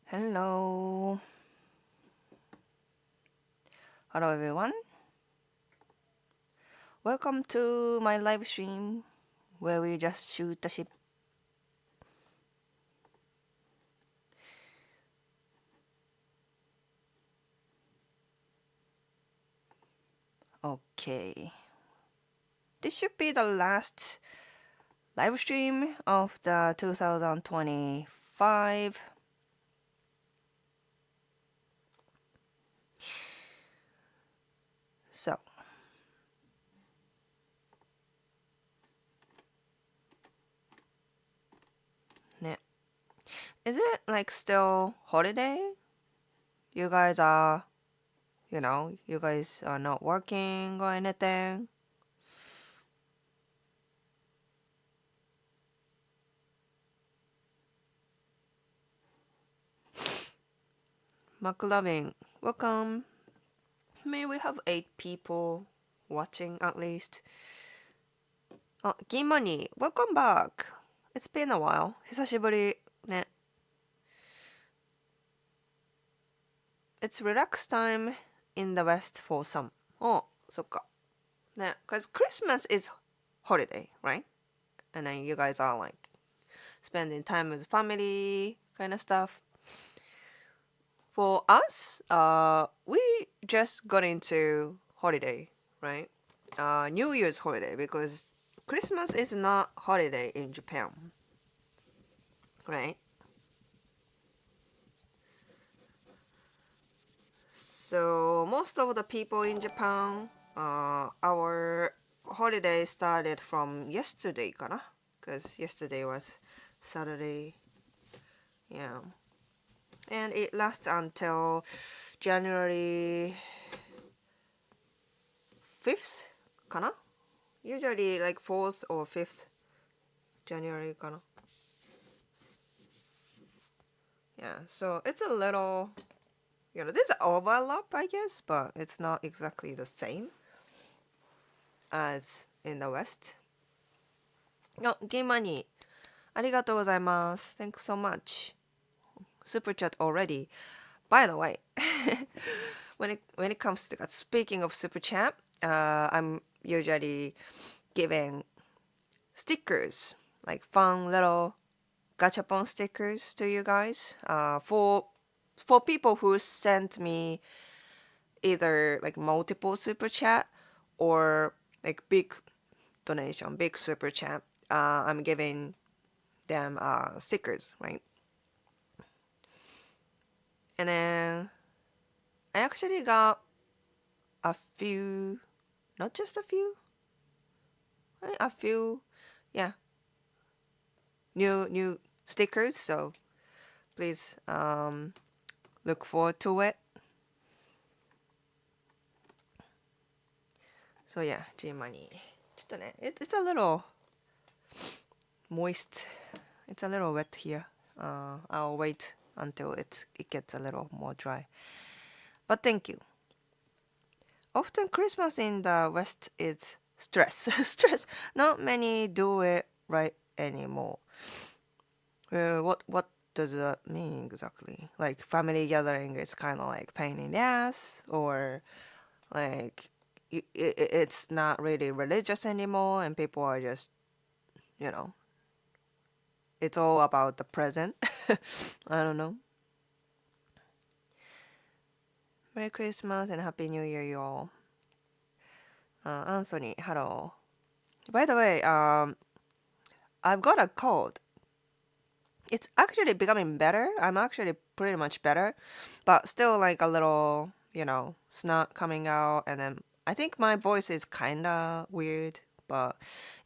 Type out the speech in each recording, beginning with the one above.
Hello. Hello everyone. Welcome to my live stream where we just shoot the ship. Okay. This should be the last live stream of the 2025. So, yeah. Is it like still holiday? You guys are, you guys are not working or anything? McLovin, welcome. May we have 8 people watching at least. Oh, Gimani, welcome back. It's been a while. 久しぶりね。It's relax time in the West for some. お、そっか。ね、because Christmas is holiday, right? And then you guys are like spending time with family kind of stuff. For us, we just got into holiday, right? New Year's holiday because Christmas is not holiday in Japan, right? So most of the people in Japan, our holiday started from yesterday, かな? Because yesterday was Saturday, yeah. And it lasts until January 5th, かな? Usually like 4th or 5th January, かな? Yeah, so it's a little, there's an overlap, I guess, but it's not exactly the same as in the West. Oh, Game Money. ありがとうございます. Thanks so much. Super chat already. By the way, when it comes to speaking of super chat, I'm usually giving stickers, like fun little gachapon stickers to you guys. For people who sent me either like multiple super chat or like big donation, big super chat, I'm giving them stickers, right? And then I actually got a few, not just a few, a few, yeah, new stickers. So please look forward to it. So yeah, G Money. It's a little moist. It's a little wet here. I'll wait until it gets a little more dry. But thank you. Often Christmas in the West is stress. Stress. Not many do it right anymore. What does that mean exactly? Like family gathering is kind of like pain in the ass, or like it's not really religious anymore, and people are just, it's all about the present. I don't know. Merry Christmas and Happy New Year, y'all. Anthony, hello. By the way, I've got a cold. It's actually becoming better. I'm actually pretty much better, but still like a little, snot coming out, and then I think my voice is kinda weird, but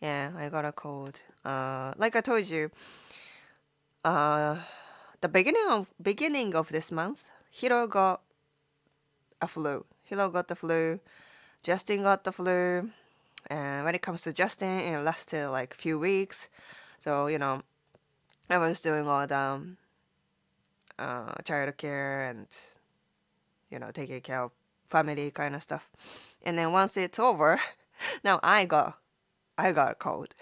yeah, I got a cold. Like I told you, the beginning of this month, Hiro got a flu. Hiro got the flu. Justin got the flu. And when it comes to Justin, it lasted like a few weeks. So, I was doing all the child care and, taking care of family kind of stuff. And then once it's over, now I got a cold.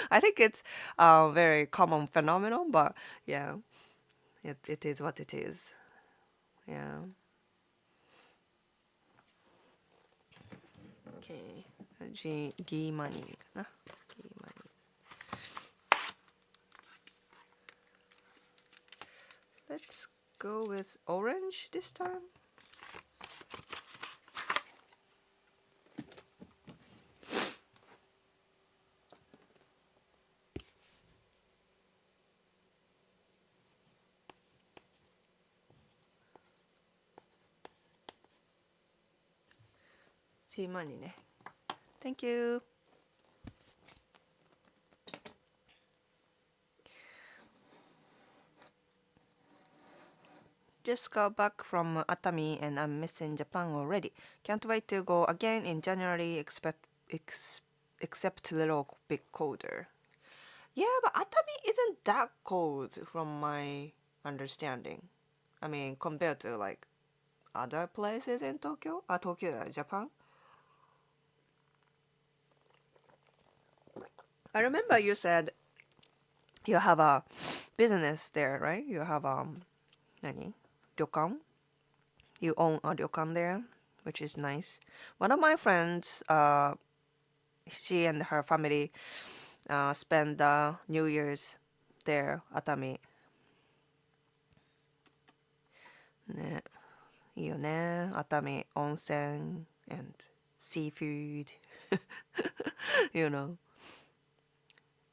I think it's a very common phenomenon, but yeah, it is what it is. Yeah. Okay. G money かな。G money. Let's go with orange this time. G money ね。Thank you. Just got back from Atami and I'm missing Japan already. Can't wait to go again in January, except a little bit colder. Yeah, but Atami isn't that cold from my understanding. I mean, compared to like other places in Tokyo, Tokyo, Japan. I remember you said you have a business there, right? You have 何? Ryokan? You own a ryokan there, which is nice. One of my friends, she and her family spend New Year's there, Atami. ね、いいよね、Atami, onsen and seafood. You know.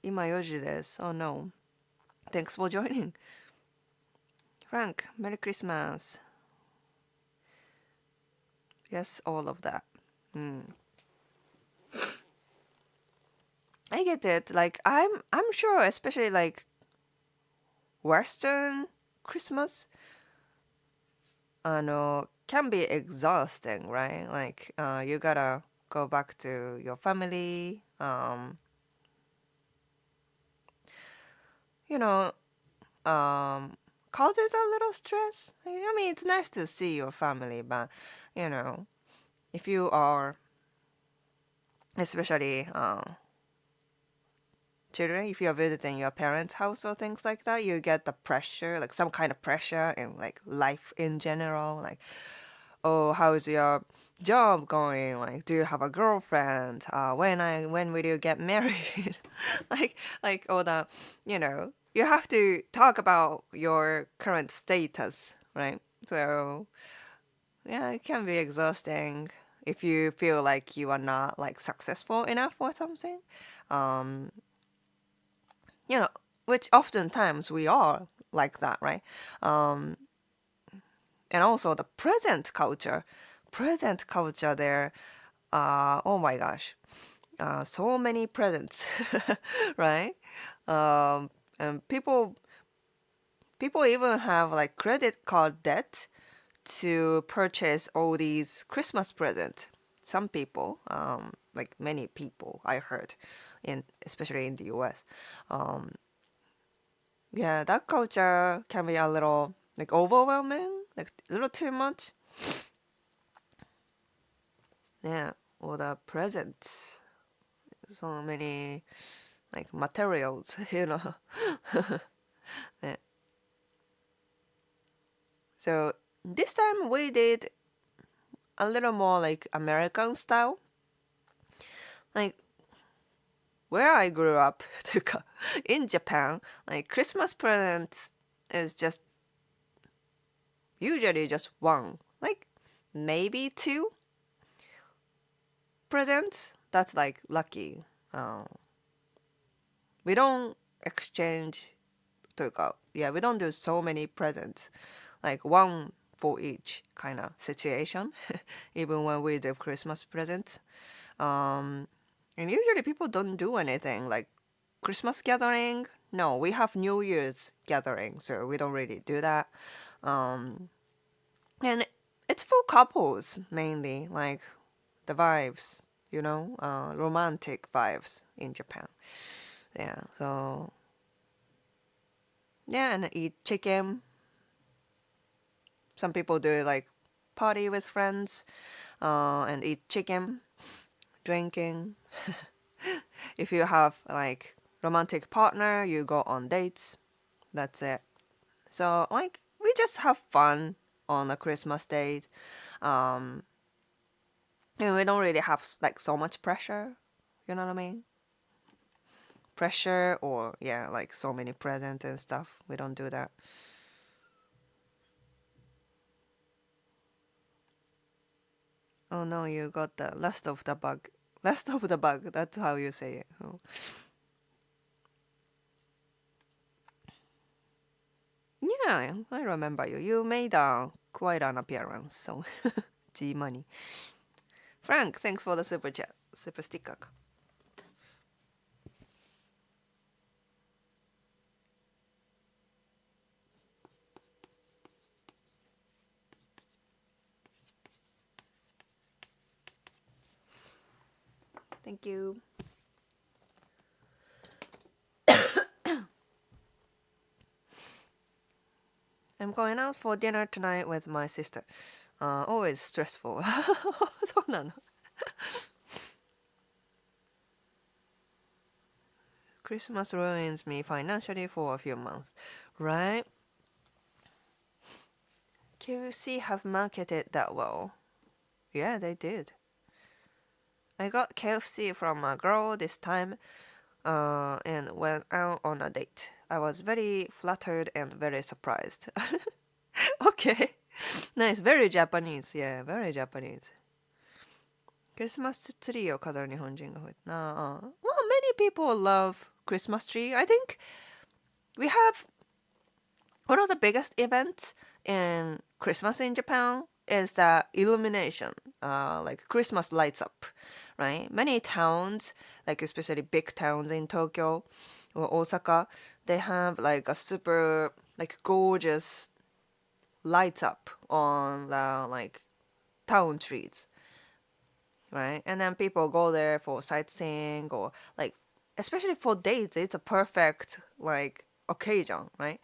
今4時です。Oh no. Thanks for joining. Frank, Merry Christmas. Yes, all of that. I get it. Like I'm sure, especially like Western Christmas, can be exhausting, right? Like you gotta go back to your family. You know, causes a little stress. I mean, it's nice to see your family, but you know, if you are, especially children, if you're visiting your parents' house or things like that, you get the pressure, like some kind of pressure in like life in general, like, oh, how's your job going? Like, do you have a girlfriend? When will you get married? like all the, you have to talk about your current status, right? So yeah, it can be exhausting if you feel like you are not like successful enough or something. Which oftentimes we are like that, right? And also the present culture there, oh my gosh, so many presents, right? And people even have like credit card debt to purchase all these Christmas presents. Some people, like many people, I heard, especially in the U.S. Yeah, that culture can be a little like overwhelming, like a little too much. Yeah, all the presents, so many like materials, Yeah. So this time we did a little more like American style. Like where I grew up in Japan, like Christmas presents is just usually just one, like maybe two presents. That's like lucky. We don't exchange we don't do so many presents, like one for each kind of situation, even when we do Christmas presents. And usually people don't do anything like Christmas gathering. No, we have New Year's gathering, so we don't really do that. And it's for couples mainly, like the vibes, romantic vibes in Japan. Yeah, so yeah, and eat chicken. Some people do like party with friends, and eat chicken, drinking. If you have like romantic partner, you go on dates. That's it. So like we just have fun on the Christmas days. Um, and we don't really have like so much pressure. You know what I mean? Pressure or yeah, like so many presents and stuff. We don't do that. Oh no, you got the last of the bug. Last of the bug. That's how you say it. Oh. Yeah, I remember you. You made quite an appearance. So G money. Frank, thanks for the super chat, super sticker. Thank you. I'm going out for dinner tonight with my sister. Always stressful. そうなの Christmas ruins me financially for a few months, right? QC have marketed that well. Yeah, they did. I got KFC from a girl this time and went out on a date. I was very flattered and very surprised. Okay. Nice. Very Japanese. Yeah, very Japanese. クリスマスツリーを飾る日本人が増えたな。Well, many people love Christmas tree. I think we have one of the biggest events in Christmas in Japan is the illumination, like Christmas lights up, right? Many towns, like especially big towns in Tokyo or Osaka, they have like a super like gorgeous lights up on the like town streets, right? And then people go there for sightseeing or like especially for dates, it's a perfect like occasion, right?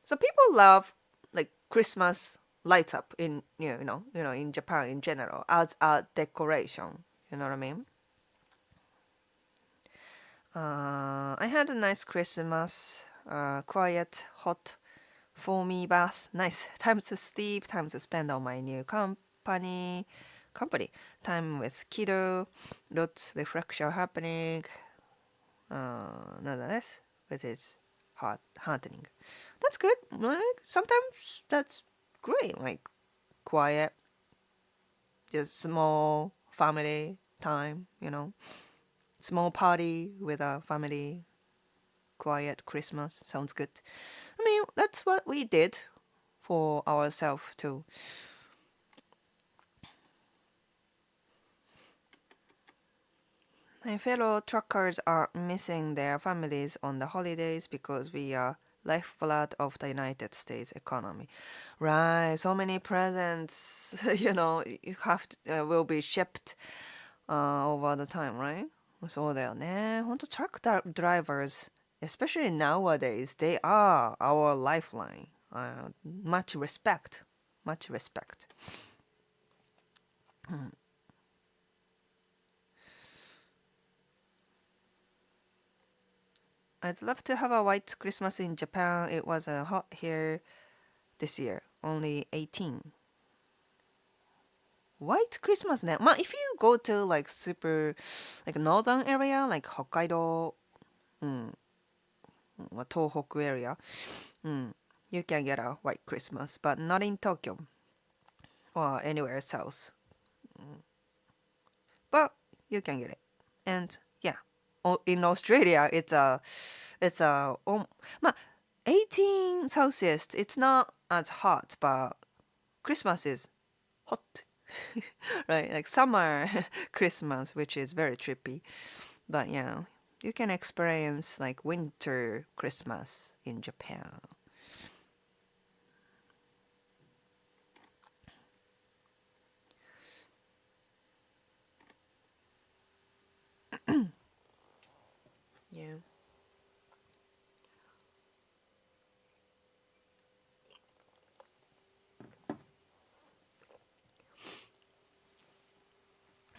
So people love like Christmas lights up in in Japan in general as a decoration. You know what I mean? I had a nice Christmas, quiet, hot, for me bath. Nice time to sleep, time to spend on my new company, time with kiddo, lots reflection happening. Nonetheless, with its heartening. That's good. Like sometimes that's great. Like quiet, just small family time. Small party with a family. Quiet Christmas sounds good. I mean, that's what we did for ourselves too. My fellow truckers are missing their families on the holidays because we are lifeblood of the United States economy. Right, so many presents, you have to, will be shipped over the time, right? そうだよね。本当 truck drivers, especially nowadays, they are our lifeline. Much respect. Much respect. I'd love to have a white Christmas in Japan. It was hot here this year. Only 18. White Christmas ね。まあ、if you go to like super like northern area like 北海道、東北 area, you can get a white Christmas, but not in Tokyo or anywhere south. But you can get it. And yeah, in Australia,まあ、18 Celsius, it's not as hot, but Christmas is hot. Right? Like summer Christmas, which is very trippy. But yeah, you can experience like winter Christmas in Japan. Yeah.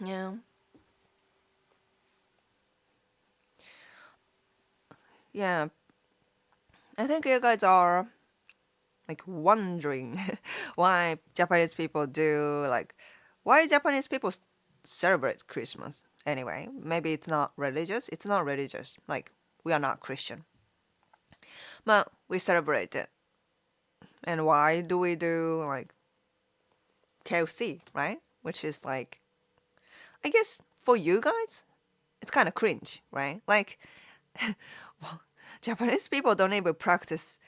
Yeah. Yeah. I think you guys are like wondering why Japanese people do like why Japanese people celebrate Christmas. Anyway, maybe it's not religious. It's not religious. Like we are not Christian, but we celebrate it. And why do we do like KFC, right? Which is like, I guess for you guys, it's kind of cringe, right? Like, well, Japanese people don't even practice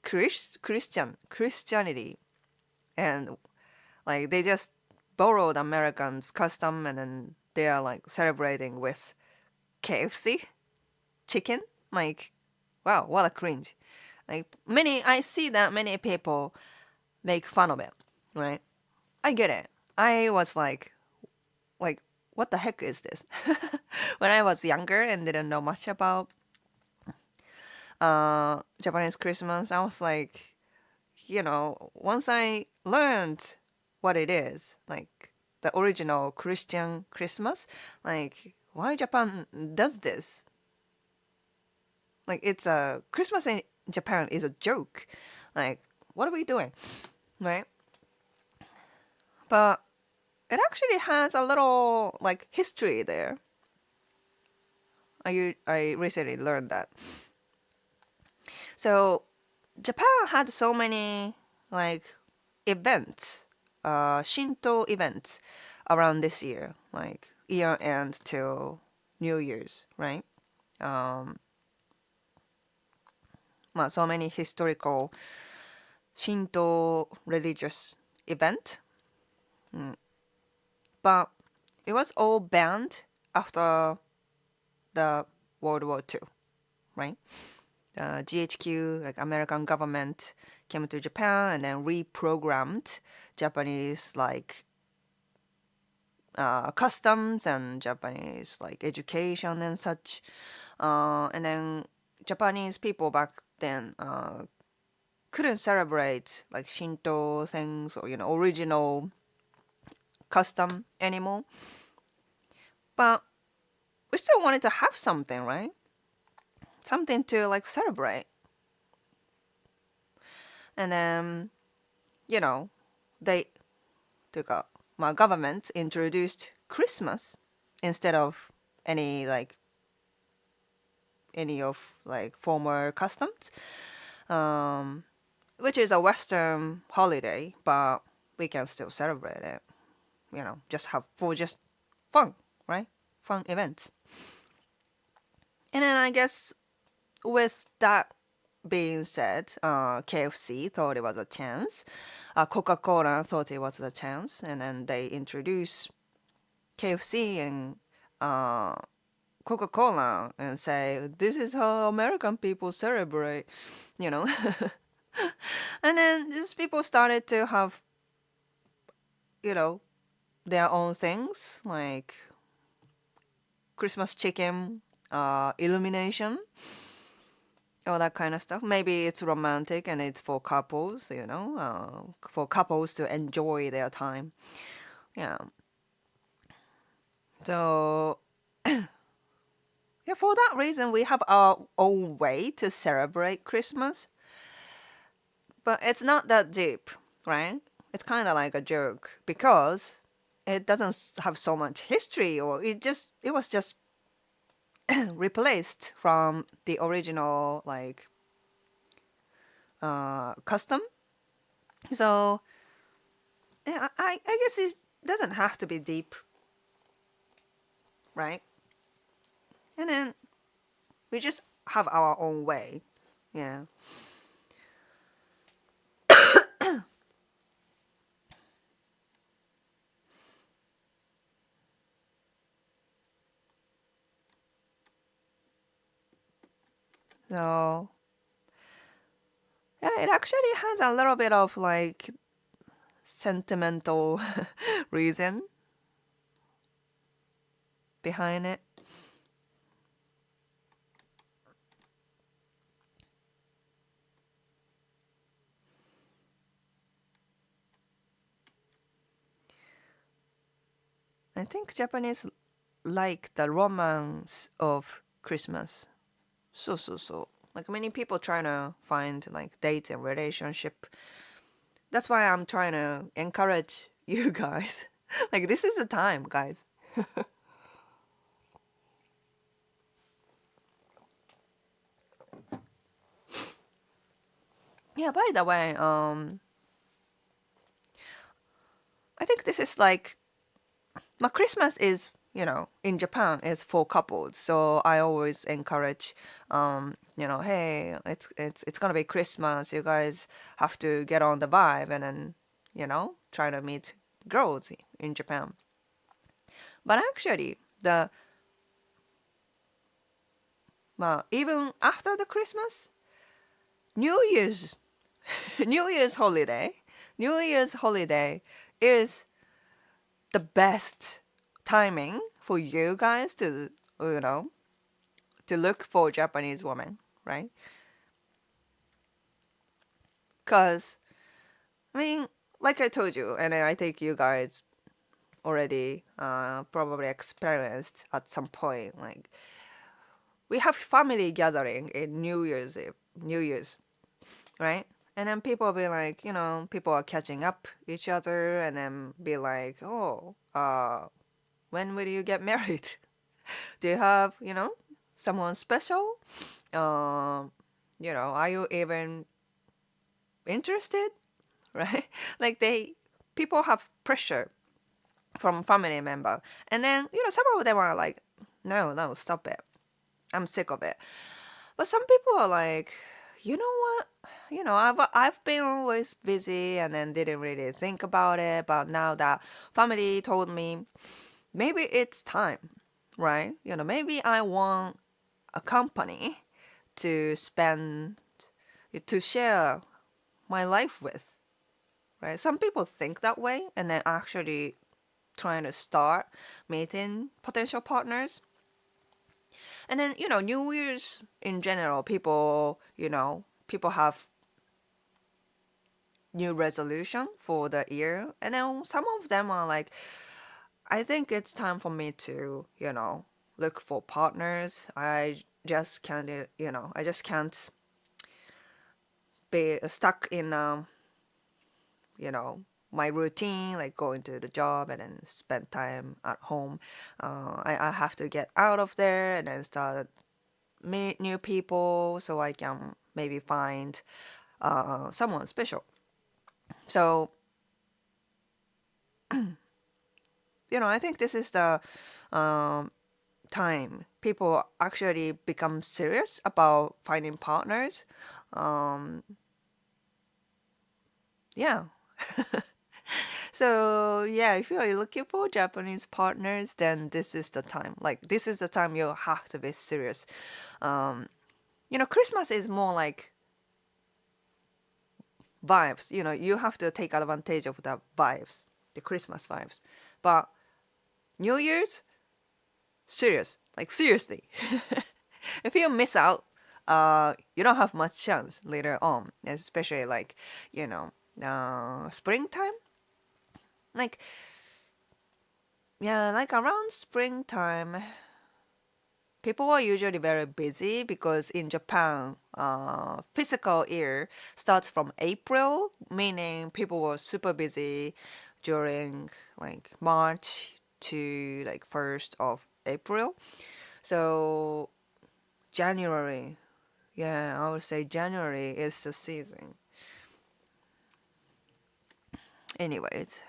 Christianity, and like they just borrowed Americans' custom, and then they are like celebrating with KFC chicken. Like, wow, what a cringe! Like I see that many people make fun of it, right? I get it. I was like, what the heck is this? When I was younger and didn't know much about Japanese Christmas, I was like, once I learned what it is, like the original Christian Christmas, like why Japan does this? Like it's a Christmas in Japan is a joke. Like what are we doing, right? But it actually has a little like history there. I recently learned that. So Japan had so many like events, Shinto events around this year, like year end till New Year's, right? So many historical Shinto religious event, but it was all banned after the World War II, right? GHQ, like American government, came to Japan and then reprogrammed Japanese like customs and Japanese like education and such. And then Japanese people back then couldn't celebrate like Shinto things or original custom anymore. But we still wanted to have something, right? Something to like celebrate. And then, they my government introduced Christmas instead of any of like former customs, which is a Western holiday, but we can still celebrate it. Just have for just fun, right? Fun events. And then I guess with that being said, KFC thought it was a chance. Coca-Cola thought it was a chance, and then they introduced KFC and Coca-Cola and say, this is how American people celebrate, And then just people started to have, their own things, like Christmas chicken, illumination, all that kind of stuff. Maybe it's romantic and it's for couples, for couples to enjoy their time. Yeah. So, yeah, for that reason, we have our own way to celebrate Christmas. But it's not that deep, right? It's kind of like a joke because it doesn't have so much history, or it was just replaced from the original like custom. So yeah, I guess it doesn't have to be deep, right? And then we just have our own way. Yeah. So yeah, it actually has a little bit of like sentimental reason behind it. I think Japanese like the romance of Christmas. So. Like many people trying to find like dates and relationship. That's why I'm trying to encourage you guys. Like this is the time, guys. Yeah, by the way, I think this is like my Christmas is, in Japan is for couples. So I always encourage, hey, it's gonna be Christmas. You guys have to get on the vibe and then, try to meet girls in Japan. But actually, even after the Christmas, New Year's, New Year's holiday, New Year's holiday is the best timing for you guys to, to look for Japanese woman, right? Because, I mean, like I told you, and I think you guys already probably experienced at some point, like, we have family gathering in New Year's Eve, New Year's, right? And then people be like, people are catching up each other and then be like, oh, when will you get married? Do you have, someone special? Are you even interested? Right? Like people have pressure from family member. And then, some of them are like, no, no, stop it. I'm sick of it. But some people are like, you know what? I've been always busy and then didn't really think about it. But now that family told me, maybe it's time, right? Maybe I want a company to to share my life with, right? Some people think that way and then actually trying to start meeting potential partners. And then, New Year's in general, people have new resolution for the year. And then some of them are like, I think it's time for me to, look for partners. I just can't be stuck in, my routine, like going to the job and then spend time at home. I have to get out of there and then start meet new people so I can maybe find someone special. So, I think this is the time people actually become serious about finding partners. Um, yeah. So yeah, if you are looking for Japanese partners, then this is the time. Like this is the time you have to be serious. Um, Christmas is more like vibes. You have to take advantage of the vibes, the Christmas vibes. But New Year's, serious, like seriously. If you miss out, you don't have much chance later on, especially like, springtime. Like, yeah, like around springtime, people are usually very busy because in Japan, fiscal year starts from April, meaning people were super busy during like March to like 1st of April. So January, yeah, I would say January is the season. Anyways,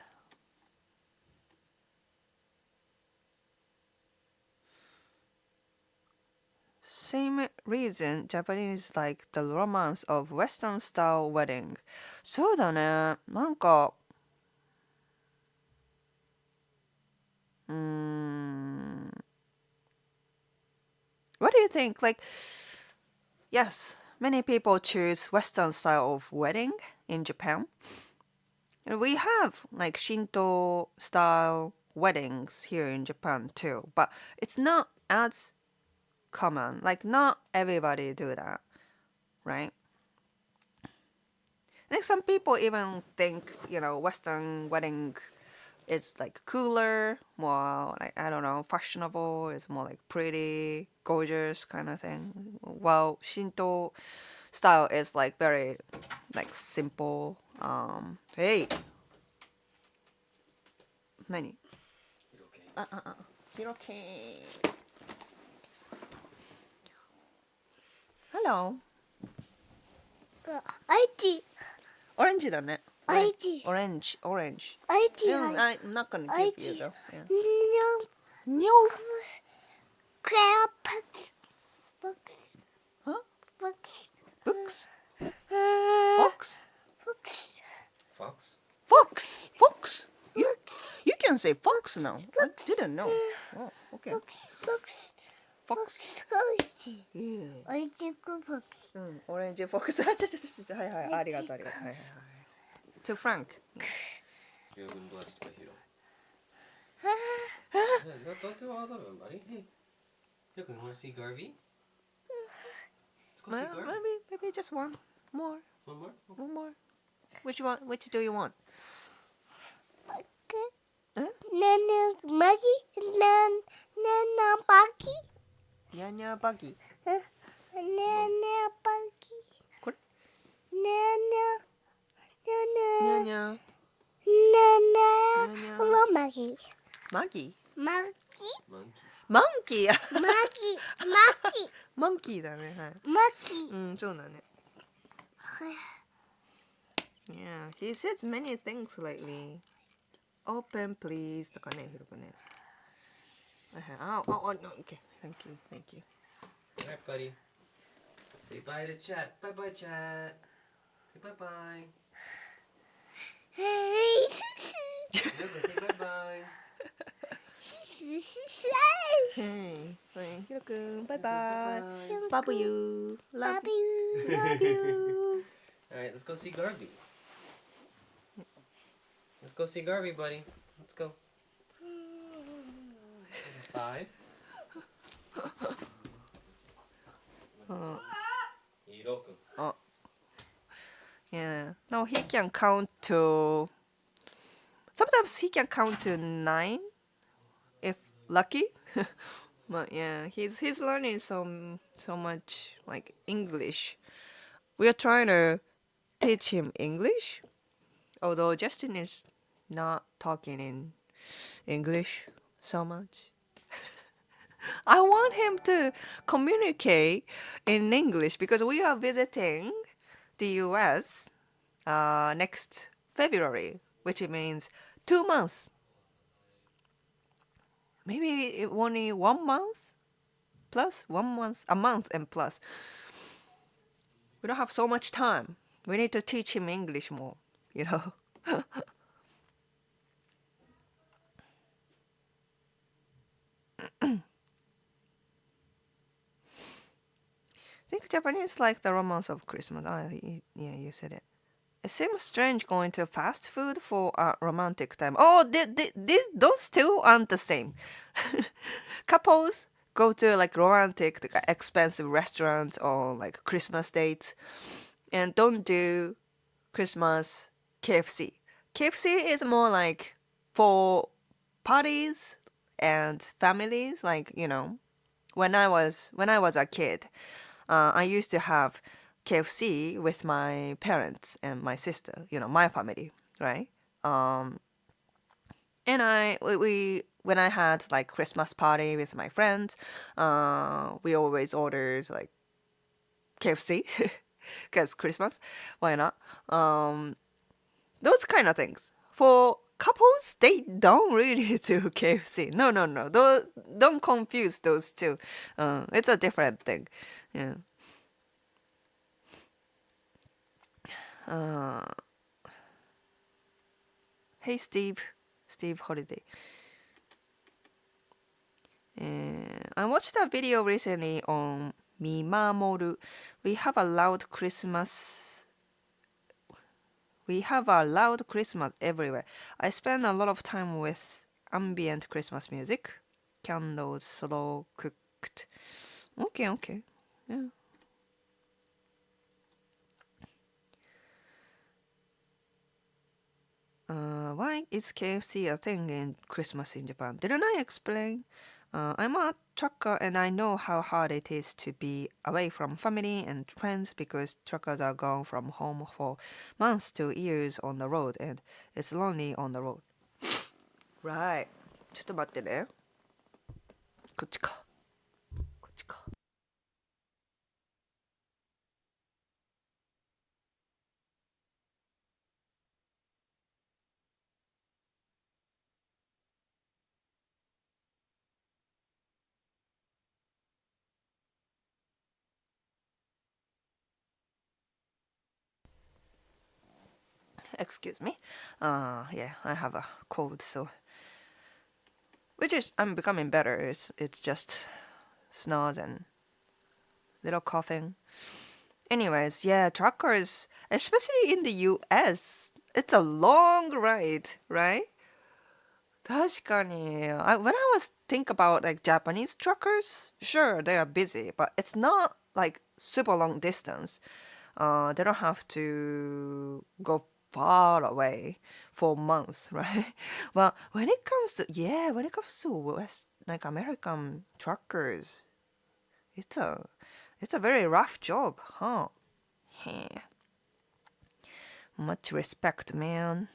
same reason Japanese like the romance of Western style wedding. そうだね。なんか、うーん、what do you think? Like, yes, many people choose Western style of wedding in Japan. And we have like Shinto style weddings here in Japan too, but it's not as common. Like not everybody do that, right? Like some people even think, Western wedding is like cooler, more like I don't know, fashionable. It's more like pretty, gorgeous kind of thing. While Shinto style is like very like simple. Hey, 何？ You're okay. Hello. IT. オレンジだね。IT. Orange, orange. IT. I'm not gonna give you IT. though. Yeah. No. No. Crab books. Books. Huh? Books. Books? Books. Fox? Fox? Fox? Fox? Books. You can say fox now. I didn't know. Oh, okay. Books. Books. Fox. Yeah. Yeah. IT. Books. うん、オレンジフォックス。はいはい、ありがとうありがとう。はいはいはい。To Frank. You have been blessed by hero. Ah. Yeah, don't do all of them, buddy. Hey, look, you want to see Garvey? Let's go see Well, Garvey. maybe just one more. One more? Okay. One more. Which one? Which do you want? Okay. Huh? Nana Maggie. Nana Bucky. Nyanya buggy. Nana Bucky. これ Nana. Nana. Nyanya. Nana. Nana. Hello, Maggie. Maggie? Maggie. Monkey. Monkey! Maggie. Maggie. モンキーだね。はい。 Maggie. うん、そうだね。Yeah, he says many things lately. Open please とかね、ひろくね。はいはい。Oh, no, okay. Thank you, thank you. All right, buddy. Say bye to chat. Bye bye, chat. Say bye bye. Hey. Say bye bye. Hey, ひろくん、バイバイ。 Bye. Love you. Love Love you. Love you. All right, let's go see Garvey. Let's go see Garvey, buddy. Let's go. 5. Hiroku. Oh. Yeah. No, he can count to. Sometimes he can count to 9, if lucky. But yeah, he's learning so much like English. We are trying to teach him English, although Justin is not talking in English so much. I want him to communicate in English because we are visiting the US next February, which means 2 months. Maybe only 1 month plus 1 month, a month and plus. We don't have so much time. We need to teach him English more, you know. I think Japanese like the romance of Christmas. Yeah, you said it. It seems strange going to fast food for a romantic time. Oh, those two aren't the same. Couples go to like romantic, like, expensive restaurants on like Christmas dates, and don't do Christmas KFC. KFC is more like for parties and families. Like when I was a kid, I used to have KFC with my parents and my sister, my family, right? And when I had like Christmas party with my friends, we always ordered like KFC because Christmas, why not? Those kind of things. For couples, they don't really do KFC. No. Don't confuse those two. It's a different thing. Yeah. Hey, Steve Holiday. I watched a video recently on Mimamoru. We have a loud Christmas everywhere. I spend a lot of time with ambient Christmas music. Candles, slow cooked. Okay. Yeah. Why is KFC a thing in Christmas in Japan? Didn't I explain? I'm a trucker and I know how hard it is to be away from family and friends because truckers are gone from home for months to years on the road and it's lonely on the road. Right. ちょっと待ってね。こっちか。こっちか。Excuse me. Yeah, I have a cold, so which is I'm becoming better. It's just snores and little coughing. Anyways, yeah, truckers, especially in the US, it's a long ride, right? 確かに, when I was think about like Japanese truckers, sure they are busy, but it's not like super long distance. They don't have to go far away for months, right? But when it comes to West like American truckers, it's a very rough job, huh? Much respect, man.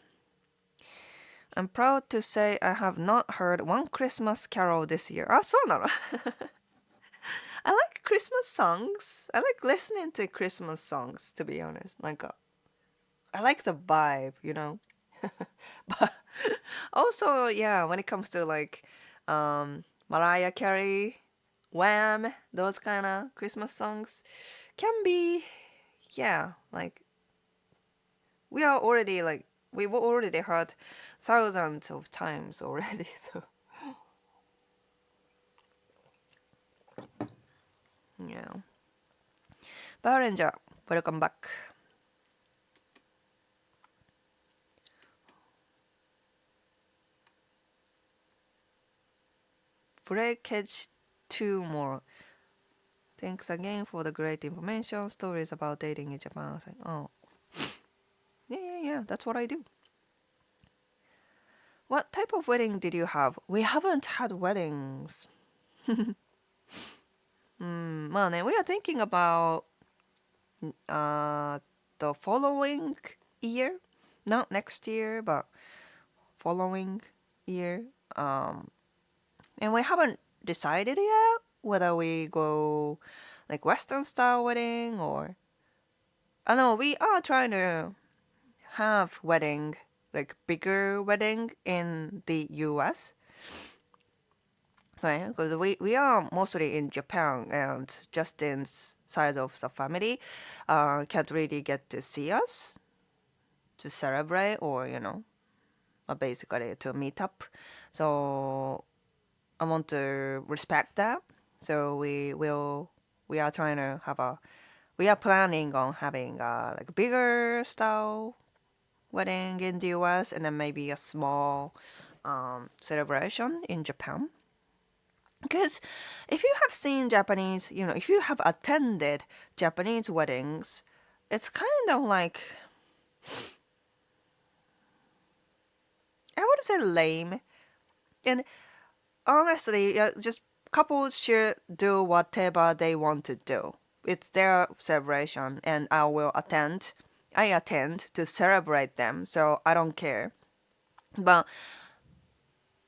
I'm proud to say I have not heard one Christmas carol this year. あ、そうなの? I like Christmas songs. I like listening to Christmas songs, to be honest. I like the vibe, you know? But also, yeah, when it comes to Mariah Carey, Wham, those kind of Christmas songs can be, yeah, we've already heard thousands of times already, so yeah. Power Ranger, welcome back. Breakage 2 more. Thanks again for the great information. Stories about dating in Japan. I was like, oh. Yeah, that's what I do. What type of wedding did you have? We haven't had weddings. まあね, we are thinking about the following year. Not next year, but following year. And we haven't decided yet whether we go like Western style wedding or... I know we are trying to have wedding, like bigger wedding in the US. Right? Because we are mostly in Japan and Justin's side of the family can't really get to see us to celebrate or, basically to meet up. So I want to respect that. So we are trying to we are planning on having like a bigger style wedding in the US and then maybe a small celebration in Japan. Because if you have seen Japanese, if you have attended Japanese weddings, it's kind of like, I would say lame. And honestly, just couples should do whatever they want to do. It's their celebration, and I attend to celebrate them, so I don't care. But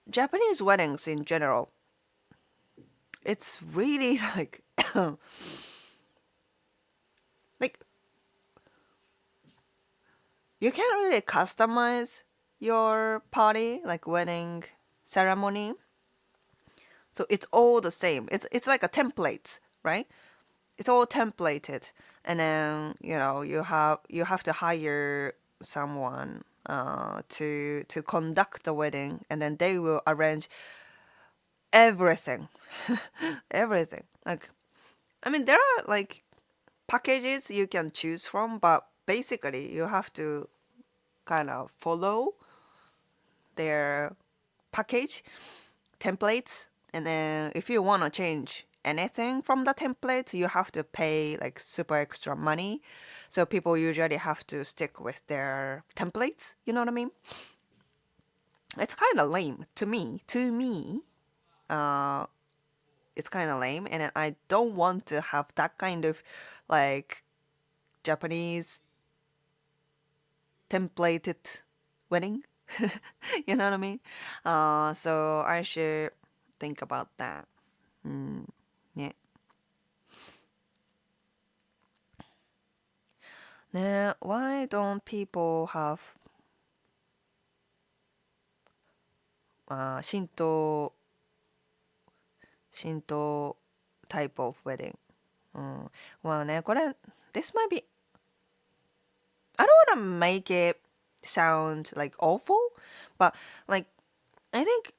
Japanese weddings in general, it's really like like you can't really customize your party, like wedding ceremony. So it's all the same. It's like a template, right? It's all templated, and then you have to hire someone to conduct the wedding, and then they will arrange everything, everything. Like, I mean, there are like packages you can choose from, but basically you have to kind of follow their package templates, and then if you want to change anything from the templates, you have to pay like super extra money. So people usually have to stick with their templates, you know what I mean? it's kind of lame to me. It's kind of lame, and I don't want to have that kind of like Japanese templated wedding. You know what I mean? So I should think about that. Yeah. ね Why don't people have 神道 type of wedding? まあね、これ this might be I don't want to make it sound like awful, but like I think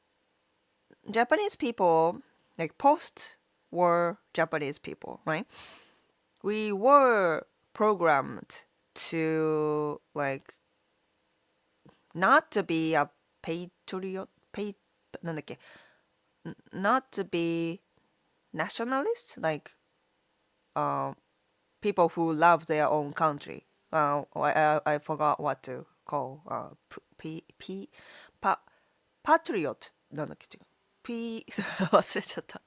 Japanese people, like post-war Japanese people, right? We were programmed to like not to be a patriot, not to be nationalists, like people who love their own country. I forgot what to call patriot なんだっけ違う 忘れちゃった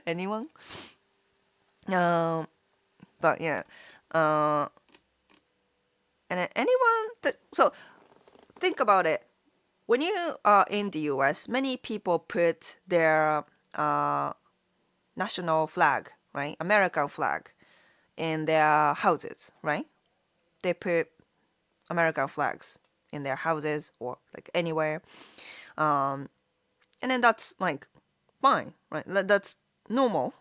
anyone? But yeah, and then anyone so think about it. When you are in the US, many people put their national flag, right? American flag in their houses, right? They put American flags in their houses or like anywhere. And then that's like fine, right? That's normal.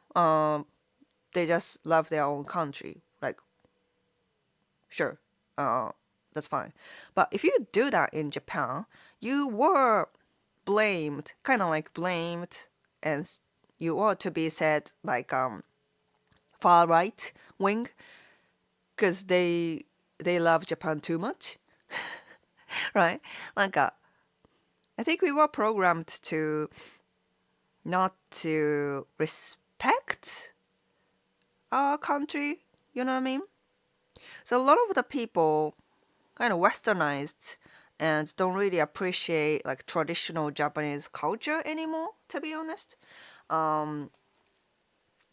They just love their own country. Like, sure, that's fine. But if you do that in Japan, you were blamed, kind of like blamed, and you ought to be said like far right wing, because they love Japan too much, right? Like I think we were programmed to not to respect our country. You know what I mean? So a lot of the people kind of westernized and don't really appreciate like traditional Japanese culture anymore, to be honest.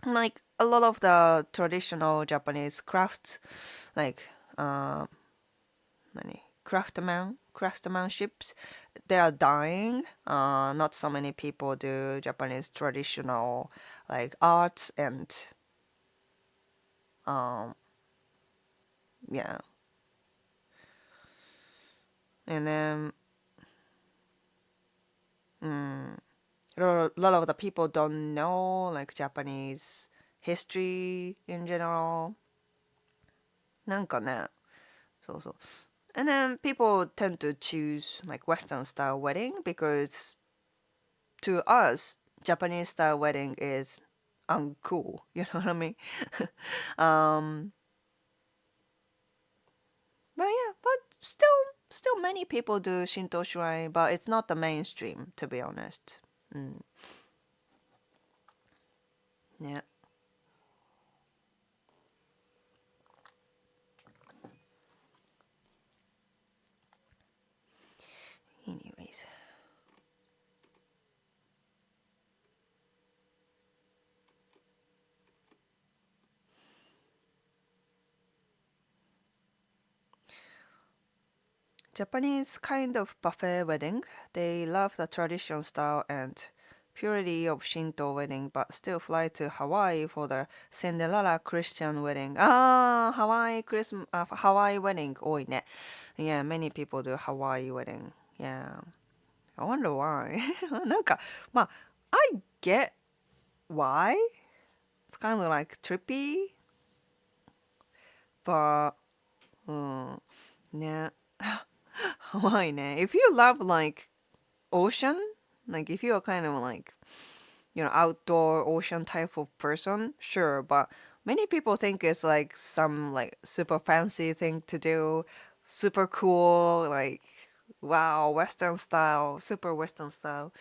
Like a lot of the traditional Japanese crafts, like craftsmanships, they are dying. Not so many people do Japanese traditional like arts and yeah. And then a lot of the people don't know like Japanese history in general. なんかね、そうそう。And then people tend to choose like Western style wedding because to us, Japanese style wedding is uncool. You know what I mean? But yeah, but still many people do Shinto shrine, but it's not the mainstream, to be honest. Yeah. Anyways. Japanese kind of buffet wedding. They love the traditional style and purity of Shinto wedding, but still fly to Hawaii for the Cinderella Christian wedding. Hawaii wedding 多いね. Yeah, many people do Hawaii wedding. Yeah. I wonder why. なんか、まあ、I get why. It's kind of like trippy. But, ね. Hawaii ね. If you love like ocean, like if you're kind of like, outdoor ocean type of person, sure. But many people think it's like some like super fancy thing to do, super cool, like wow, Western style, super Western style,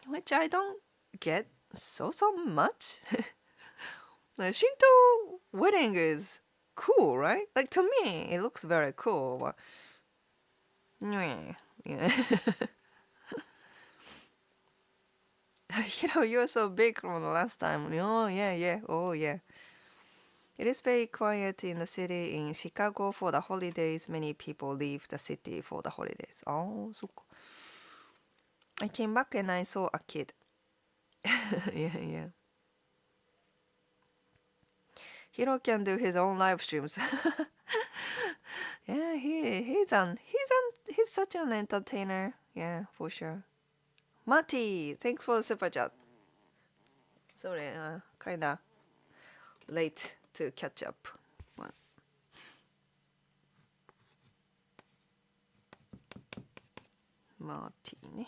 which I don't get so much. Like Shinto wedding is cool, right? Like to me, it looks very cool. But, Yeah. You're so big from the last time. Oh, yeah, yeah. Oh, yeah. It is very quiet in the city. In Chicago for the holidays, many people leave the city for the holidays. Oh, そっか. I came back and I saw a kid. Yeah, yeah. Hiro can do his own live streams. Yeah, he's such an entertainer. Yeah, for sure. Mati, thanks for the super chat. Sorry, kinda late to catch up. But Mati ね.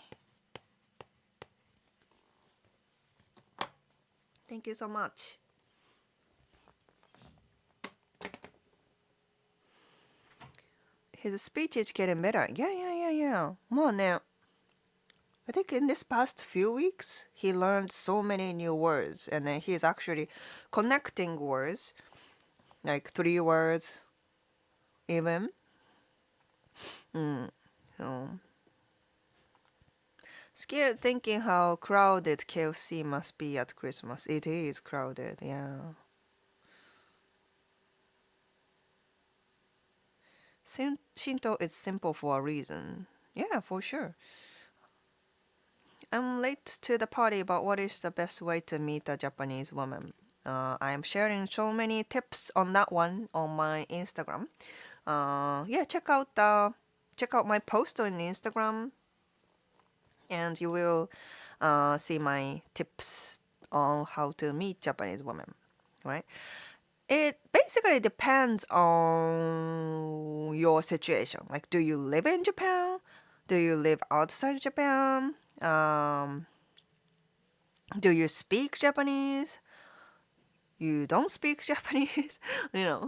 Thank you so much. His speech is getting better. Yeah. まあね, I think in this past few weeks, he learned so many new words, and then he's actually connecting words, like 3 words, even. So, scared thinking how crowded KFC must be at Christmas. It is crowded, yeah. Shinto is simple for a reason. Yeah, for sure. I'm late to the party, but what is the best way to meet a Japanese woman? I'm sharing so many tips on that one on my Instagram. Yeah, check out my post on Instagram, and you will see my tips on how to meet Japanese women. Right? It basically depends on your situation. Like, do you live in Japan? Do you live outside Japan? Do you speak Japanese? You don't speak Japanese? Yeah.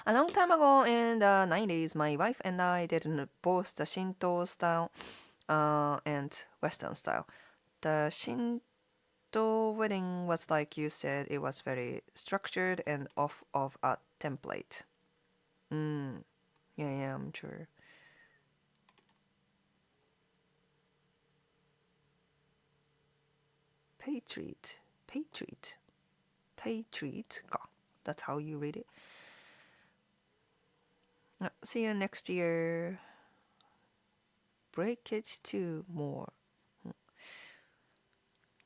A long time ago in the 90s, my wife and I did both the Shinto style and Western style. The Shinto wedding was like you said, it was very structured and off of a template. Yeah, I'm sure. Patriot. Patriot か. That's how you read it. See you next year. Breakage 2 more.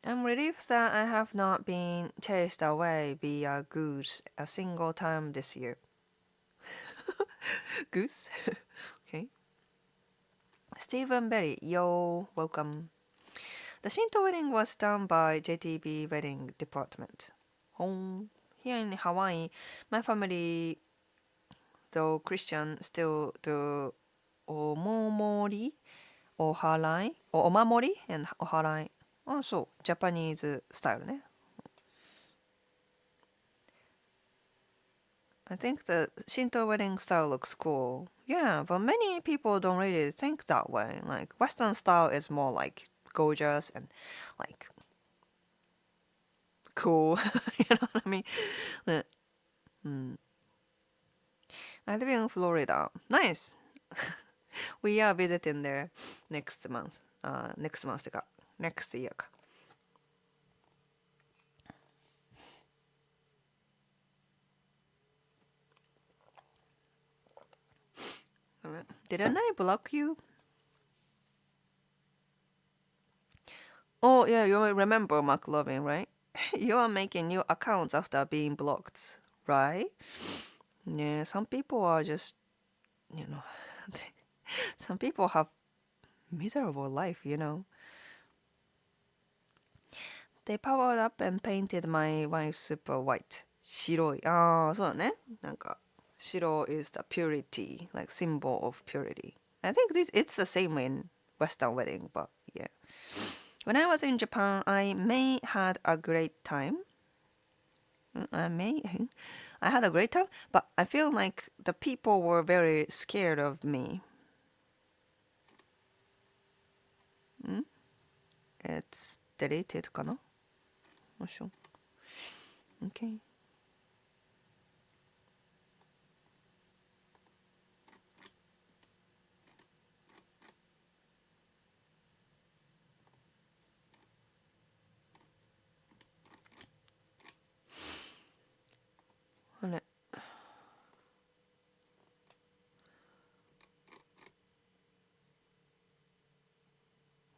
I'm relieved that I have not been chased away by a goose a single time this year. Goose? Okay. Stephen Berry, yo, welcome. The Shinto wedding was done by JTB Wedding Department. Home. Here in Hawaii, my family, though Christian, still do omomori, oharai, omamori and oharai. So Japanese style ね. I think the Shinto wedding style looks cool. Yeah, but many people don't really think that way. Like Western style is more like gorgeous and like cool. You know what I mean? I live in Florida. Nice. We are visiting there next month. Next month てか next year か. Didn't I block you? Oh yeah, you remember McLovin, right? You are making new accounts after being blocked, right? Yeah, some people are just, you know, some people have miserable life. They powered up and painted my wife super white. 白い。ああ、そうだね。なんか、白 is the purity, like symbol of purity. I think it's the same in Western wedding, but yeah. When I was in Japan, I had a great time. I had a great time, but I feel like the people were very scared of me. It's deleted かな? Not sure. Okay.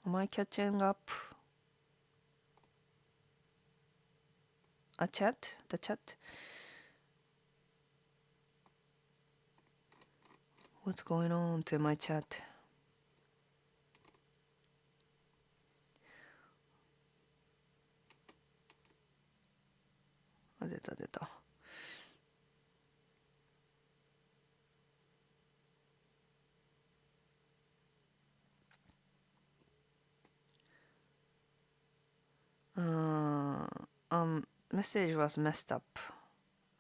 Am I catching up? A chat? The chat? What's going on to my chat? あ、出た出た。Message was messed up.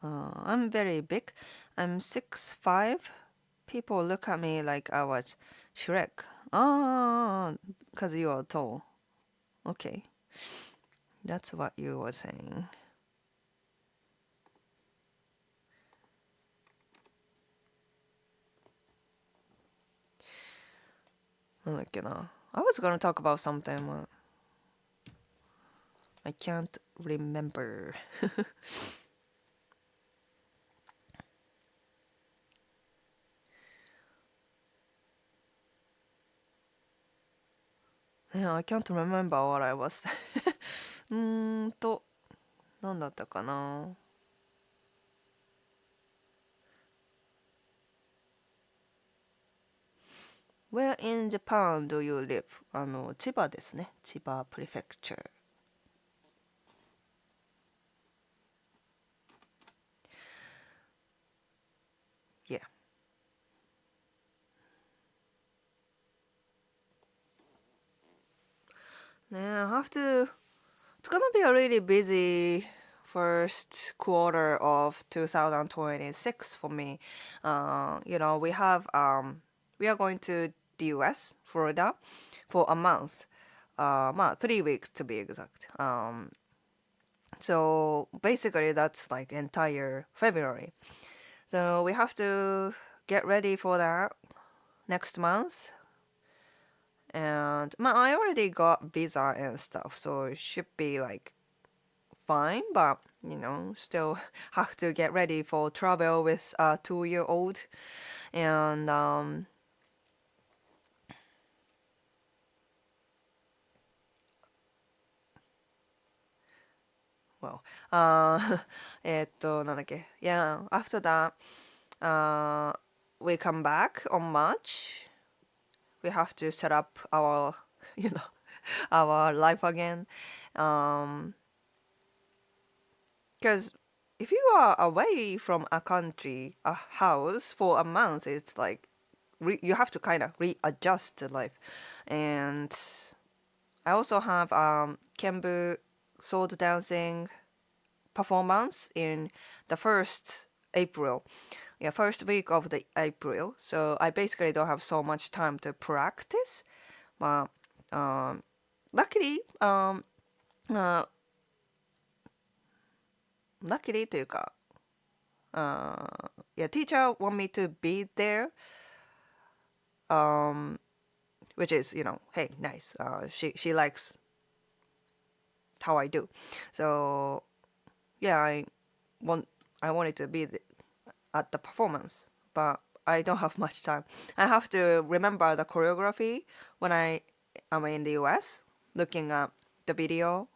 I'm very big. I'm 6'5". People look at me like I was Shrek. Ah, because you are tall. Okay. That's what you were saying. なんだっけな。I was gonna talk about something, but I can't remember. Yeah, I can't remember what I was. なんだったかな。Where in Japan do you live? 千葉ですね。千葉 Prefecture. Yeah. Now I have to. It's gonna be a really busy first quarter of 2026 for me. We are going to the US, Florida, for a month. 3 weeks to be exact. So basically that's like entire February. So we have to get ready for that next month. And I already got visa and stuff, so it should be like fine, but still have to get ready for travel with a 2-year-old. And well, なんだっけ? Yeah, after that, we come back on March. We have to set up our, our life again. Because if you are away from a country, a house for a month, it's like you have to kind of readjust to life. And I also have Kenbu sword dancing performance in the first April. Yeah, first week of the April. So I basically don't have so much time to practice. But luckily, luckily というか、yeah, teacher want me to be there, which is, hey, nice. She likes how I do. So yeah, I wanted to be at the performance, but I don't have much time. I have to remember the choreography when I am in the US, looking at the video,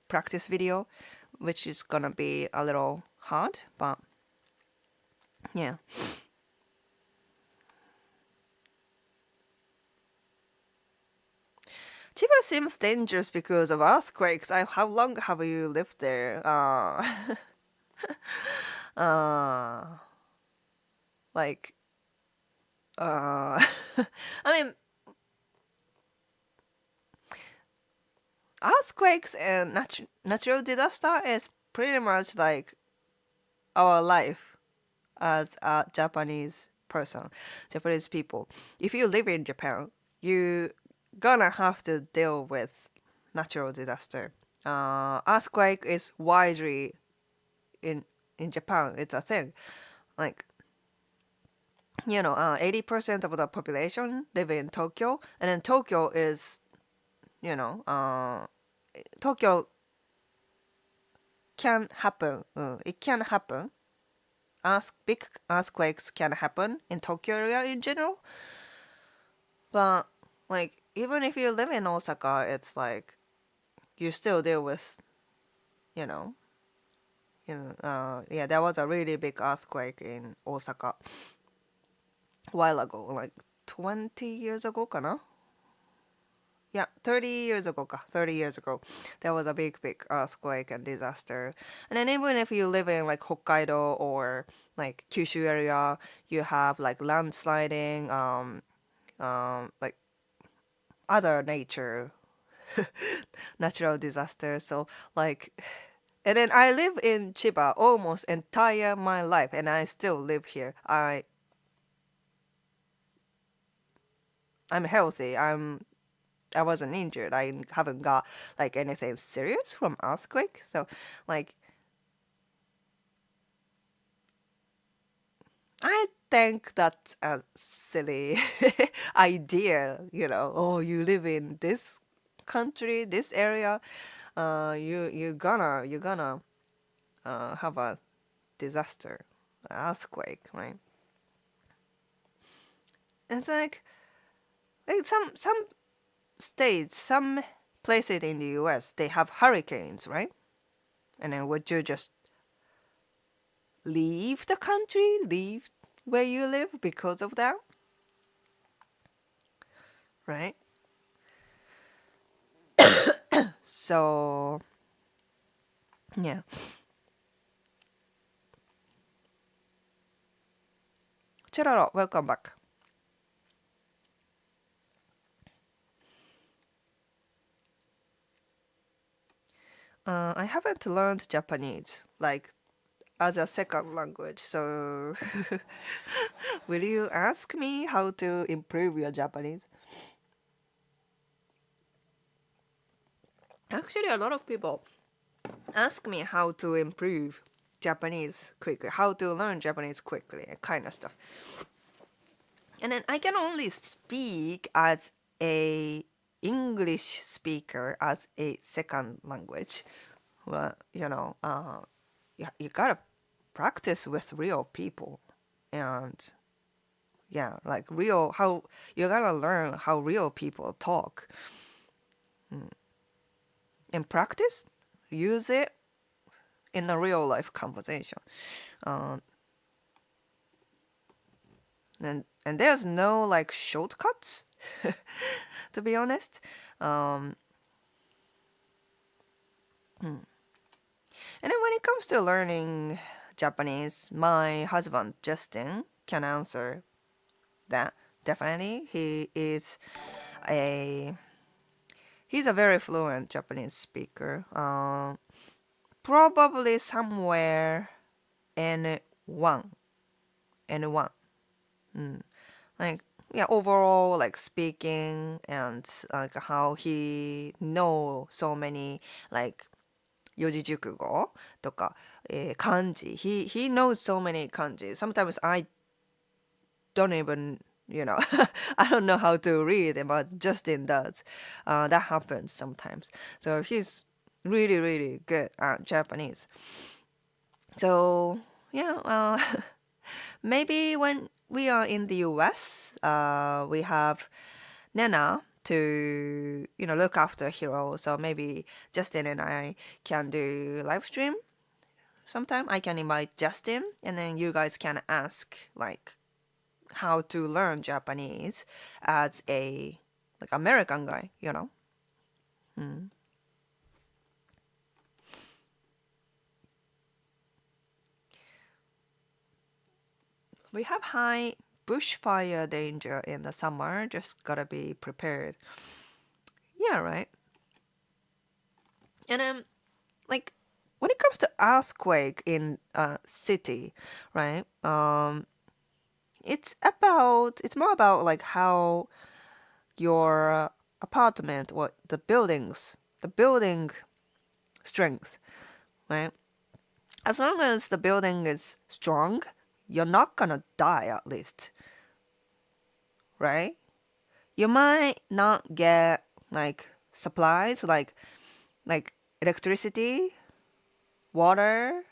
practice video, which is gonna be a little hard, but yeah. Chiba seems dangerous because of earthquakes. How long have you lived there? Like, I mean, earthquakes and natural disaster is pretty much like our life as a Japanese person, Japanese people. If you live in Japan, you gonna have to deal with natural disaster. Earthquake is widely in Japan, it's a thing. Like, 80% of the population live in Tokyo, and then Tokyo is, Tokyo can happen. It can happen. Big earthquakes can happen in Tokyo area in general. But like, even if you live in Osaka, it's like you still deal with, you know, yeah, there was a really big earthquake in Osaka a while ago, like 20 years ago, kana? Yeah, 30 years ago, 30 years ago, there was a big, big earthquake and disaster. And then even if you live in like Hokkaido or like Kyushu area, you have like landsliding, like other natural disasters. So like, and then I live in Chiba almost entire my life, and I still live here. I'm healthy. I wasn't injured. I haven't got like anything serious from earthquake. So like, I think that's a silly idea, Oh, you live in this country, this area, you're gonna have a disaster, earthquake, right? It's like some states, some places in the U.S. they have hurricanes, right? And then would you just leave the country, leave where you live because of that, right? So yeah. Chiraro, welcome back. I haven't learned Japanese like as a second language, so will you ask me how to improve your Japanese? Actually, a lot of people ask me how to improve Japanese quickly, how to learn Japanese quickly, kind of stuff. And then I can only speak as a English speaker as a second language. Well, you gotta practice with real people, and yeah, like real how you gotta learn how real people talk. In practice, use it in a real life conversation. Um, and there's no like shortcuts, to be honest. And then when it comes to learning Japanese, my husband Justin can answer that. Definitely, a he's a very fluent Japanese speaker. Probably somewhere N1, N1. Like, yeah, overall like speaking and like how he know so many like 四字熟語とか、漢字 he knows so many kanji. Sometimes I don't even I don't know how to read, but Justin does. That happens sometimes. So he's really, really good at Japanese. So yeah, maybe when we are in the US, we have Nana to look after Hiro. So maybe Justin and I can do live stream sometime. I can invite Justin, and then you guys can ask like how to learn Japanese as a like American guy. We have high bushfire danger in the summer. Just gotta be prepared. Yeah, right. And like when it comes to earthquake in a city, right? It's more about like how your apartment or the building strength, right? as long as the building is strong, you're not gonna die at least, right? You might not get like supplies like electricity, water,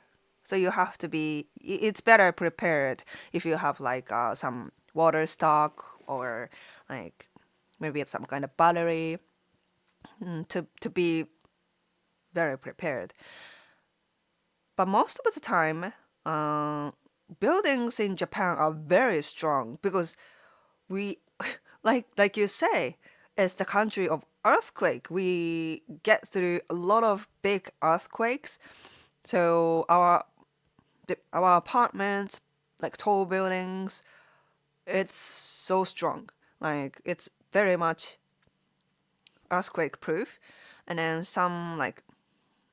so you have to be it's better prepared if you have like some water stock or like maybe it's some kind of battery to be very prepared. But most of the time, buildings in Japan are very strong because we, like you say, it's the country of earthquake. We get through a lot of big earthquakes, so our apartments, like tall buildings, it's so strong. Like it's very much earthquake proof, and then some like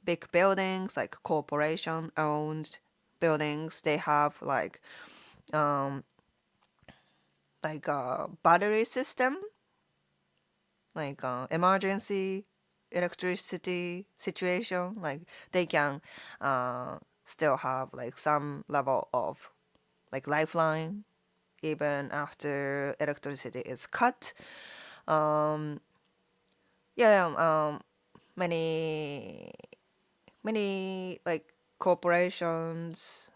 big buildings like corporation owned buildings they have um like a battery system like emergency electricity situation like they can still have like some level of like lifeline even after electricity is cut. um yeah many many like corporations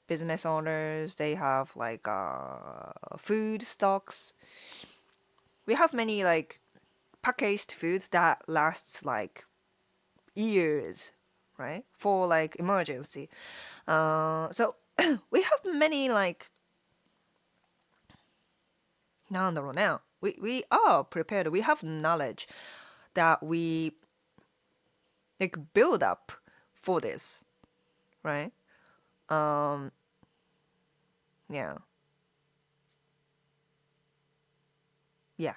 business owners they have like food stocks. We have many like packaged food that lasts like years, right, for like emergency. So we have many like なんだろうね we are prepared. We have knowledge that we like build up for this, right? um yeah yeah.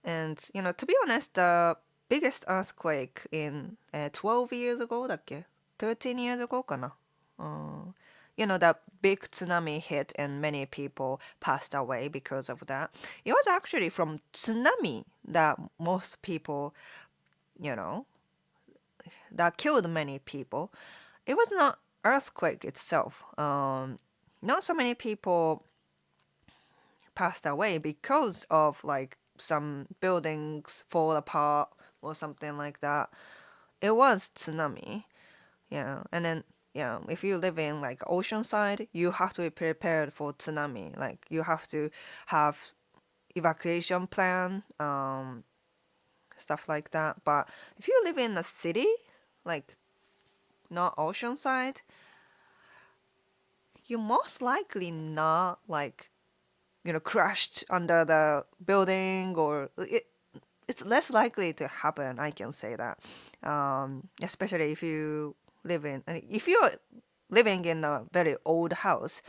And to be honest, the biggest earthquake in 12 years ago だっけ 13 years ago かな that big tsunami hit and many people passed away because of that. It was actually from tsunami that most people, you know, that killed many people. It was not earthquake itself. Not so many people passed away because of like some buildings fall apart or something like that. It was tsunami. Yeah. And then yeah, if you live in like oceanside, you have to be prepared for tsunami. Like you have to have evacuation plan, stuff like that. But if you live in a city, like not oceanside, you most likely not like crashed under the building or it's less likely to happen. I can say that, especially if you're living in a very old house.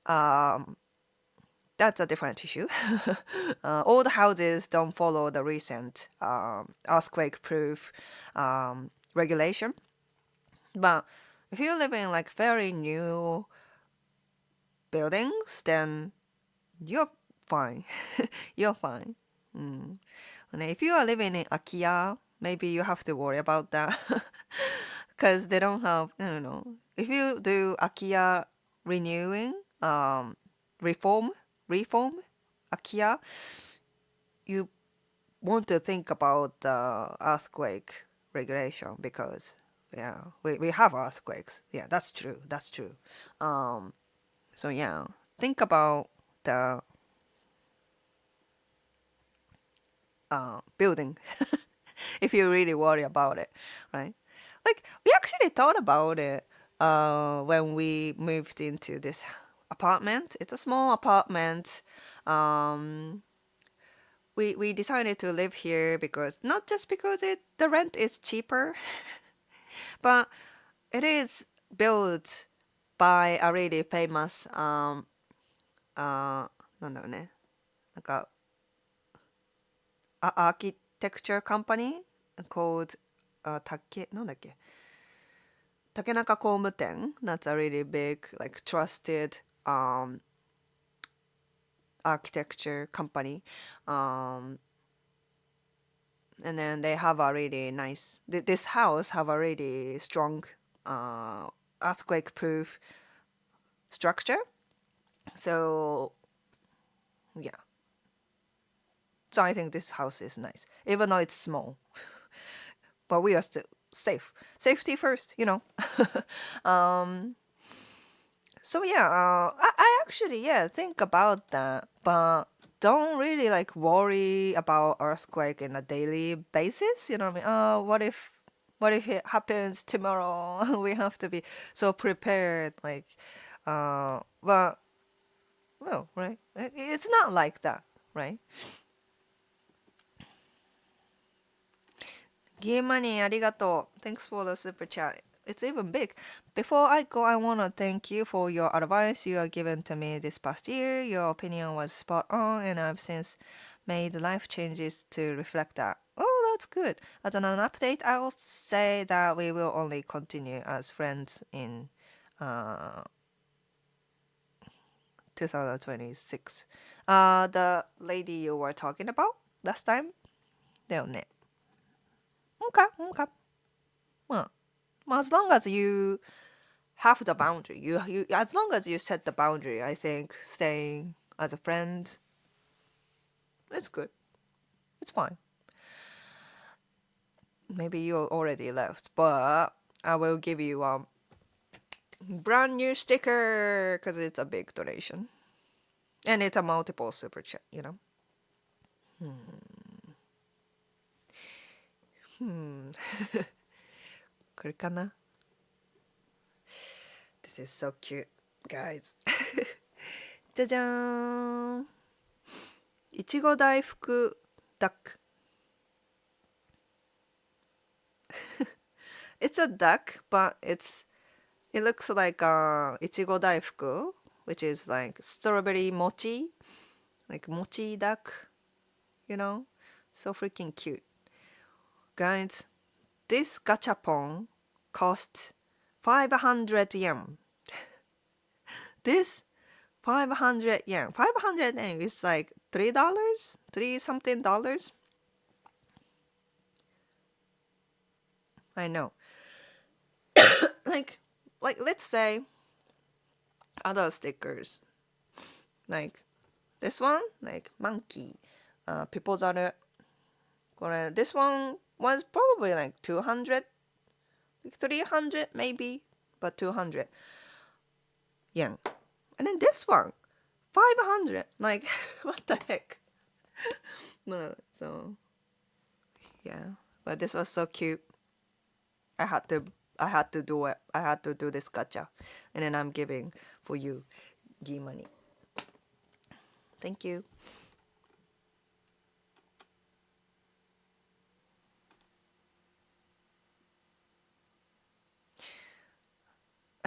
That's a different issue. Old houses don't follow the recent earthquake-proof regulation, but if you live in like very new buildings, then you're fine. You're fine. Mm. And if you are living in Akia, maybe you have to worry about that because they don't have, I don't know. If you do Akia renewing, reform, reform, Akia, you want to think about the earthquake regulation because, yeah, we have earthquakes. Yeah, that's true. That's true. Um, so yeah, think about the building if you really worry about it, right? Like we actually thought about it when we moved into this apartment. It's a small apartment. Um, we decided to live here because not just because the rent is cheaper, but it is built by a really famous なんだろうね、なんか architecture company called 竹中工務店. That's a really big, like trusted architecture company. Um, And then they have a really nice. This house have a really strong, earthquake-proof structure. So yeah. So I think this house is nice, even though it's small. But we are still safe. Safety first, you know. um, so yeah, I actually think about that, but don't really like worry about earthquake in a daily basis. You know what I mean? What if it happens tomorrow? We have to be so prepared. Like, but no, right? It's not like that, right? Game money, arigato. Thanks for the super chat. It's even big. Before I go, I want to thank you for your advice you have given to me this past year. Your opinion was spot on, and I've since made life changes to reflect that. Oh, that's good. As an update, I will say that we will only continue as friends in uh, 2026. The lady you were talking about last time? だよね。Okay, okay. Well, as long as you have the boundary, you as long as you set the boundary, I think staying as a friend, it's good. It's fine. Maybe you already left, but I will give you a brand new sticker because it's a big donation, and it's a multiple super chat. You know. Hmm. これかな? This is so cute, guys. じゃじゃーん。いちご大福ダック。It's a duck, but it looks like ichigo daifuku, which is like strawberry mochi, like mochi duck, you know? So freaking cute. Guys, this gachapon cost 500 yen. This 500 yen. 500 yen is like $3? 3 something dollars? I know. like let's say other stickers. Like this one, like monkey, people's other. This one was probably like 200, like 300 maybe, but 200 yen. And then this one, 500. Like, what the heck? No, so yeah, but this was so cute. I had to do it. I had to do this gacha, and then I'm giving for you, gi money. Thank you.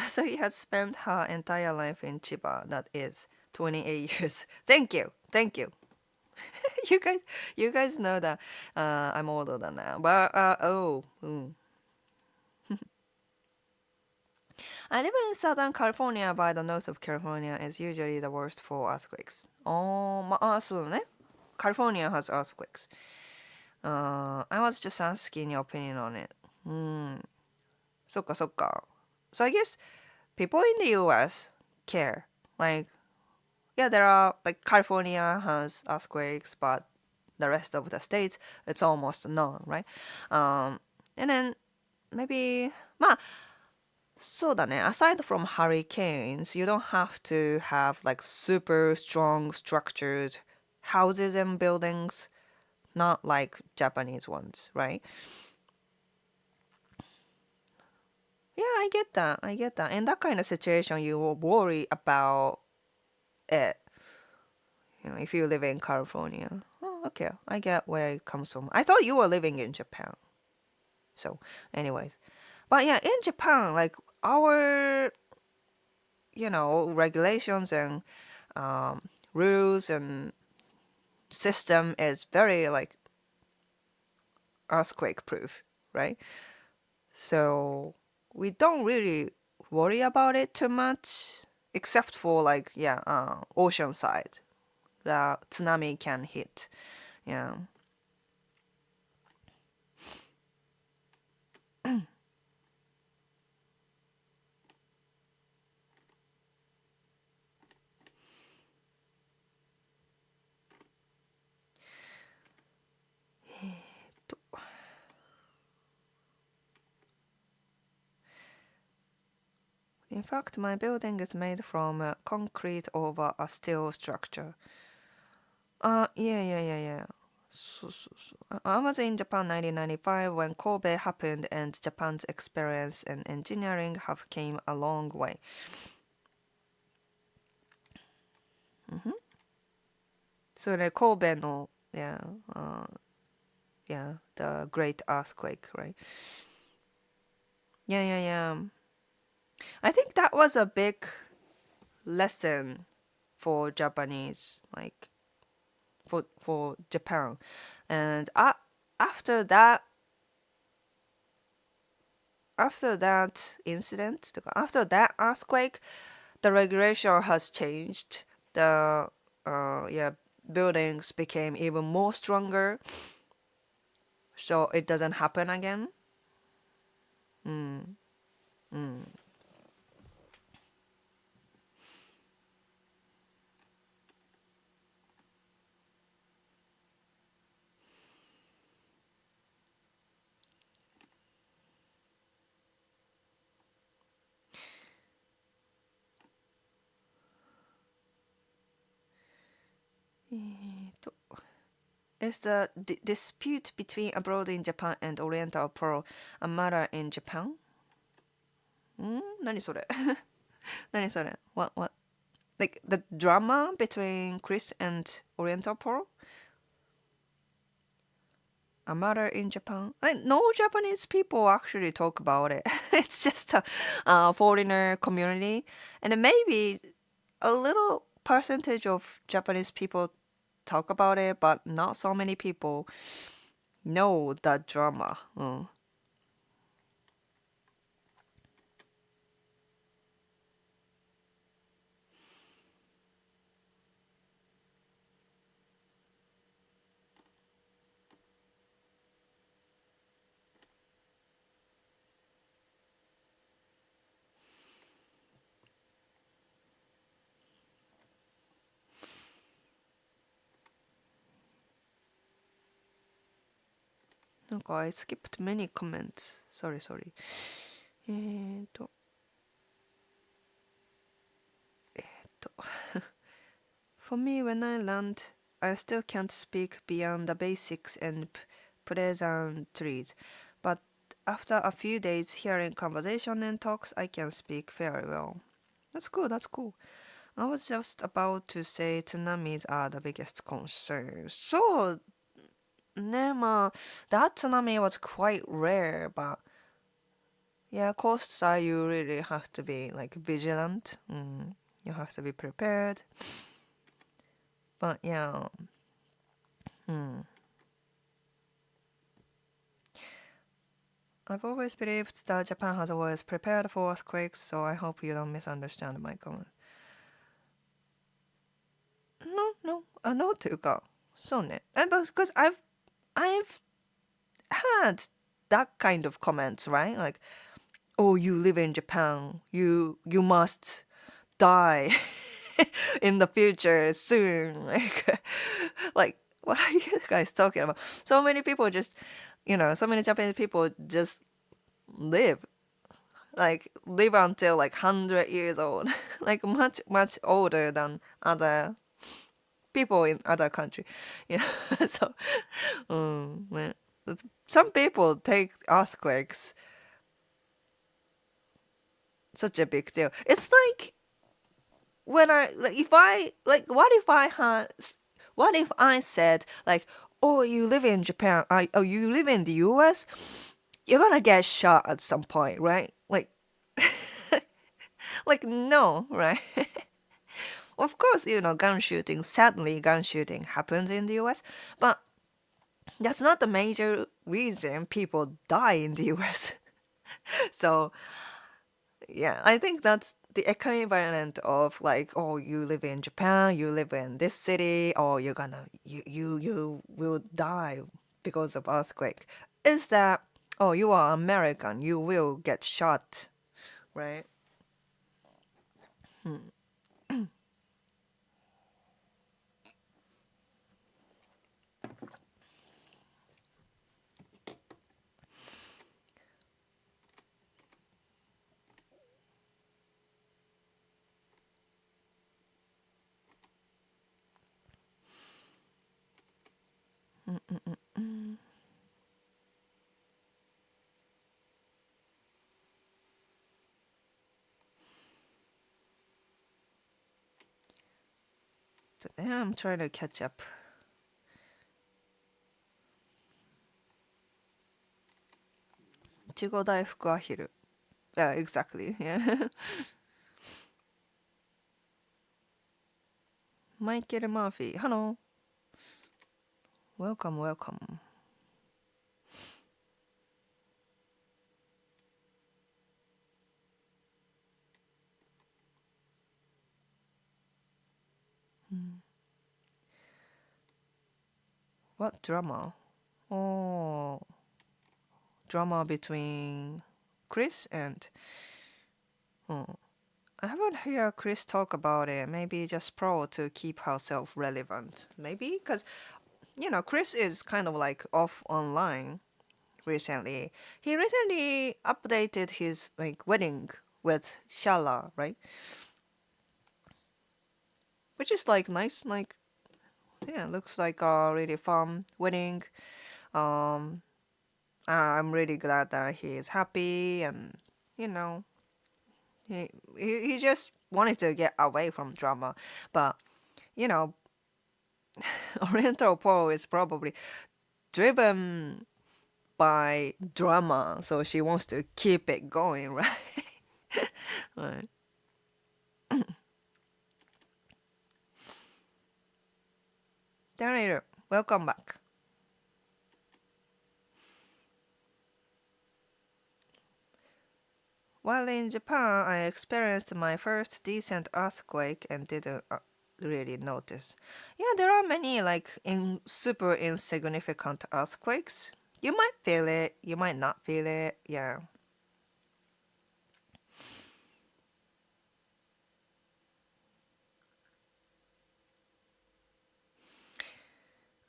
So he has spent her entire life in Chiba. That is 28 years. Thank you. Thank you. you guys know that I'm older than that. But I live in Southern California, by the north of California is usually the worst for earthquakes. そうだね. California has earthquakes. I was just asking your opinion on it. そっかそっか. So I guess people in the US care. Like, yeah, there are, like, California has earthquakes, but the rest of the states, it's almost none, right? And then maybe, まあ、そうだね. Aside from hurricanes, you don't have to have like super strong structured houses and buildings, not like Japanese ones, right? Yeah, I get that. I get that. In that kind of situation, you will worry about it. You know, if you live in California. Oh, okay. I get where it comes from. I thought you were living in Japan. So, anyways. But yeah, in Japan, like our, regulations and rules and system is very like earthquake proof, right? So we don't really worry about it too much, except for like ocean side, the tsunami can hit. Yeah. In fact, my building is made from concrete over a steel structure. Yeah. I was in Japan 1995 when Kobe happened, and Japan's experience and engineering have came a long way. So the Kobe no, yeah, the great earthquake, right? Yeah. I think that was a big lesson for Japanese, like for Japan. And after that after that incident, after that earthquake, the regulation has changed. The yeah, buildings became even more stronger, so it doesn't happen again. Mm, mm. と Is the dispute between abroad in Japan and Oriental Pearl a matter in Japan? 何それ何それ what? Like the drama between Chris and Oriental Pearl? A matter in Japan? No Japanese people actually talk about it. It's just a foreigner community. And maybe a little percentage of Japanese people talk about it, but not so many people know that drama. なんか I skipped many comments. Sorry. えーと、For me, when I land, I still can't speak beyond the basics and pleasantries. But after a few days hearing conversation and talks, I can speak very well. That's cool. I was just about to say tsunamis are the biggest concern. So, ね、まあ, that tsunami was quite rare, but yeah, coast side you really have to be like vigilant. You have to be prepared. But yeah, I've always believed that Japan has always prepared for earthquakes, so I hope you don't misunderstand my comment. No, というか、そうね。And because I've had that kind of comments, right? Like, oh, you live in Japan, you must die in the future soon. Like, what are you guys talking about? So many people just, so many Japanese people just live until like 100 years old, like much older than other people in other country. So, man, some people take earthquakes such a big deal. It's like when what if I said like, oh, you live in Japan, you live in the US, you're gonna get shot at some point, right? Like, like no, right? Of course, sadly, gun shooting happens in the US, but that's not the major reason people die in the US. So, yeah, I think that's the equivalent of like, oh, you live in Japan, you live in this city, or you will die because of earthquake. Is that Oh, you are American. You will get shot, right? Today I'm trying to catch up. いちご大福アヒル. Yeah, exactly. Yeah. Michael Murphy. Hello. Welcome, welcome. What drama? Oh, drama between Chris and. Oh, I haven't heard Chris talk about it. Maybe just pro to keep herself relevant. Maybe because Chris is kind of like off online recently. He recently updated his like wedding with Shala, right? Which is like nice, like yeah, looks like a really fun wedding. Um, I'm really glad that he is happy and you know he just wanted to get away from drama, but you know Oriental Po is probably driven by drama, so she wants to keep it going, right? Right. Daniel, welcome back. While in Japan, I experienced my first decent earthquake and didn't really notice. Yeah, there are many like super insignificant earthquakes. You might feel it, you might not feel it. Yeah.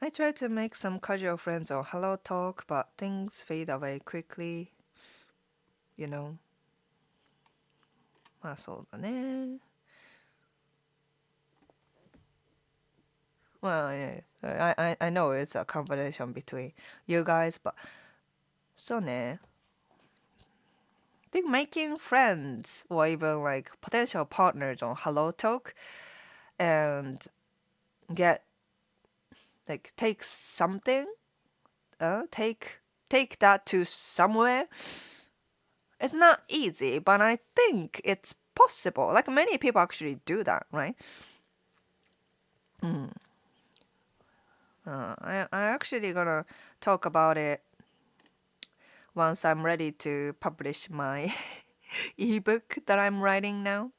I try to make some casual friends on Hello Talk, but things fade away quickly. You know. まあそうだね。Well, yeah, I know it's a conversation between you guys, but そうね. I think making friends or even like potential partners on Hello Talk and get like take something, take that to somewhere. It's not easy, but I think it's possible. Like many people actually do that, right? I actually gonna talk about it once I'm ready to publish my ebook that I'm writing now.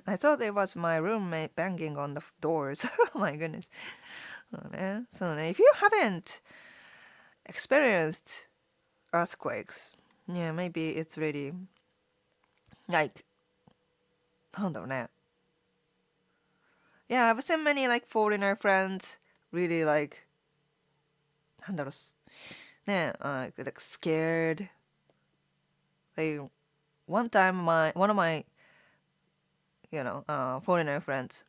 I thought it was my roommate banging on the doors. Oh my goodness. So if you haven't experienced earthquakes, yeah, maybe it's really like, なんだろうね. Yeah, I've seen many like foreigner friends really like, なんだろう, like scared. Like one time one of my foreigner friends,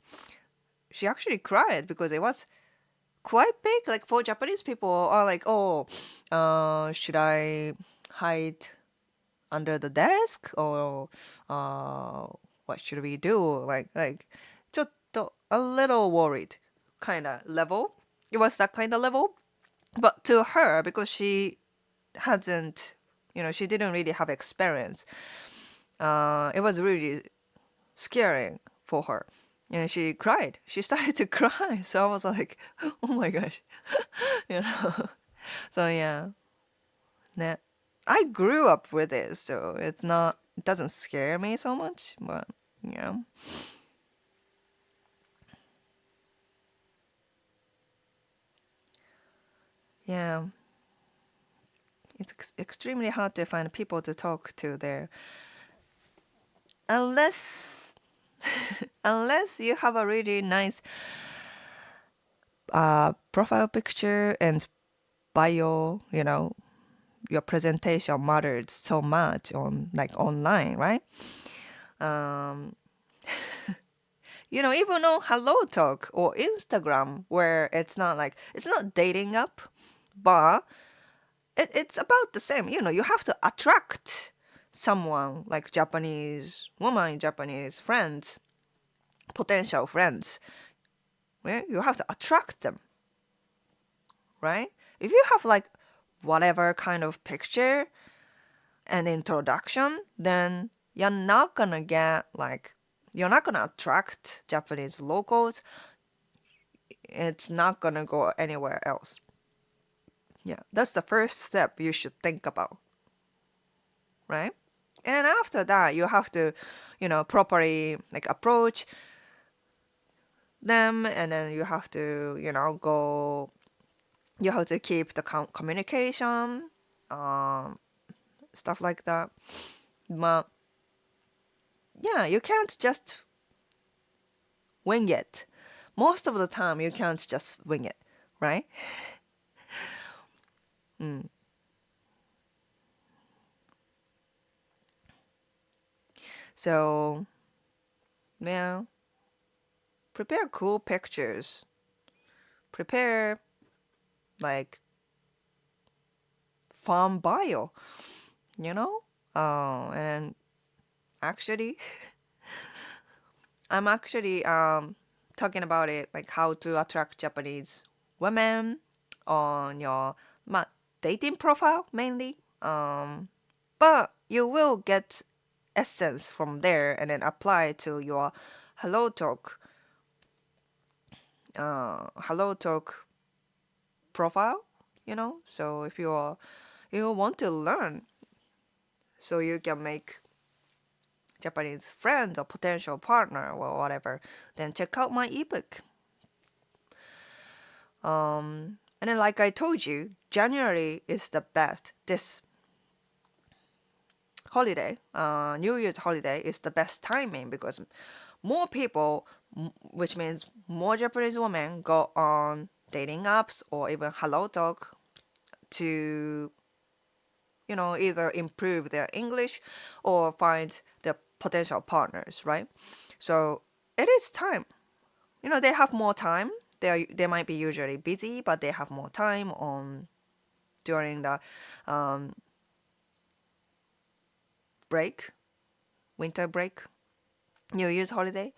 she actually cried because it was quite big. Like for Japanese people are like, oh, should I hide under the desk or what should we do? Like, ちょっと a little worried kind of level. It was that kind of level, but to her because she hasn't, she didn't really have experience. It was really scary for her. And she cried. She started to cry. So I was like, oh my gosh. you know. So yeah. I grew up with it, so it doesn't scare me so much, but yeah. Yeah. It's extremely hard to find people to talk to there. Unless unless you have a really nice profile picture and bio, your presentation mattered so much on like online, right? Um, even on Hello Talk or Instagram, where it's not dating app, but it's about the same. You have to attract someone like Japanese woman, Japanese friends, potential friends. Right? You have to attract them, right? If you have like whatever kind of picture and introduction, then you're not gonna attract Japanese locals. It's not gonna go anywhere else. Yeah, that's the first step you should think about, right? And then after that, you have to, properly like approach them, and then you have to, you have to keep the communication, um, stuff like that. But yeah, you can't just wing it. Most of the time, you can't just wing it, right? Mm. So, yeah, prepare cool pictures. Prepare like fun bio, you know? And actually, I'm actually talking about it like how to attract Japanese women on your dating profile mainly. But you will get essence from there and then apply to your Hello Talk Hello Talk profile, So if you want to learn so you can make Japanese friends or potential partner or whatever, then check out my ebook. And then like I told you, January is the best. This holiday, New Year's holiday is the best timing because more people, which means more Japanese women go on dating apps or even Hello Talk to, either improve their English or find their potential partners, right? So it is time. They have more time. They might be usually busy, but they have more time on during the um, break, winter break, New Year's holiday,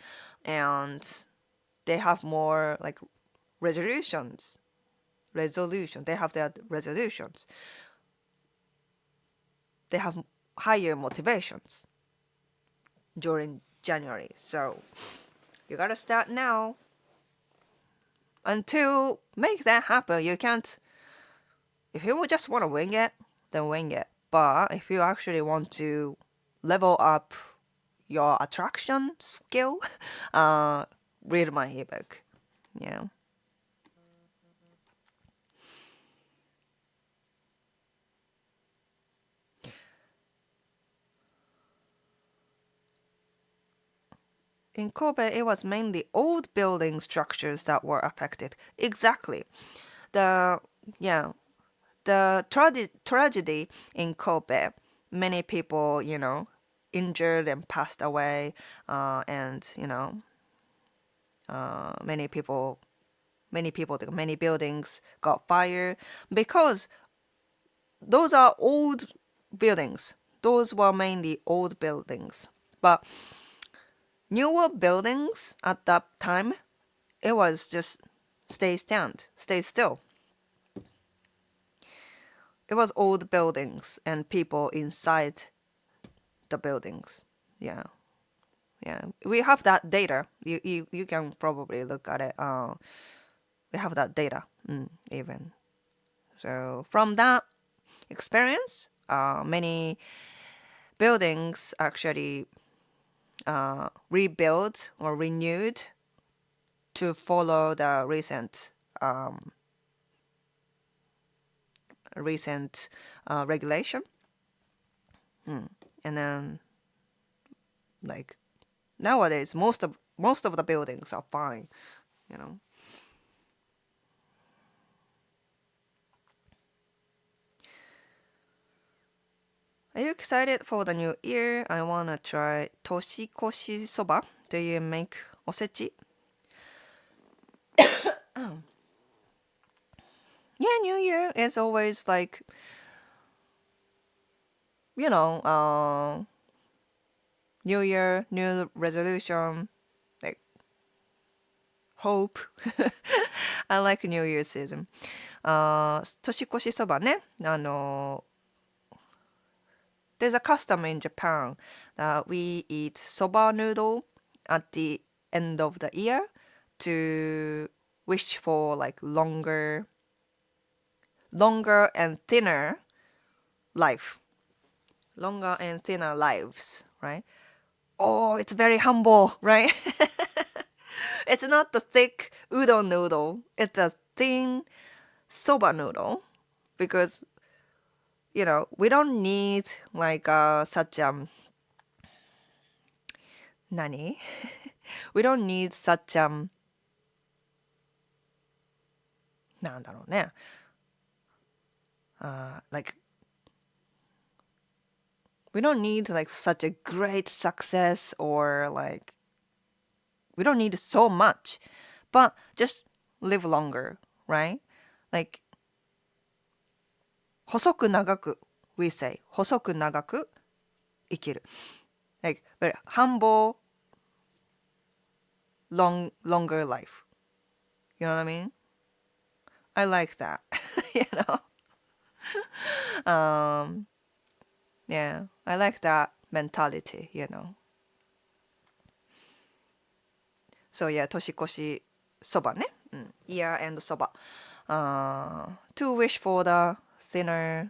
and they have more like resolutions. They have their resolutions. They have higher motivations during January. So you gotta start now. And to make that happen, you can't. If you just want to wing it, then wing it. But if you actually want to level up your attraction skill, read my ebook. Yeah. In Kobe, it was mainly old building structures that were affected. Exactly. The yeah, the tragedy in Kobe, many people, injured and passed away, and many buildings got fired because those are old buildings. Those were mainly old buildings, but newer buildings at that time, it was just stay still. It was old buildings and people inside the buildings. Yeah. Yeah. We have that data. You can probably look at it. We have that data, even. So from that experience, many buildings actually rebuilt or renewed to follow the recent recent regulation. And then like nowadays most of the buildings are fine, you know. Are you excited for the new year? I wanna try toshikoshi soba. Do you make osechi? Yeah, New Year is always like, you know, New Year, new resolution, like hope. I like New Year season. 年越しそばね。There's a custom in Japan that we eat soba noodle at the end of the year to wish for like longer and thinner life. Longer and thinner lives, right? Oh, it's very humble, right? It's not the thick udon noodle. It's a thin soba noodle because we don't need like such nani? We don't need such なんだろうね。Like we don't need like such a great success or like we don't need so much, but just live longer, right? Like 細く長く we say 細く長く生きる like very humble longer life, you know what I mean? I like that. you know yeah, I like that mentality, so yeah, 年越しそばね、year end そばto wish for the thinner,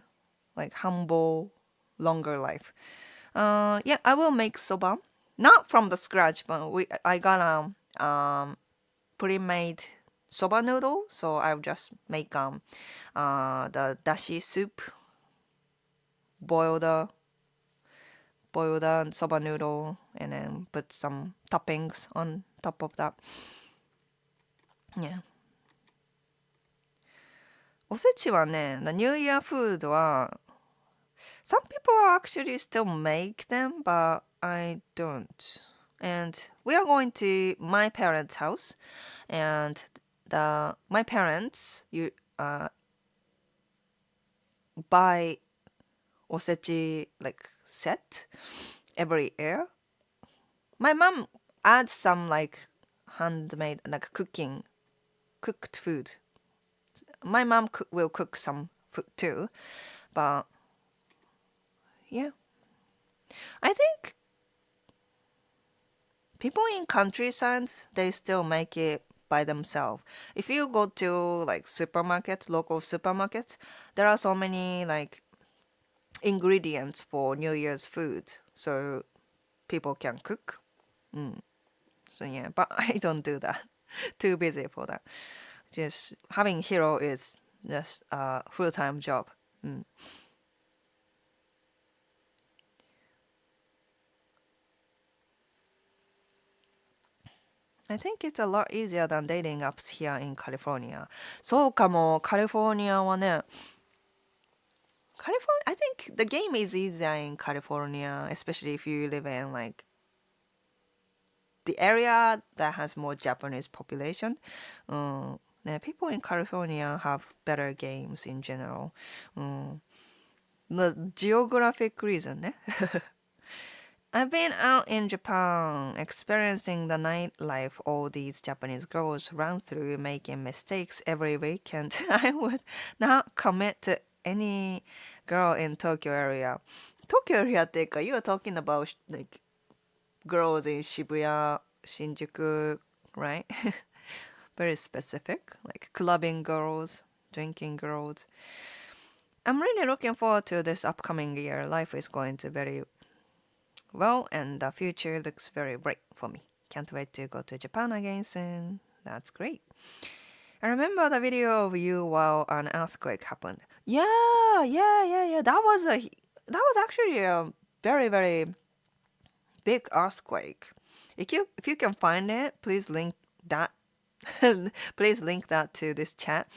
like humble, longer life. Yeah, I will make soba, not from the scratch, but I got pre-made soba noodle, so I'll just make the dashi soup, boil the soba noodle, and then put some toppings on top of that. Yeah. おせちはね、the New Year food は some people actually still make them, but I don't. And we are going to my parents' house, and my parents buy osechi like set every year. My mom adds some like handmade like cooked food. My mom will cook some food too, but yeah, I think people in countryside they still make it by themselves. If you go to like local supermarket, there are so many like ingredients for New Year's food, so people can cook. So yeah, but I don't do that. Too busy for that. Just having hero is just a full-time job. I think it's a lot easier than dating apps here in California. そうかも、カリフォルニアはね、I think the game is easier in California, especially if you live in like the area that has more Japanese population. People in California have better games in general. The geographic reason ね。I've been out in Japan experiencing the nightlife all these Japanese girls run through making mistakes every weekend. I would not commit to any girl in Tokyo area. Tokyo area っていうか you are talking about like girls in Shibuya, Shinjuku, right? Very specific, like clubbing girls, drinking girls. I'm really looking forward to this upcoming year. Life is going to very well, and the future looks very bright for me. Can't wait to go to Japan again soon. That's great. I remember the video of you while an earthquake happened. Yeah. That was actually a very, very big earthquake. If you can find it, please link that. Please link that to this chat.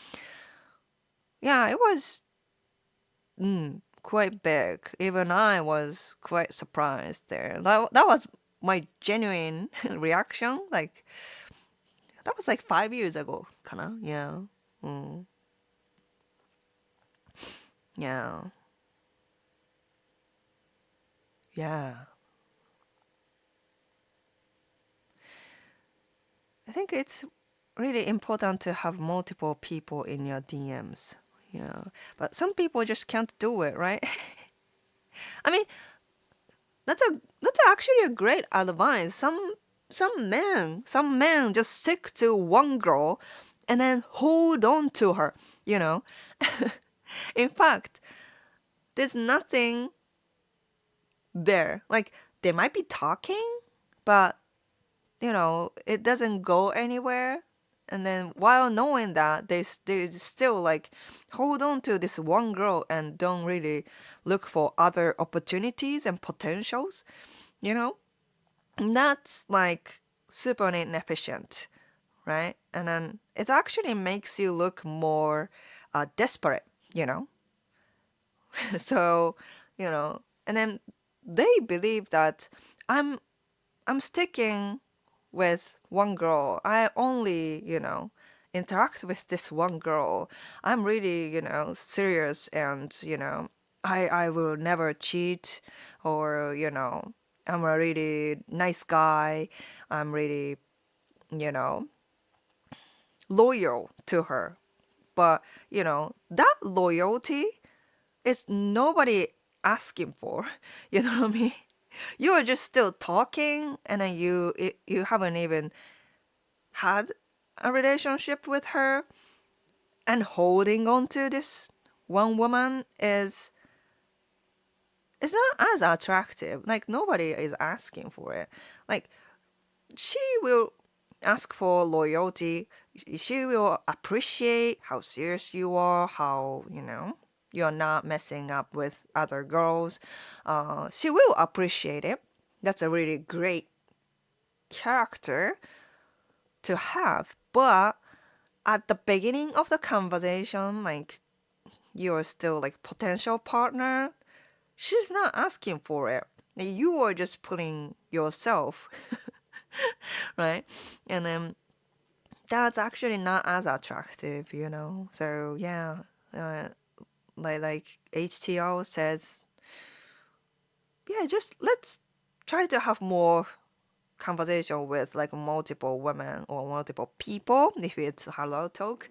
Yeah, it was quite big. Even I was quite surprised there. That was my genuine reaction. Like that was like 5 years ago, kinda. Yeah. Mm. Yeah. Yeah. I think it's really important to have multiple people in your DMs. Yeah. But some people just can't do it, right? I mean, that's actually a great advice. Some men just stick to one girl and then hold on to her, you know. In fact, there's nothing there. Like they might be talking, but it doesn't go anywhere. And then while knowing that, they still like hold on to this one girl and don't really look for other opportunities and potentials, you know? And that's like super inefficient, right? And then it actually makes you look more desperate, you know? So, and then they believe that I'm I'm sticking with one girl. I only, interact with this one girl. I'm really, serious and, I will never cheat or, I'm a really nice guy. I'm really, you know, loyal to her. But, that loyalty is nobody asking for. You know what I mean? You are just still talking and then you haven't even had a relationship with her, and holding on to this one woman is not as attractive. Like nobody is asking for it. Like she will ask for loyalty. She will appreciate how serious you are, how, you're not messing up with other girls. She will appreciate it. That's a really great character to have. But at the beginning of the conversation, like you're still like potential partner, she's not asking for it. You are just putting yourself, right? And then that's actually not as attractive, So yeah, uh, like HTO says, yeah, just let's try to have more conversation with like multiple women or multiple people if it's hello talk,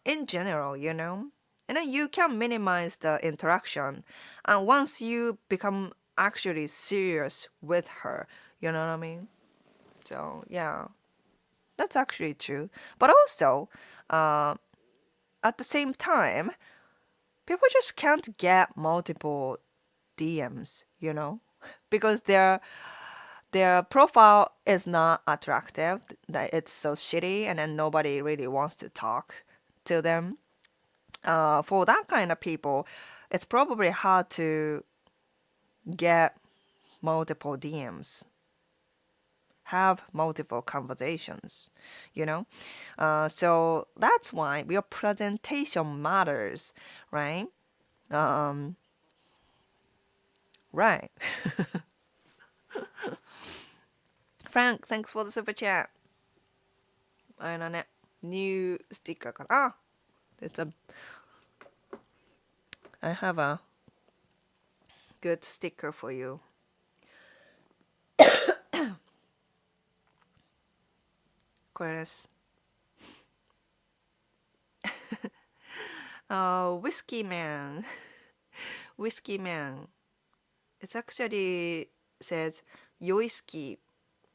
in general, and then you can minimize the interaction, and once you become actually serious with her, you know what I mean? So yeah, that's actually true. But also, at the same time, people just can't get multiple DMs, because their profile is not attractive, that it's so shitty, and then nobody really wants to talk to them. For that kind of people, it's probably hard to get multiple DMs, have multiple conversations, so that's why your presentation matters, right? um right. Frank, thanks for the super chat. あれだね、ニュースティッカーかな。It's a I have a good sticker for you. これです。Whiskey Man. Whiskey Man. It actually says Yoiski.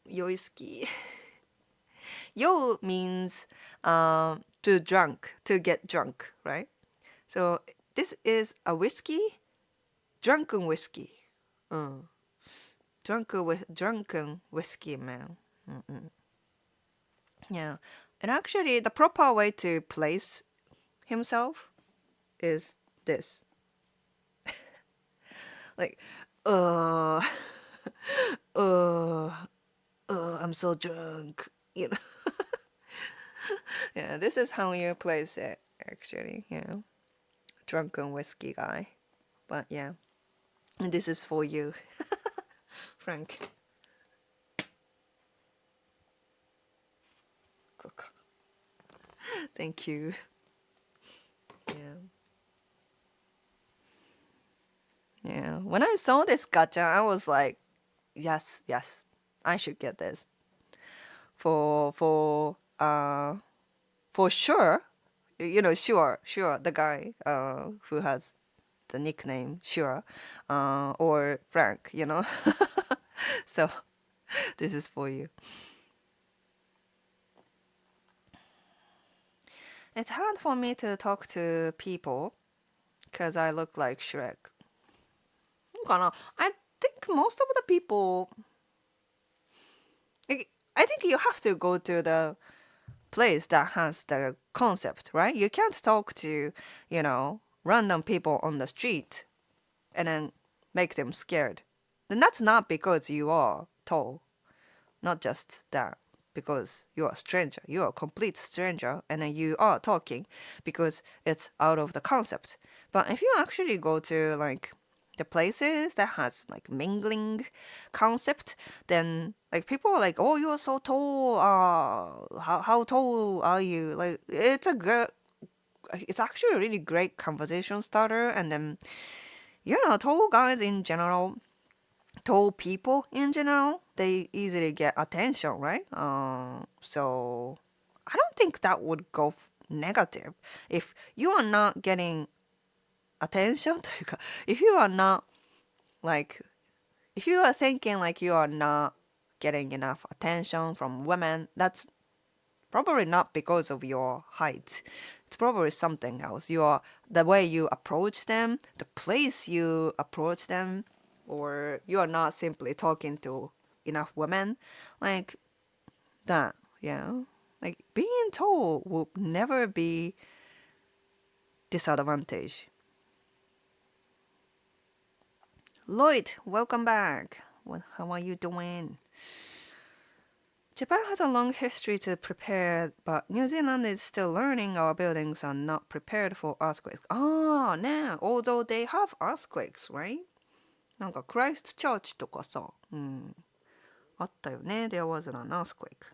Yoiski. Yo means to drunk, to get drunk, right? So this is a whiskey, drunken whiskey. Drunken whiskey man. Yeah. And actually, the proper way to place himself is this. Like, uh, uh, I'm so drunk. You know. Yeah, this is how you place it. Actually, drunken whiskey guy. But yeah, and this is for you, Frank. Thank you. Yeah. Yeah. When I saw this gacha, I was like, yes, yes, I should get this. For for uh for sure, sure, the guy who has the nickname Sure, or Frank, So this is for you. It's hard for me to talk to people because I look like Shrek. I think most of the people, I think you have to go to the place that has the concept, right? You can't talk to, random people on the street and then make them scared. Then that's not because you are tall, not just that. Because you're a stranger, you're a complete stranger, and then you are talking because it's out of the concept. But if you actually go to like the places that has like mingling concept, then like people are like, oh, you're so tall. How tall are you? Like it's actually a really great conversation starter. And then tall guys in general, tall people in general, they easily get attention, right? So I don't think that would go negative if you are not getting attention というか if you are not like if you are thinking like you are not getting enough attention from women, that's probably not because of your height. It's probably something else. The way you approach them, the place you approach them, or you are not simply talking to enough women. Like that, yeah. Like being tall will never be disadvantage. Lloyd, welcome back. How are you doing? Japan has a long history to prepare, but New Zealand is still learning. Our buildings are not prepared for earthquakes. Now, although they have earthquakes, right? なんか Christchurch とかさ、あったよね。There was an earthquake.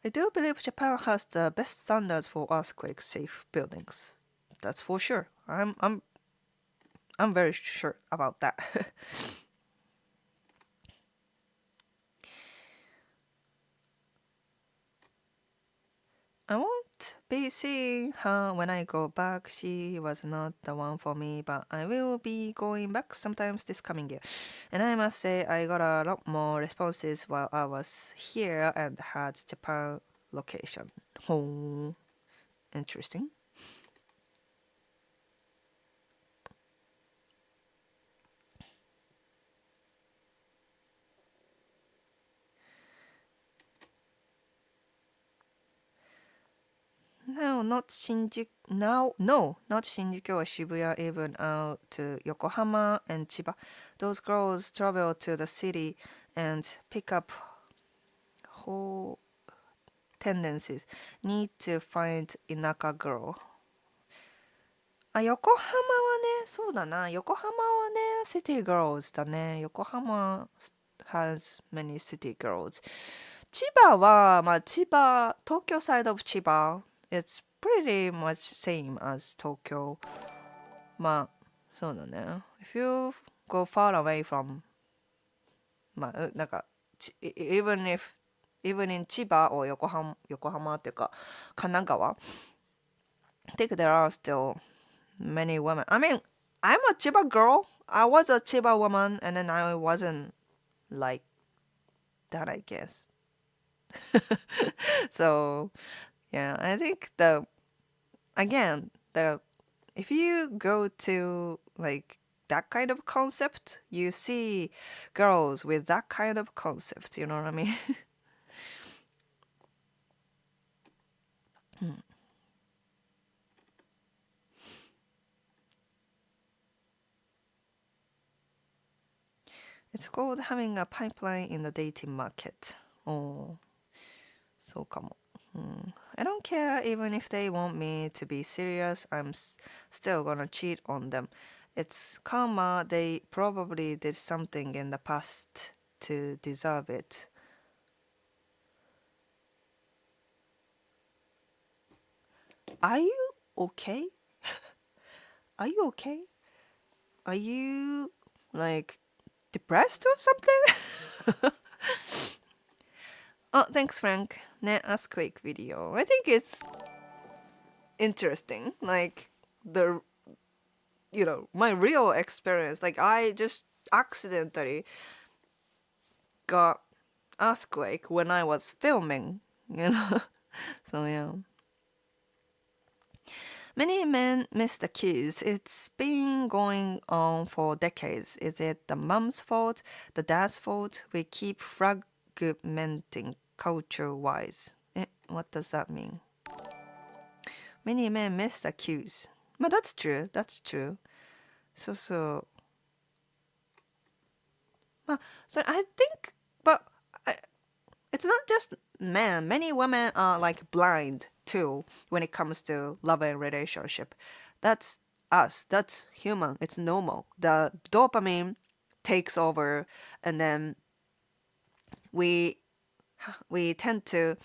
I do believe Japan has the best standards for earthquake-safe buildings. That's for sure. I'm very sure about that. I won't be seeing her when I go back. She was not the one for me, but I will be going back sometimes this coming year. And I must say, I got a lot more responses while I was here and had Japan location. Oh, interesting. No, not Shinjuku. No, not Shinjuku or Shibuya, even out to Yokohama and Chiba. Those girls travel to the city and pick up whole tendencies. Need to find Inaka girl. 横浜はね、そうだな。横浜はね、city girls だね。横浜 has many city girls. 千葉は、千葉、東京 side of 千葉 it's pretty much same as 東京。そうだね。If you go far away from, なんか、even in 千葉 or 横浜っていうか、神奈川 I think there are still many women. I mean, I'm a Chiba girl. I was a Chiba woman, and then I wasn't like that, I guess. So, yeah, I think if you go to like that kind of concept. You see girls with that kind of concept, you know what I mean? It's called having a pipeline in the dating market. Oh, そうかも。I don't care even if they want me to be serious, I'm still gonna cheat on them. It's karma, they probably did something in the past to deserve it. Are you okay? Are you okay? Are you like depressed or something? Oh, thanks, Frank. Net earthquake video. I think it's interesting. Like the, my real experience. Like I just accidentally got earthquake when I was filming. So yeah. Many men miss the cues. It's been going on for decades. Is it the mom's fault, the dad's fault? We keep fragmenting culture-wise. What does that mean? Many men miss the cues. But that's true. That's true. So. So I think, but it's not just men. Many women are like blind too when it comes to love and relationship. That's us. That's human. It's normal. The dopamine takes over, and then we tend to,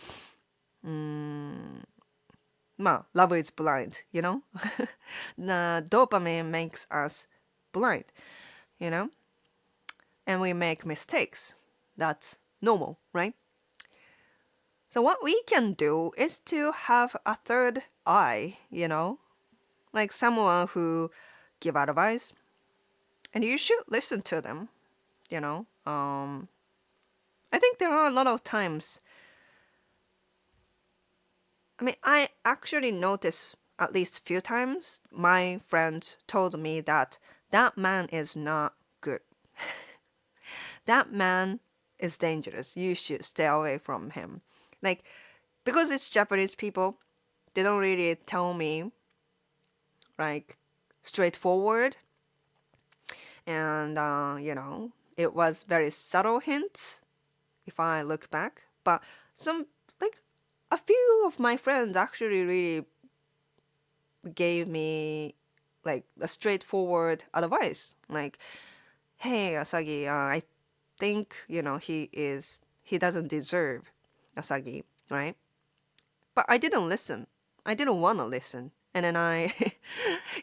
love is blind. The dopamine makes us blind. And we make mistakes. That's normal, right? So what we can do is to have a third eye, like someone who give advice, and you should listen to them, I think there are a lot of times. I mean, I actually noticed at least a few times my friends told me that that man is not good. That man is dangerous. You should stay away from him. Like, because it's Japanese people, they don't really tell me, like, straightforward. And, it was very subtle hints if I look back. But a few of my friends actually really gave me, like, a straightforward advice. Like, hey, Asagi, I think, he doesn't deserve Asagi, right? But I didn't listen. I didn't want to listen. And then I,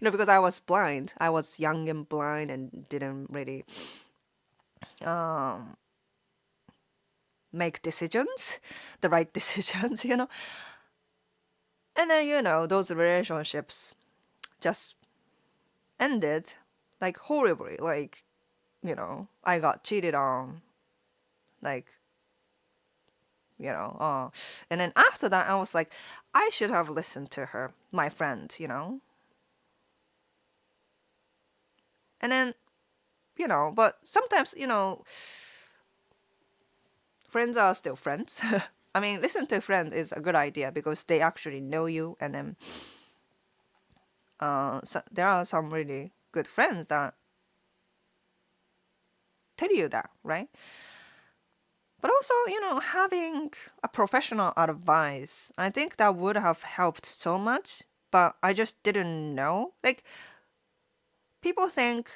because I was blind. I was young and blind and didn't really make decisions, the right decisions, And then, those relationships just ended like horribly. Like, I got cheated on. Like, and then after that I was like, I should have listened to her, my friend, and then but sometimes friends are still friends. I mean, listen to friends is a good idea because they actually know you, and then so there are some really good friends that tell you that, right? But also, having a professional advice, I think that would have helped so much, but I just didn't know. Like, people think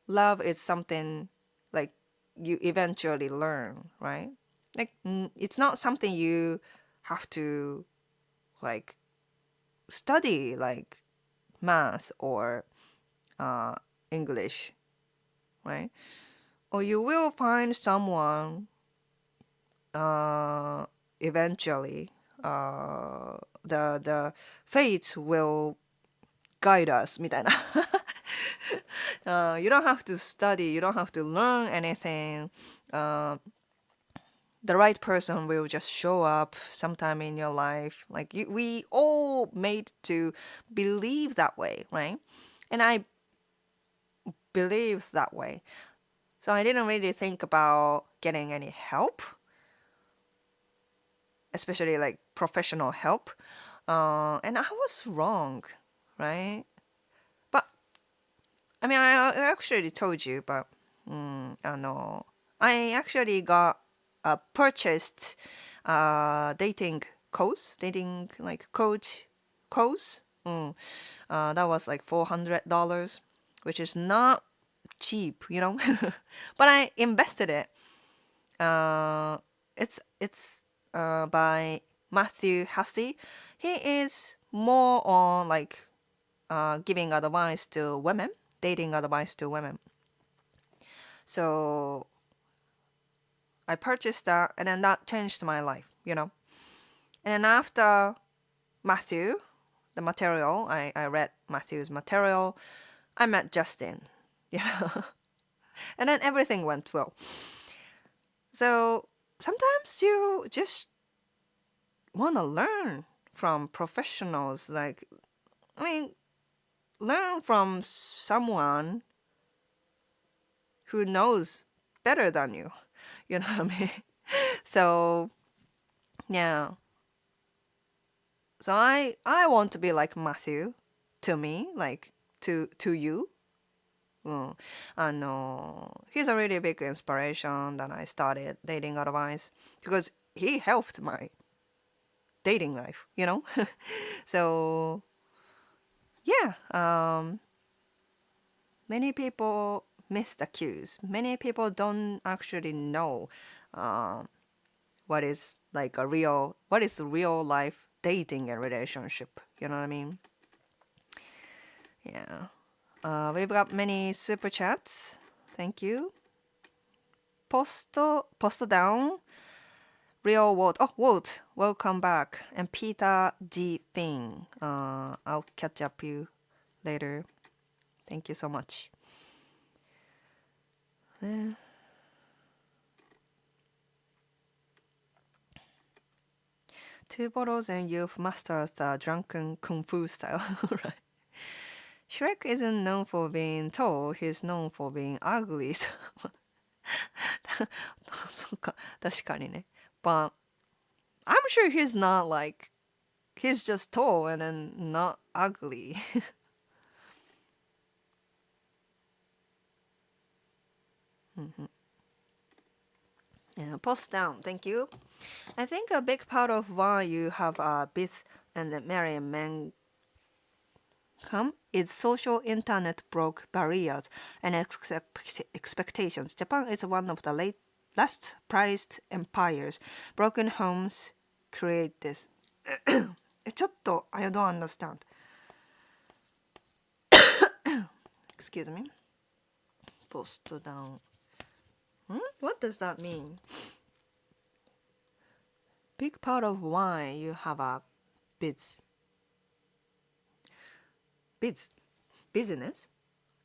love is something like you eventually learn, right? Like, it's not something you have to, like, study, like math or English, right? Or you will find someone eventually. The fates will guide us みたいな。You don't have to study, you don't have to learn anything. The right person will just show up sometime in your life. Like we all made to believe that way, right? And I believes that way. So I didn't really think about getting any help, especially like professional help. And I was wrong, right? But I mean, I actually told you, but I actually got purchased dating like coach. That was like $400, which is not cheap, you know. But I invested it. It's by Matthew Hussey. He is more on like giving advice to women, dating advice to women. So I purchased that, and then that changed my life, you know. And then after Matthew, the material, I read Matthew's material, I met Justin, you know. And then everything went well. So sometimes you just want to learn from professionals. Like, I mean, learn from someone who knows better than you. You know what I mean? So, yeah. So I want to be like Matthew to me, like to you. he's a really big inspiration that I started dating advice because he helped my dating life, you know? So, yeah, many people miss the cues. Many people don't actually know what is real life dating and relationship. You know what I mean? Yeah. We've got many super chats. Thank you. Post down. Real Walt. Oh, Walt, welcome back. And Peter G. Finn. I'll catch up you later. Thank you so much. Two bottles and you've mastered the drunken kung fu style. Right. Shrek isn't known for being tall, he's known for being ugly. そうか、確かにね。But I'm sure he's not like, he's just tall and then not ugly. Yeah, post down, thank you. I think a big part of why you have Bith and Mary and Men come is social internet broke barriers and expectations. Japan is one of the last prized empires. Broken homes create this. ちょっと I don't understand. Excuse me. Post down. What does that mean? Big part of why you have a business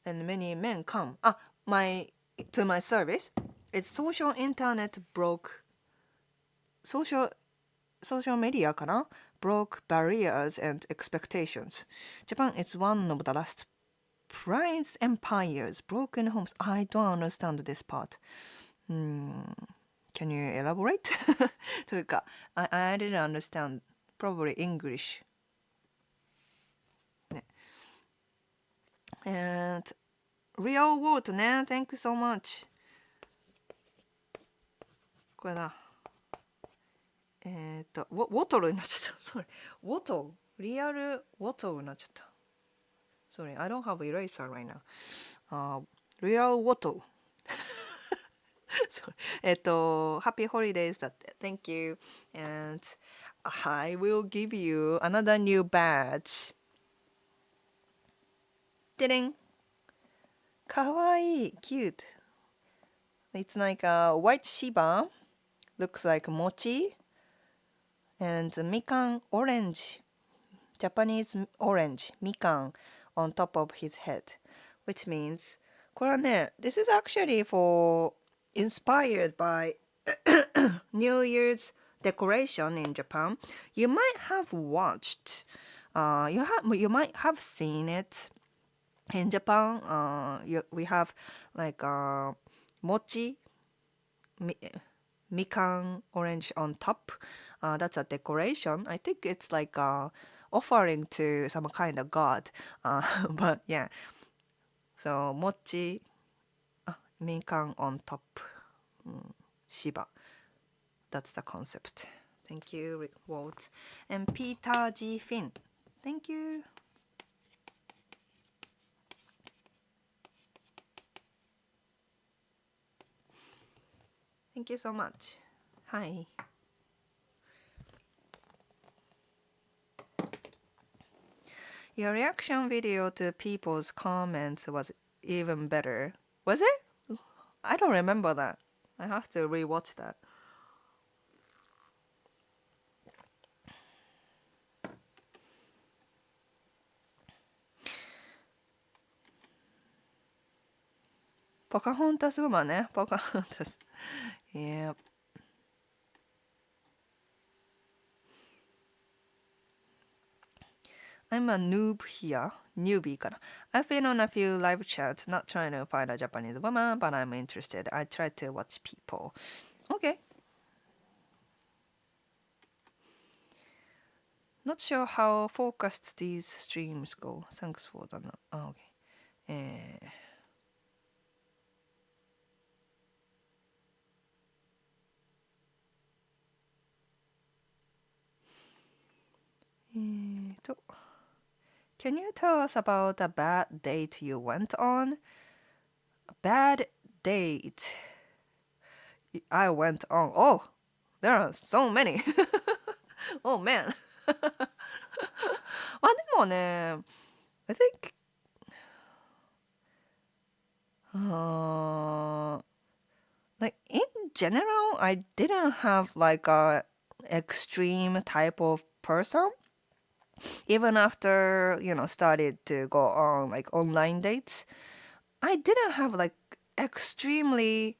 and many men come to my service. It's social internet broke social media かな broke barriers and expectations. Japan is one of the last prized empires. Broken homes. I don't understand this part. Can you elaborate? というか I didn't understand. Probably English. And real world ね Thank you so much. これだ。ウォトルになっちゃった。Sorry. ウォトル。リアルウォトルになっちゃった。Sorry, I don't have eraser right now. Real ウォトル。Sorry. Happy holidays だって。Thank you. And I will give you another new badge. てれん。かわいい。Cute. It's like a white Shiba. Looks like mochi. And mikan orange. Japanese orange. Mikan on top of his head. Which means, これはね, this is actually inspired by New Year's decoration in Japan. You might have watched, you might have seen it In Japan, we have like mochi, mi- mikan orange on top. That's a decoration. I think it's like offering to some kind of god. But yeah, so mochi, mikan on top, Shiba. That's the concept. Thank you, Walt. And Peter G. Finn. Thank you. Thank you so much. Hi. Your reaction video to people's comments was even better. Was it? I don't remember that. I have to rewatch that. Pocahontas woman ね。Pocahontas. Yeah. I'm a noob here. Newbie かな。I've been on a few live chats, not trying to find a Japanese woman, but I'm interested. I try to watch people. Okay. Not sure how focused these streams go. Thanks for the... Oh, okay. と Can you tell us about a bad date you went on? A bad date I went on. Oh, there are so many. Oh man. まあでもね、I think like in general, I didn't have like a extreme type of person. Even after, started to go on like online dates, I didn't have like extremely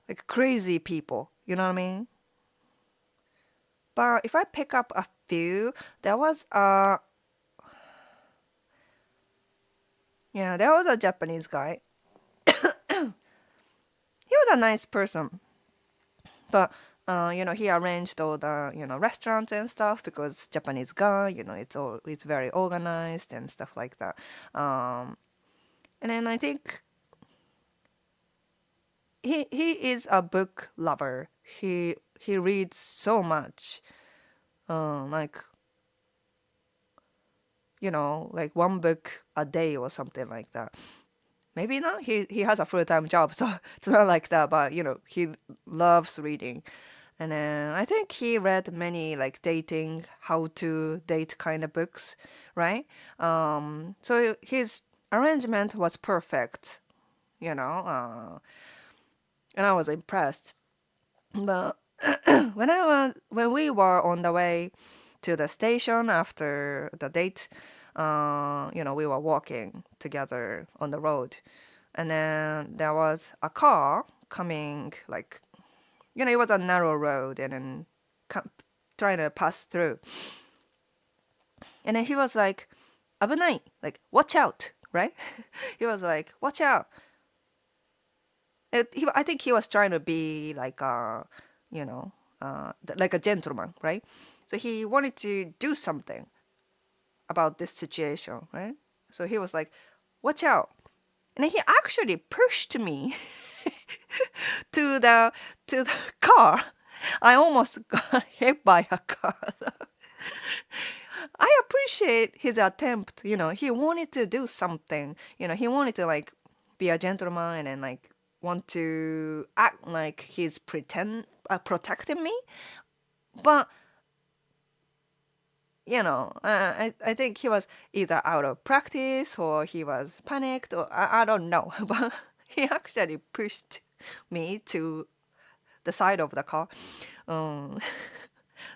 like crazy people, you know what I mean? But if I pick up a few, there was a Japanese guy. He was a nice person, but he arranged all the restaurants and stuff because Japanese guy, it's very organized and stuff like that. And then I think he is a book lover. He reads so much, like like one book a day or something like that. Maybe not. He has a full-time job, so it's not like that. But he loves reading, and then I think he read many like dating, how to date kind of books, right? So his arrangement was perfect, and I was impressed. But when we were on the way to the station after the date, we were walking together on the road, and then there was a car coming, like, it was a narrow road, and then trying to pass through, and then he was like, "Abunai," like, "Watch out," right? He was like, "Watch out." I think he was trying to be like like a gentleman, right? So he wanted to do something about this situation, right? So he was like, "Watch out!" And then he actually pushed me to the car. I almost got hit by a car. I appreciate his attempt. He wanted to do something. He wanted to like be a gentleman and then like want to act like he's protecting me. But I think he was either out of practice or he was panicked or I don't know. But he actually pushed me to the side of the car. Um,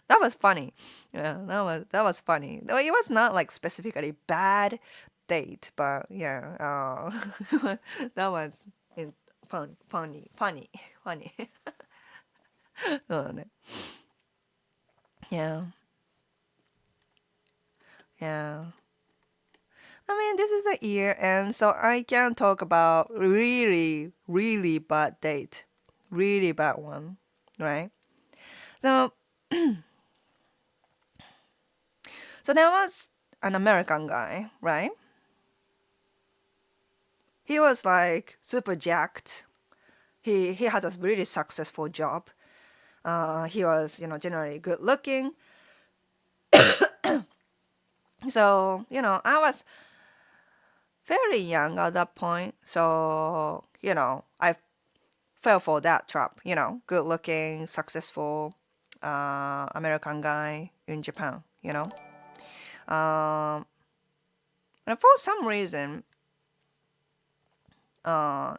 that was funny. Yeah, that was funny. Though it was not like specifically bad date, but yeah, that was funny. そうだね。Yeah, yeah. I mean, this is the year, and so I can talk about really, really bad date, really bad one, right? So, so there was an American guy, right? He was like super jacked. He had a really successful job. He was, generally good looking. So, I was very young at that point. So, I fell for that trap, good looking, successful American guy in Japan, Um, and uh,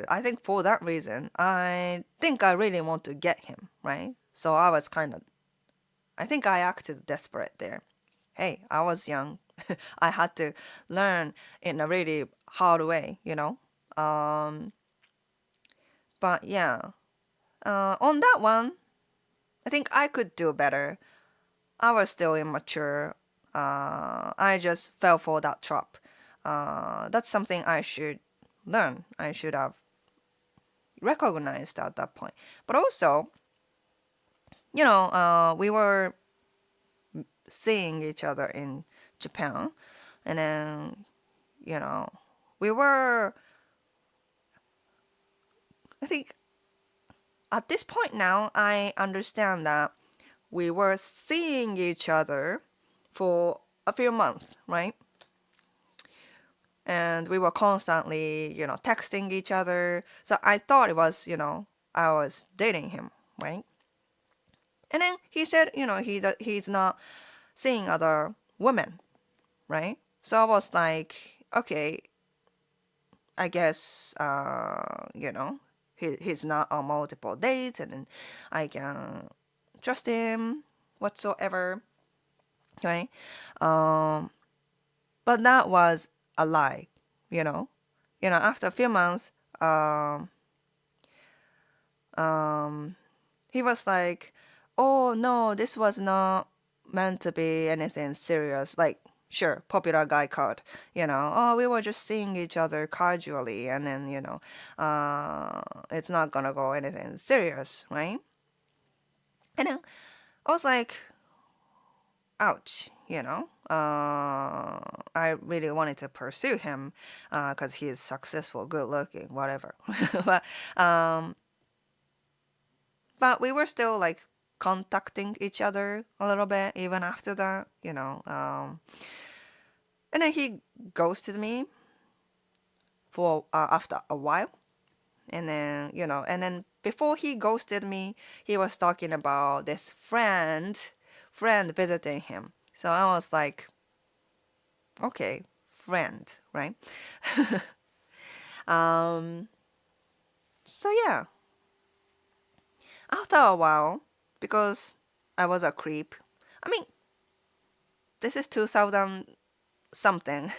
I think for that reason, I think I really want to get him, right? So I think I acted desperate there. Hey, I was young. I had to learn in a really hard way. But yeah, on that one, I think I could do better. I was still immature. I just fell for that trap. That's something I should learn. I should have recognized at that point. But also, we were seeing each other in Japan, and then, we were. I think at this point now, I understand that we were seeing each other for a few months, right? And we were constantly, texting each other. So I thought it was, I was dating him, right? And then he said, he's not seeing other women, right? So I was like, okay, I guess, he's not on multiple dates, and then I can trust him whatsoever, right? But that was a lie, you know. After a few months, he was like, "Oh no, this was not meant to be anything serious." Like, sure, popular guy card, Oh, we were just seeing each other casually, and then it's not gonna go anything serious, right? And then I was like, ouch, I really wanted to pursue him because he is successful, good looking, whatever. but but we were still like contacting each other a little bit even after that. And then he ghosted me for after a while, and then before he ghosted me, he was talking about this friend visiting him. So I was like, okay, friend, right? um, so yeah, after a while, because I was a creep. I mean, this is 2000 something.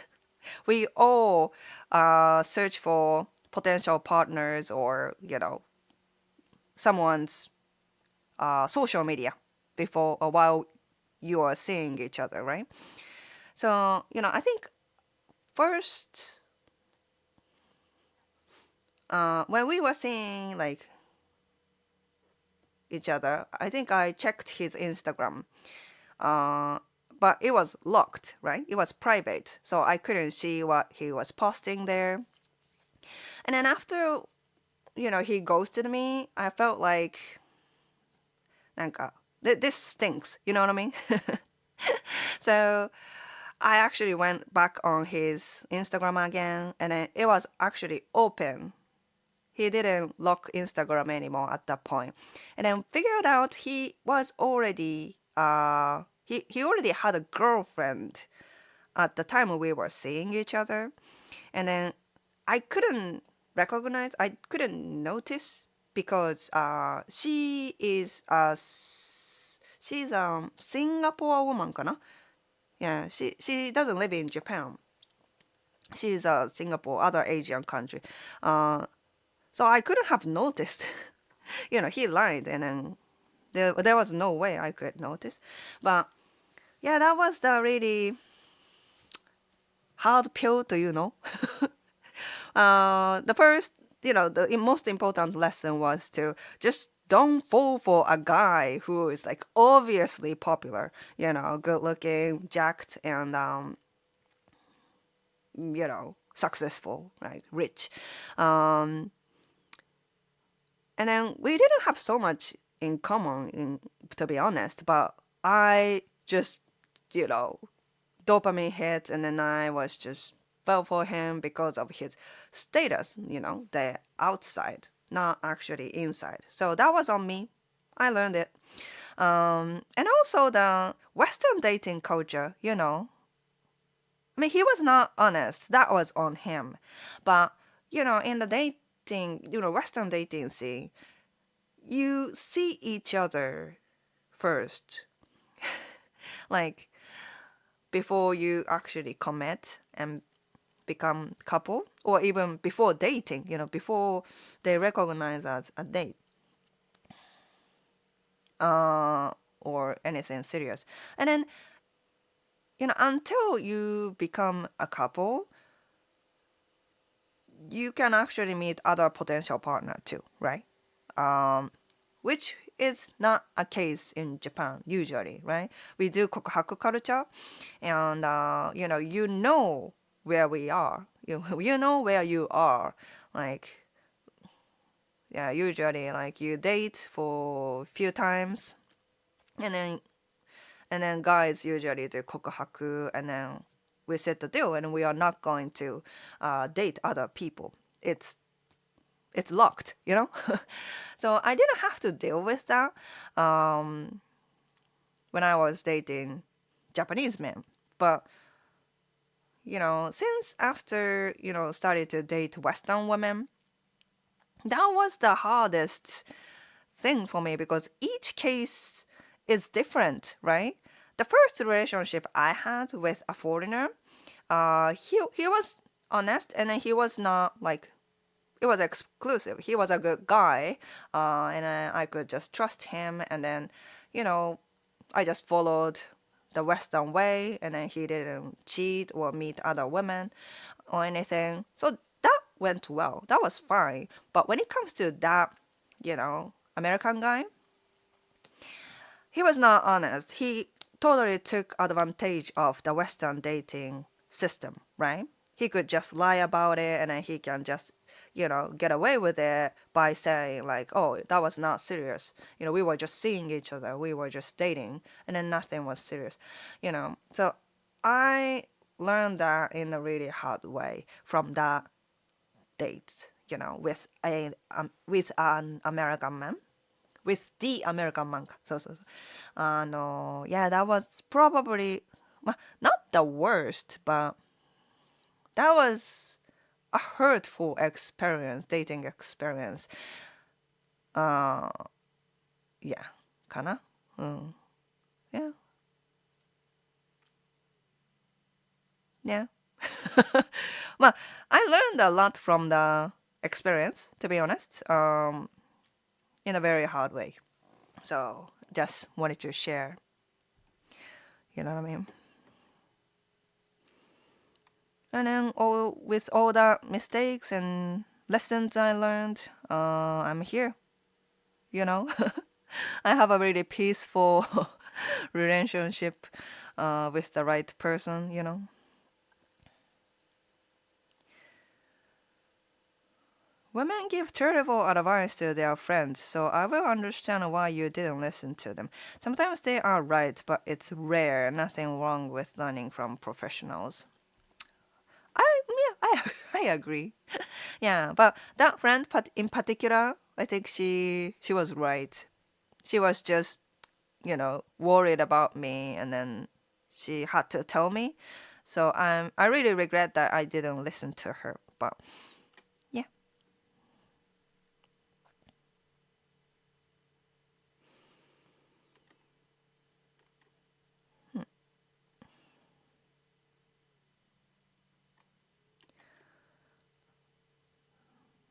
We all search for potential partners or someone's social media before or while you are seeing each other, right? So I think first when we were seeing like each other, I think I checked his Instagram, but it was locked, right? It was private, so I couldn't see what he was posting there. And then after he ghosted me, I felt like, なんか, this stinks, you know what I mean? So I actually went back on his Instagram again, and then it was actually open. He didn't lock Instagram anymore at that point. And then figured out he was already he already had a girlfriend at the time we were seeing each other. And then I couldn't I couldn't notice because she's a Singapore woman, かな? Yeah, she doesn't live in Japan. She's a Singapore, other Asian country. So I couldn't have noticed. He lied, and then there was no way I could notice. But yeah, that was the really hard pill to the first, the most important lesson was to just don't fall for a guy who is like obviously popular, good looking, jacked, and successful, right, rich. And then we didn't have so much in common, to be honest, but I just, dopamine hit, and then I was just fell for him because of his status, the outside, not actually inside. So that was on me. I learned it. And also the Western dating culture, I mean, he was not honest. That was on him. But, in the dating, Western dating scene, you see each other first. Like, before you actually commit and become couple, or even before dating, before they recognize as a date, or anything serious. And then, until you become a couple, you can actually meet other potential partner too, right? Which is not a case in Japan usually, right? We do kokohaku culture, and you know where we are. You know where you are. Like, yeah, usually like you date for a few times, and then guys usually do kokohaku, and then we set the deal, and we are not going to date other people. It's locked, So I didn't have to deal with that when I was dating Japanese men. But, since after, started to date Western women, that was the hardest thing for me because each case is different, right? The first relationship I had with a foreigner, he was honest, and then he was not like, it was exclusive. He was a good guy, and I could just trust him. And then, I just followed the Western way, and then he didn't cheat or meet other women or anything. So that went well. That was fine. But when it comes to that, American guy, he was not honest. He totally took advantage of the Western dating system, right? He could just lie about it, and then he can just, get away with it by saying like, oh, that was not serious. We were just seeing each other. We were just dating, and then nothing was serious, So I learned that in a really hard way from that date, with an American man. With the American man. So. Yeah, that was probably, not the worst, but that was a hurtful experience, dating experience. Yeah, kana? Yeah. Yeah. Well, I learned a lot from the experience, to be honest, in a very hard way. So just wanted to share. You know what I mean? And then with all the mistakes and lessons I learned, I'm here. I have a really peaceful relationship with the right person. Women give terrible advice to their friends, so I will understand why you didn't listen to them. Sometimes they are right, but it's rare. Nothing wrong with learning from professionals. I agree. Yeah, but that friend in particular, I think she was right. She was just, worried about me, and then she had to tell me. So I really regret that I didn't listen to her. But yeah.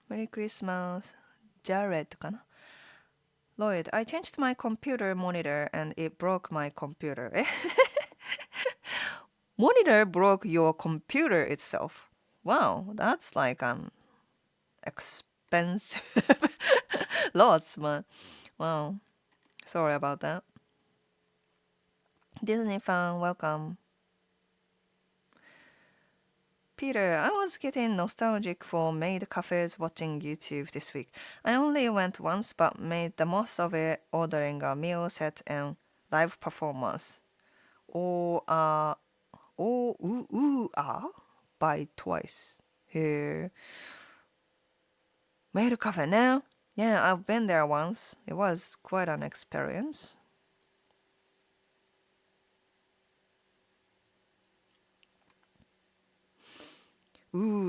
Merry Christmas. Jared かな Lloyd, I changed my computer monitor and it broke my computer. monitor broke your computer itself. Wow, that's like expensive lots, but wow. Sorry about that. Disney fan, welcome. Peter, I was getting nostalgic for maid cafes watching YouTube this week. I only went once but made the most of it ordering a meal set and live performance. Or by twice. Here. Maid cafe now? Yeah, I've been there once. It was quite an experience.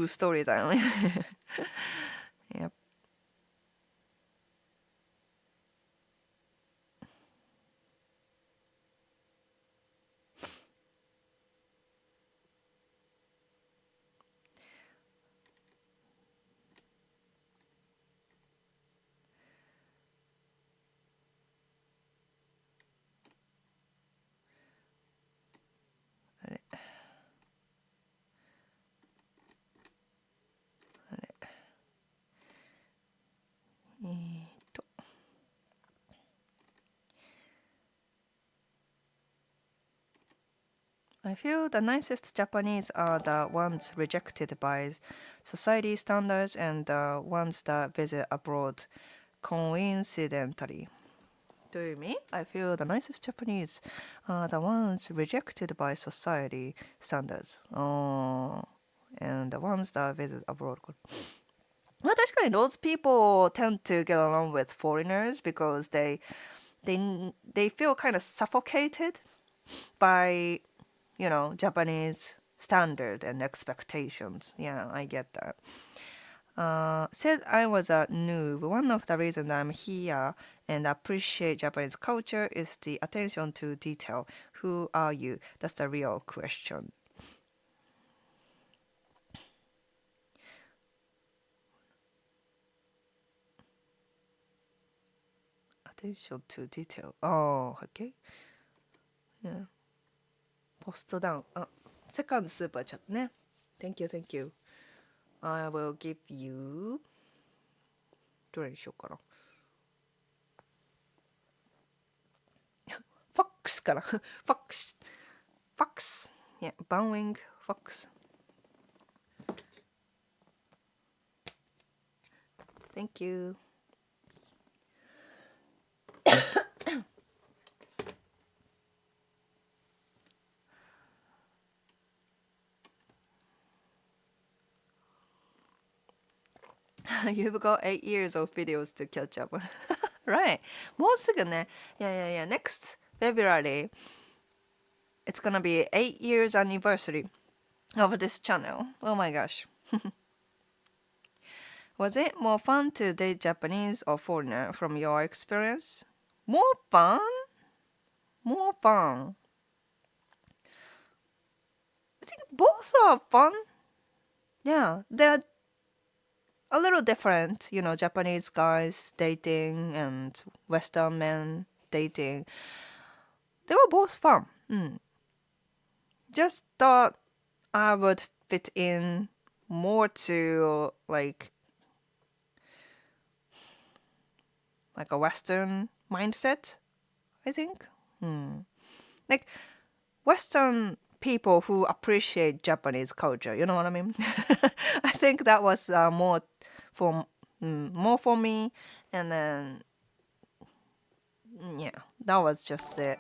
Story time. Yep. I feel the nicest Japanese are the ones rejected by society standards and the ones that visit abroad coincidentally. Do you mean? I feel the nicest Japanese are the ones rejected by society standards. Oh, and the ones that visit abroad. まあ確かに those people tend to get along with foreigners because they feel kind of suffocated by Japanese standard and expectations. Yeah, I get that. Said I was a noob. One of the reasons I'm here and appreciate Japanese culture is the attention to detail. Who are you? That's the real question. Attention to detail. Oh, okay. Yeah. Post down. Second super chat ね. Thank you, thank you. I will give you どれにしようかな。Fox かな。Fox. Fox. Yeah, bowing fox. Thank you. You've got 8 years of videos to catch up on. Right. もうすぐね。Yeah. Next February, it's gonna be 8 years anniversary of this channel. Oh my gosh. Was it more fun to date Japanese or foreigner from your experience? More fun? More fun. I think both are fun. Yeah, they're a little different, Japanese guys dating and Western men dating. They were both fun. Just thought I would fit in more to like a Western mindset, I think. Like Western people who appreciate Japanese culture, you know what I mean? I think that was more for me, and then yeah, that was just it.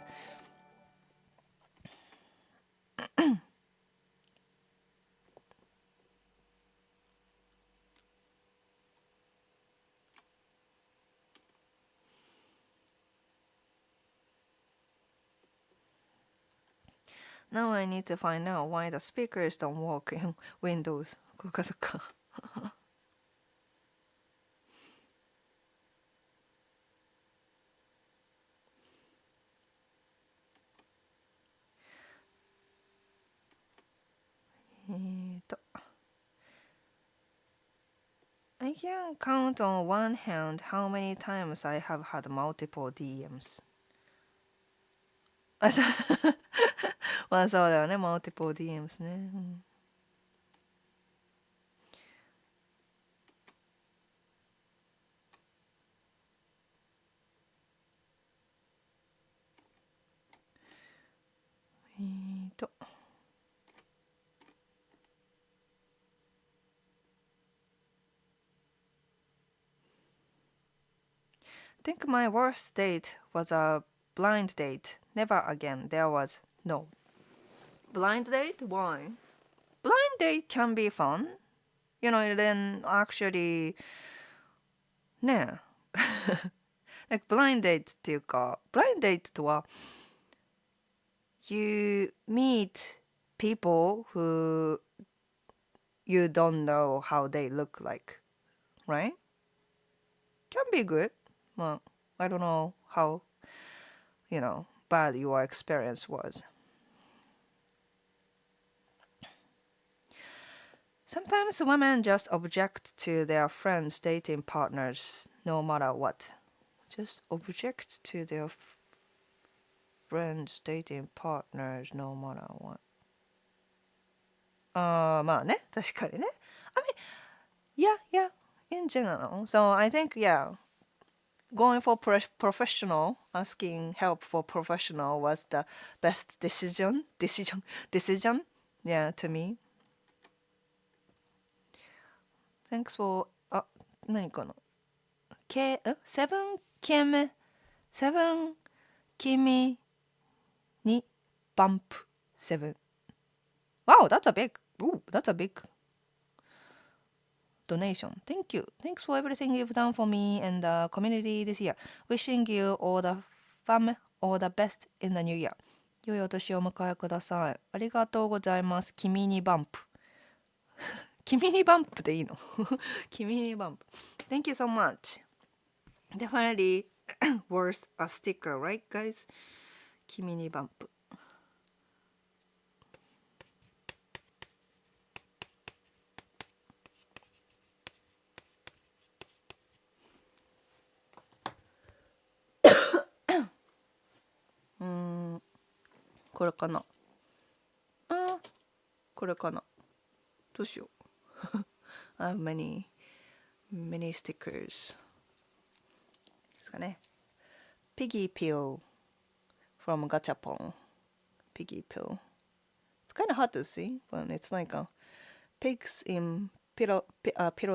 Now I need to find out why the speakers don't work in Windows. こうかそっか。I can count on one hand how many times I have had multiple DMs. まあそうだよね、multiple DMs ね。と。I think my worst date was a blind date. Never again. There was no. Blind date? Why? Blind date can be fun. You know, then actually, ねえ。like blind date っていうか、blind date とは、you meet people who you don't know how they look like, right? Can be good. Well, I don't know how, bad your experience was. Sometimes women just object to their friends' dating partners no matter what. Just object to their friends' dating partners no matter what. まあね、確かにね。I mean, yeah, in general. So I think, yeah, going for professional, asking help for professional was the best decision, yeah, to me. Thanks for, 何かな ?7 Kim, 7 Kimi ni bump 7. Wow, that's a big donation. Thank you. Thanks for everything you've done for me and the community this year. Wishing you all the fun, all the best in the new year. 良いお年をお迎えください。ありがとうございます。君にバンプ。君にバンプでいいの君にバンプ。Thank you so much. Definitely worth a sticker, right, guys? 君にバンプ。これかなこれかなどうしようI have many stickers ですかね Piggy Pill from Gachapon Piggy Pill It's kind of hard to see but it's like a pigs in pillow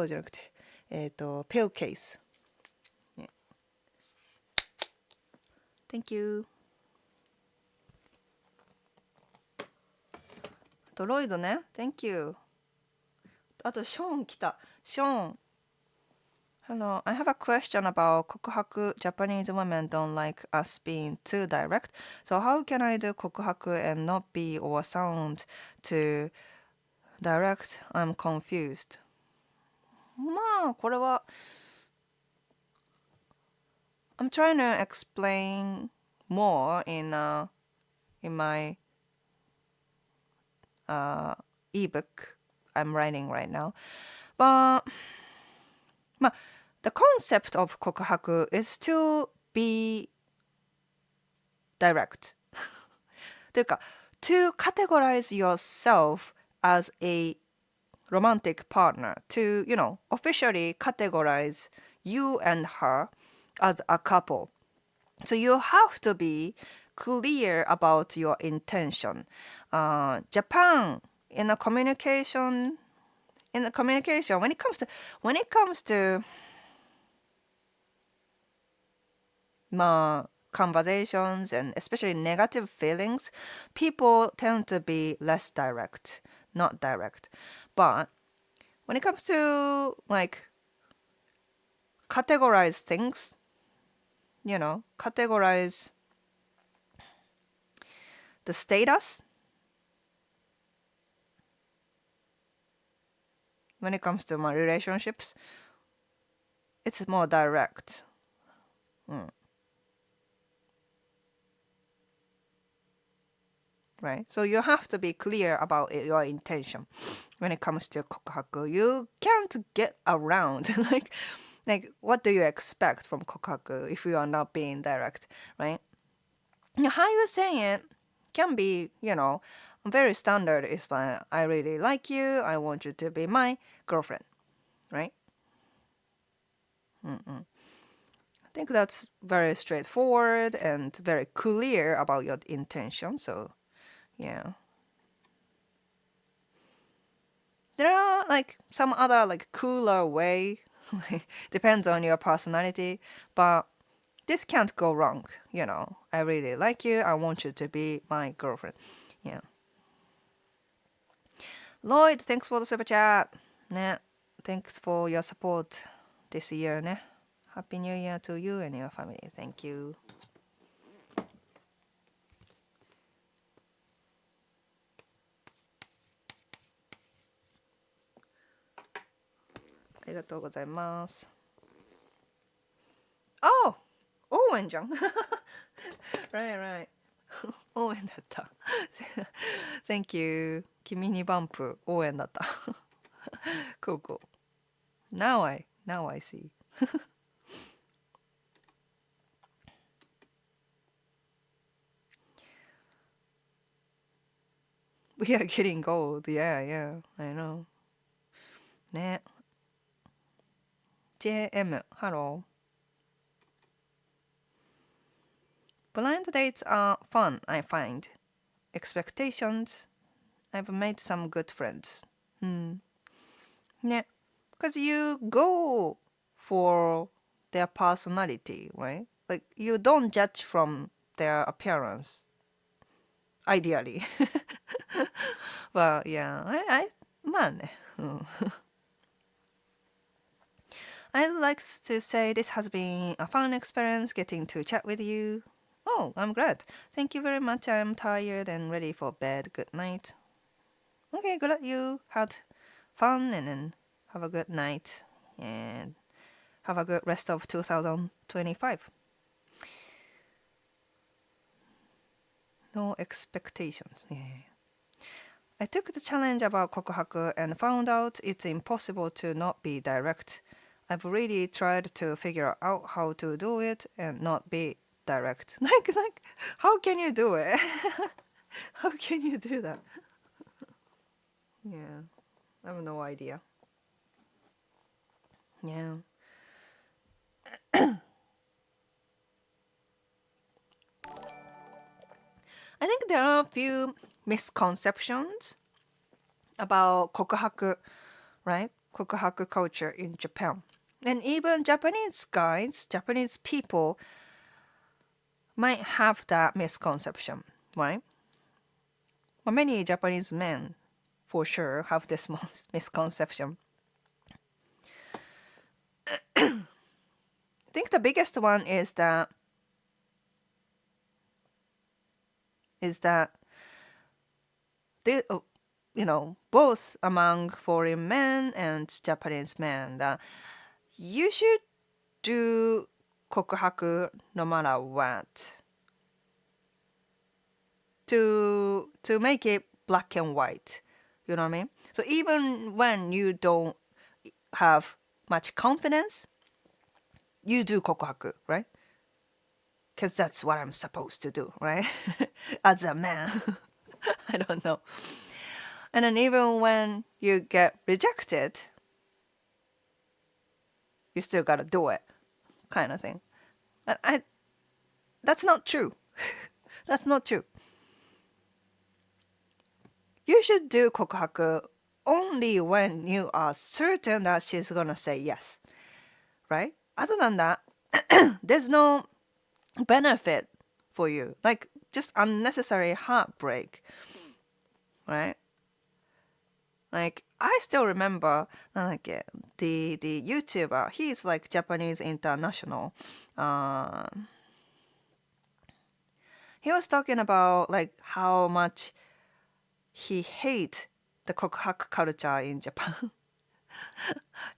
じゃなくてpill case、ね、Thank youとロイドね Thank you あとショーン来たショーン Hello, I have a question about 告白 Japanese women don't like us being too direct So how can I do 告白 and not be or sound too direct? I'm confused まあこれは I'm trying to explain more in my ebook I'm writing right now. But the concept of 告白 is to be direct. というか to categorize yourself as a romantic partner to, officially categorize you and her as a couple. So you have to be clear about your intention. Japan in the communication when it comes to conversations and especially negative feelings, people tend to be less direct, not direct. But when it comes to categorize things, categorize the status when it comes to my relationships, it's more direct. Right? So you have to be clear about your intention when it comes to 告白. You can't get around. like, what do you expect from 告白 if you are not being direct, right? Now, how you say it can be, very standard. It's like, I really like you. I want you to be my girlfriend, right? I think that's very straightforward and very clear about your intention. So, yeah. There are like some other like cooler way. Depends on your personality, but this can't go wrong. I really like you. I want you to be my girlfriend. Yeah. Lloyd, thanks for the super chat. ね。Thanks for your support this year ね。Happy New Year to you and your family. Thank you. ありがとうございます。Oh! 応援じゃん。right, right. 応援だった。Thank you. 君にバンプ応援だった。cool, cool. Now I see. We are getting gold. Yeah, I know. ね。JM, hello. Blind dates are fun, I find. Expectations. I've made some good friends. Yeah, because you go for their personality, right? Like you don't judge from their appearance. Ideally. But yeah, I まあね。I'd like to say this has been a fun experience getting to chat with you. Oh, I'm glad. Thank you very much. I'm tired and ready for bed. Good night. Okay, glad you had fun and then have a good night and have a good rest of 2025. No expectations. Yeah. I took the challenge about kokuhaku and found out it's impossible to not be direct. I've really tried to figure out how to do it and not be direct. Like, how can you do it? How can you do that? Yeah, I have no idea. Yeah. I think there are a few misconceptions about kokuhaku, right? Kokuhaku culture in Japan. And even Japanese guys, Japanese people might have that misconception, right? Well, many Japanese men, for sure, have this misconception. I think the biggest one is that they, both among foreign men and Japanese men, that you should do kokuhaku no matter what. To make it black and white, you know what I mean? So even when you don't have much confidence, you do kokuhaku, right? Because that's what I'm supposed to do, right? As a man. I don't know. And then even when you get rejected, you still gotta do it, kind of thing. That's not true. That's not true. You should do kokuhaku only when you are certain that she's gonna say yes, right? Other than that, there's no benefit for you. Like just unnecessary heartbreak, right? Like I still remember like the YouTuber. He's like Japanese international. He was talking about like how much he hates the kokuhaku culture in Japan.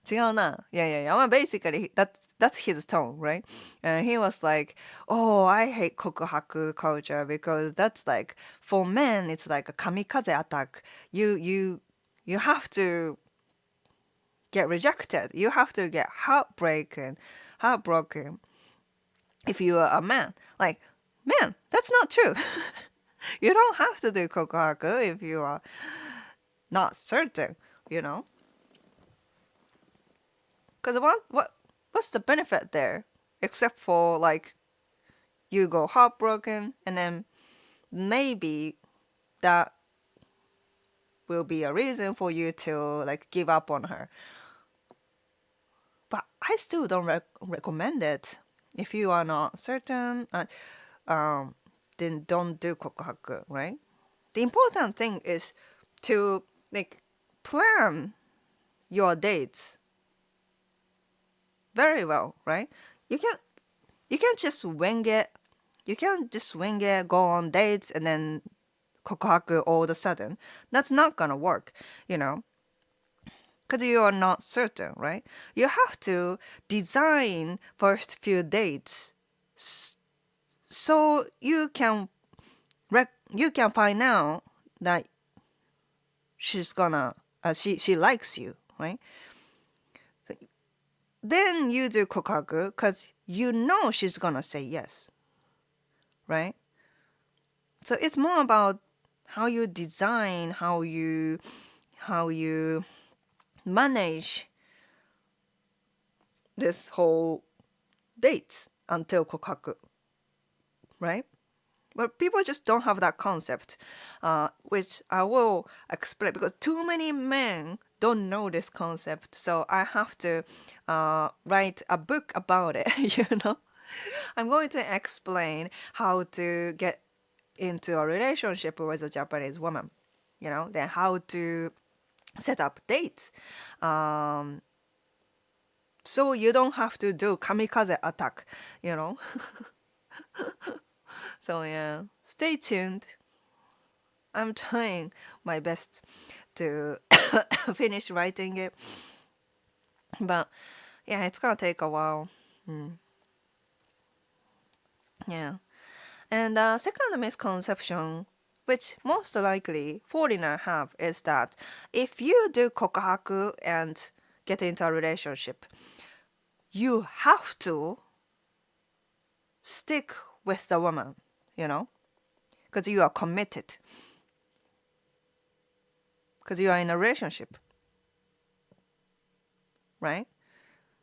違うな。Yeah. Well, basically, that's his tone, right? And he was like, "Oh, I hate kokuhaku culture because that's like for men, it's like a kamikaze attack. You have to get rejected. You have to get heartbroken if you are a man. Like, man, that's not true. You don't have to do kokohaku if you are not certain, you know? Because what's the benefit there? Except for like you go heartbroken and then maybe that will be a reason for you to like give up on her. But I still don't recommend it. If you are not certain, then don't do kokohaku, right? The important thing is to like plan your dates very well, right? You can't just wing it. You can't just wing it, go on dates, and then kokohaku all of a sudden. That's not gonna work, you know, because you are not certain, right? You have to design first few dates so you can you can find out that she's gonna she likes you, right? So then you do kokaku because you know she's gonna say yes, right? So it's more about how you design, how you manage this whole dates until kokaku, right? But people just don't have that concept, which I will explain because too many men don't know this concept. So I have to write a book about it, you know? I'm going to explain how to get into a relationship with a Japanese woman, you know, then how to set up dates. So you don't have to do kamikaze attack, you know? So yeah, stay tuned. I'm trying my best to finish writing it. But yeah, it's gonna take a while. Yeah. And the second misconception, which most likely foreigners have, is that if you do kokahaku and get into a relationship, you have to stick with the woman, you know, because you are committed, because you are in a relationship, right?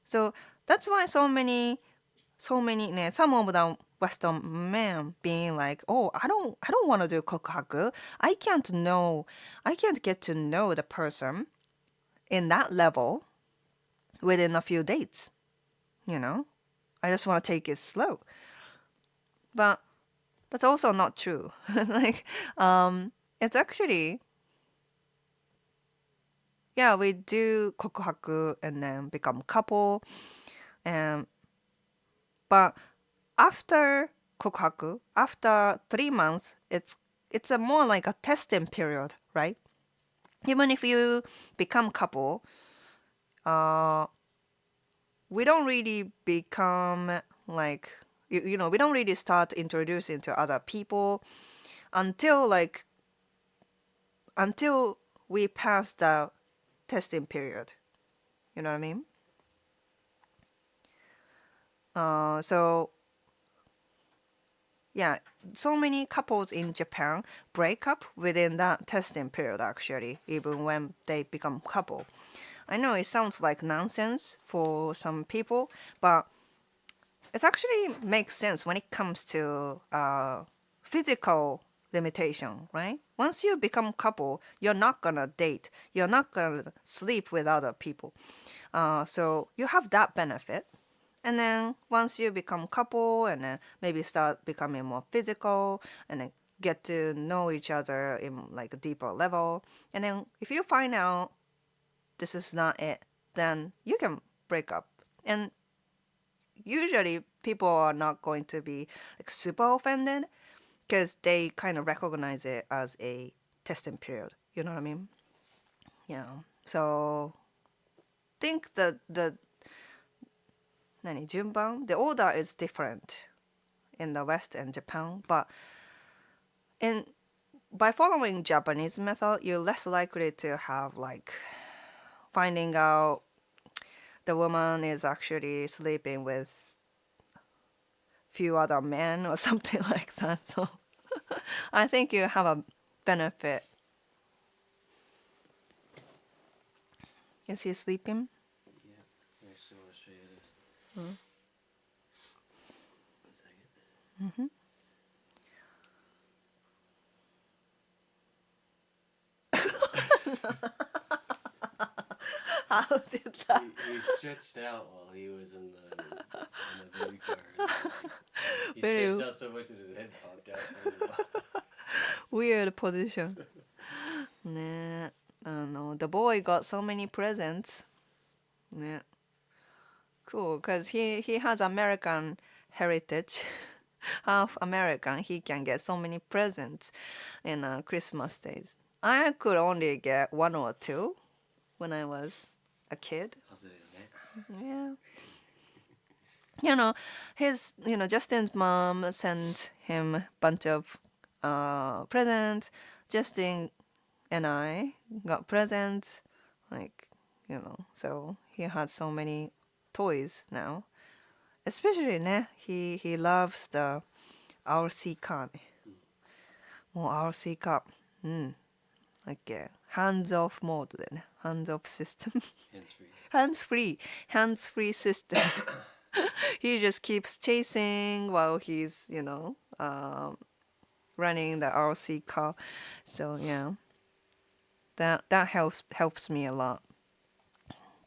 So that's why so many, some of the Western men being like, oh, I don't want to do kokaku. I can't get to know the person in that level within a few dates, you know. I just want to take it slow. But that's also not true. Like, it's actually, yeah, we do kokohaku and then become couple, and but after kokohaku, after 3 months, it's a more like a testing period, right? Even if you become couple, we don't really become like you know we don't really start introducing to other people until until we pass the testing period. You know what I mean? So yeah, so many couples in Japan break up within that testing period actually, even when they become couple. I know it sounds like nonsense for some people, but it actually makes sense when it comes to physical limitation, right? Once you become couple, you're not gonna date, you're not gonna sleep with other people. So you have that benefit. And then once you become couple and then maybe start becoming more physical and then get to know each other in like a deeper level. And then if you find out this is not it, then you can break up. And usually people are not going to be like super offended because they kind of recognize it as a testing period. You know what I mean? Yeah. So think that the 順番 the order is different in the West and Japan, but in by following Japanese method, you're less likely to have like finding out the woman is actually sleeping with few other men or something like that. So I think you have a benefit. Is he sleeping? Yeah. Actually, I want to show you this. Mm. 1 second. Mm-hmm. How did that? He stretched out while he was in the baby car. And he Very stretched out so much that his head popped out. I don't know. weird position. ね、the boy got so many presents. ね、cool, because he has American heritage. Half American, he can get so many presents in Christmas days. I could only get one or two when I was a kid. 外れるね。 Yeah. Justin's mom sent him a bunch of presents. Justin and I got presents. So he has so many toys now. Especially, he loves the RC car ね。もう RC カー。うん。hands off モードでね。hands off system. Hands free. hands free system. He just keeps chasing while he's, running the RC car. So yeah, that helps me a lot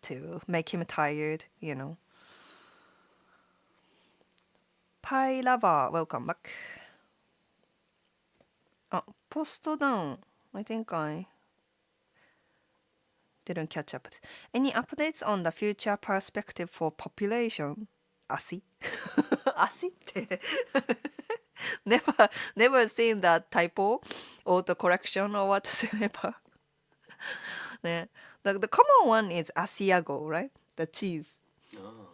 to make him tired. Pie lover, welcome back. Post down. I think I didn't catch up. Any updates on the future perspective for population? 足足って never seen that typo auto correction or whatsoever. ね the common one is asiago, right? The cheese. Oh.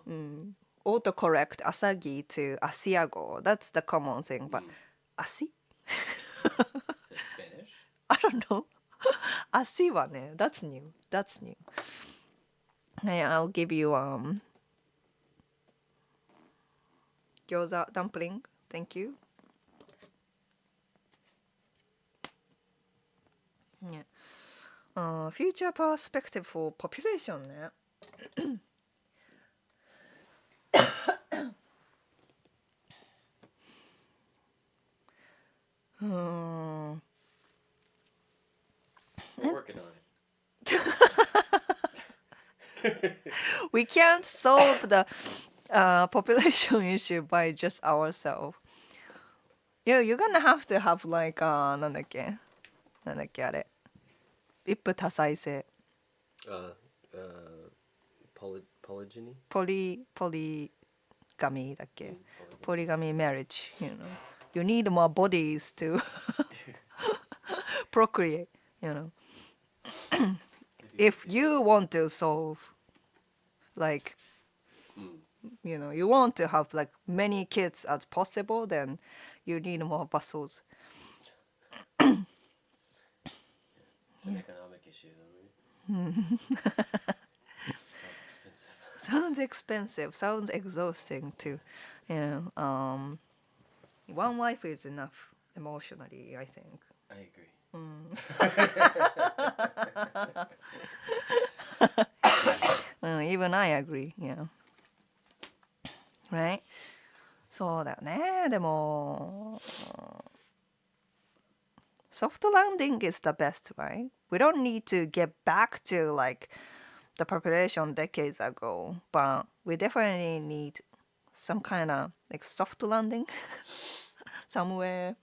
Autocorrect asagi to asiago. That's the common thing. But asi? Is that Spanish? I don't know. Asi はね that's new. That's new. I'll give you gyoza dumpling. Thank you. Yeah. Future perspective for population ね。We're working on it. We can't solve the population issue by just ourselves. You're gonna have to have like なんだっけあれ一夫多妻制 Polygyny? polygamy だっけ polygamy marriage, you need more bodies to procreate, if you want to solve like you want to have like many kids as possible, then you need more vessels. It's an economic issue, though, right? Sounds expensive. Sounds exhausting too. Yeah. One wife is enough emotionally, I think. I agree. Even I agree. Yeah. Right? そうだよね。でも、soft landing is the best, right? We don't need to get back to like the population decades ago, but we definitely need some kind of like soft landing somewhere,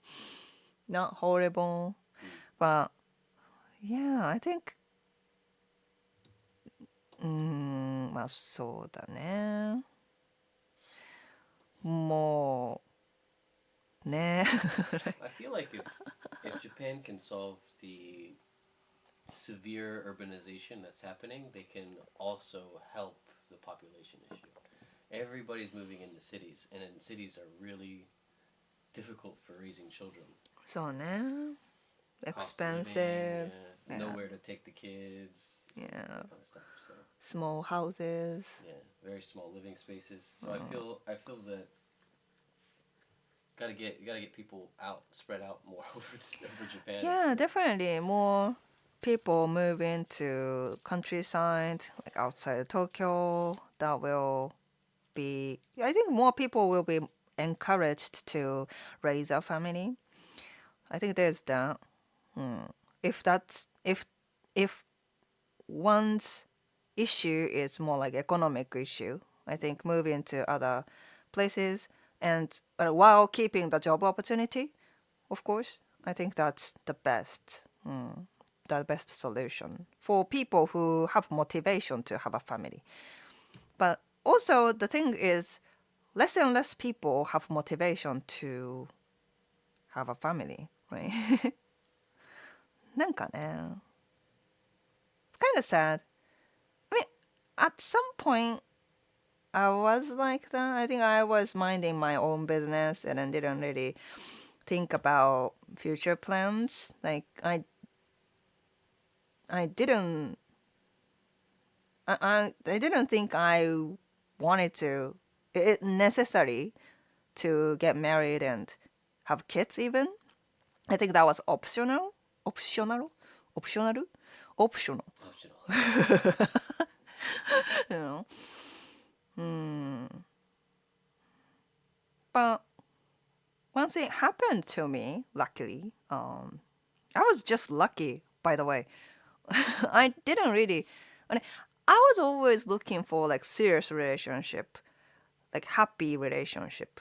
not horrible, but yeah, I think まあそうだね。もうね。I feel like if Japan can solve the severe urbanization that's happening, they can also help the population issue. Everybody's moving into cities, and cities are really difficult for raising children. そうね。Cost of Expensive. living, Yeah. nowhere to take the kids. Yeah. That kind of stuff. So Small houses. yeah, very small living spaces. So I feel that gotta get people out, spread out more over Japan. Yeah, definitely more people move into countryside, like outside Tokyo. That will be. I think more people will be encouraged to raise a family. I think there's that. If that's if one's issue is more like economic issue, I think moving to other places and while keeping the job opportunity, of course, I think that's the best solution for people who have motivation to have a family. But also the thing is, less and less people have motivation to have a family, right? なんかね、it's kind of sad. I mean, at some point, I was like that. I think I was minding my own business and then didn't really think about future plans. Like I didn't I didn't think I wanted to it necessary to get married and have kids even. I think that was optional, optional. Optional. You know. But once it happened to me, luckily, I was just lucky, by the way. I didn't really. I was always looking for like serious relationship, like happy relationship.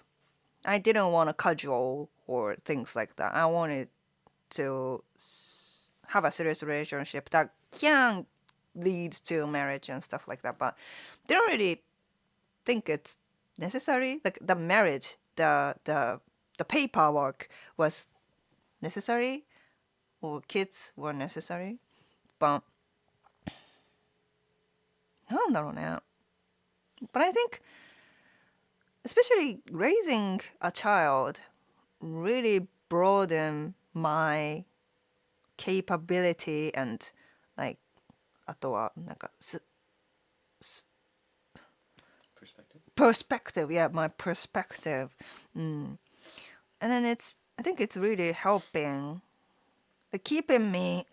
I didn't want a casual or things like that. I wanted to have a serious relationship that can lead to marriage and stuff like that. But didn't really think it's necessary. Like the marriage, the paperwork was necessary, or kids were necessary. But なんだろうね. But I think, especially raising a child, really broaden my capability and like あとはなんかperspective, yeah, my perspective. And then I think it's really helping, keeping me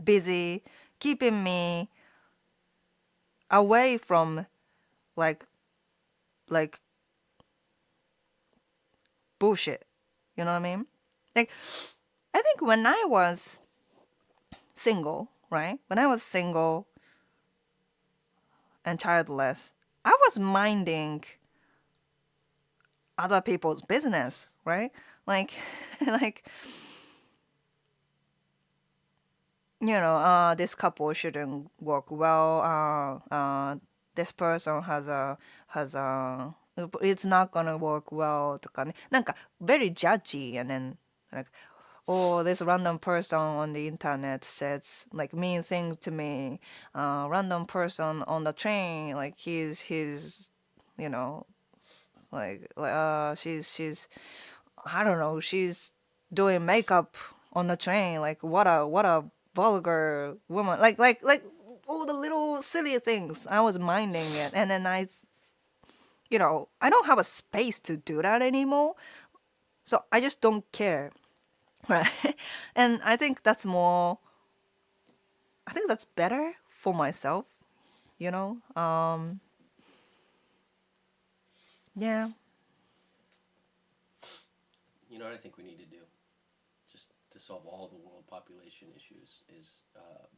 busy, keeping me away from like bullshit. You know what I mean? Like, I think when I was single, right? When I was single and childless, I was minding other people's business, right? Like, like, this couple shouldn't work well. This person has a it's not gonna work well とかね。なんか very judgy and then like oh this random person on the internet says like mean things to me. Random person on the train like he's you know she's I don't know, she's doing makeup on the train. Like what a vulgar woman. Like all the little silly things. I was minding it, and then I don't have a space to do that anymore. So I just don't care, right? And I think that's more. I think that's better for myself. You know. Yeah. You know what I think we need to do, just to solve all the world population issues, is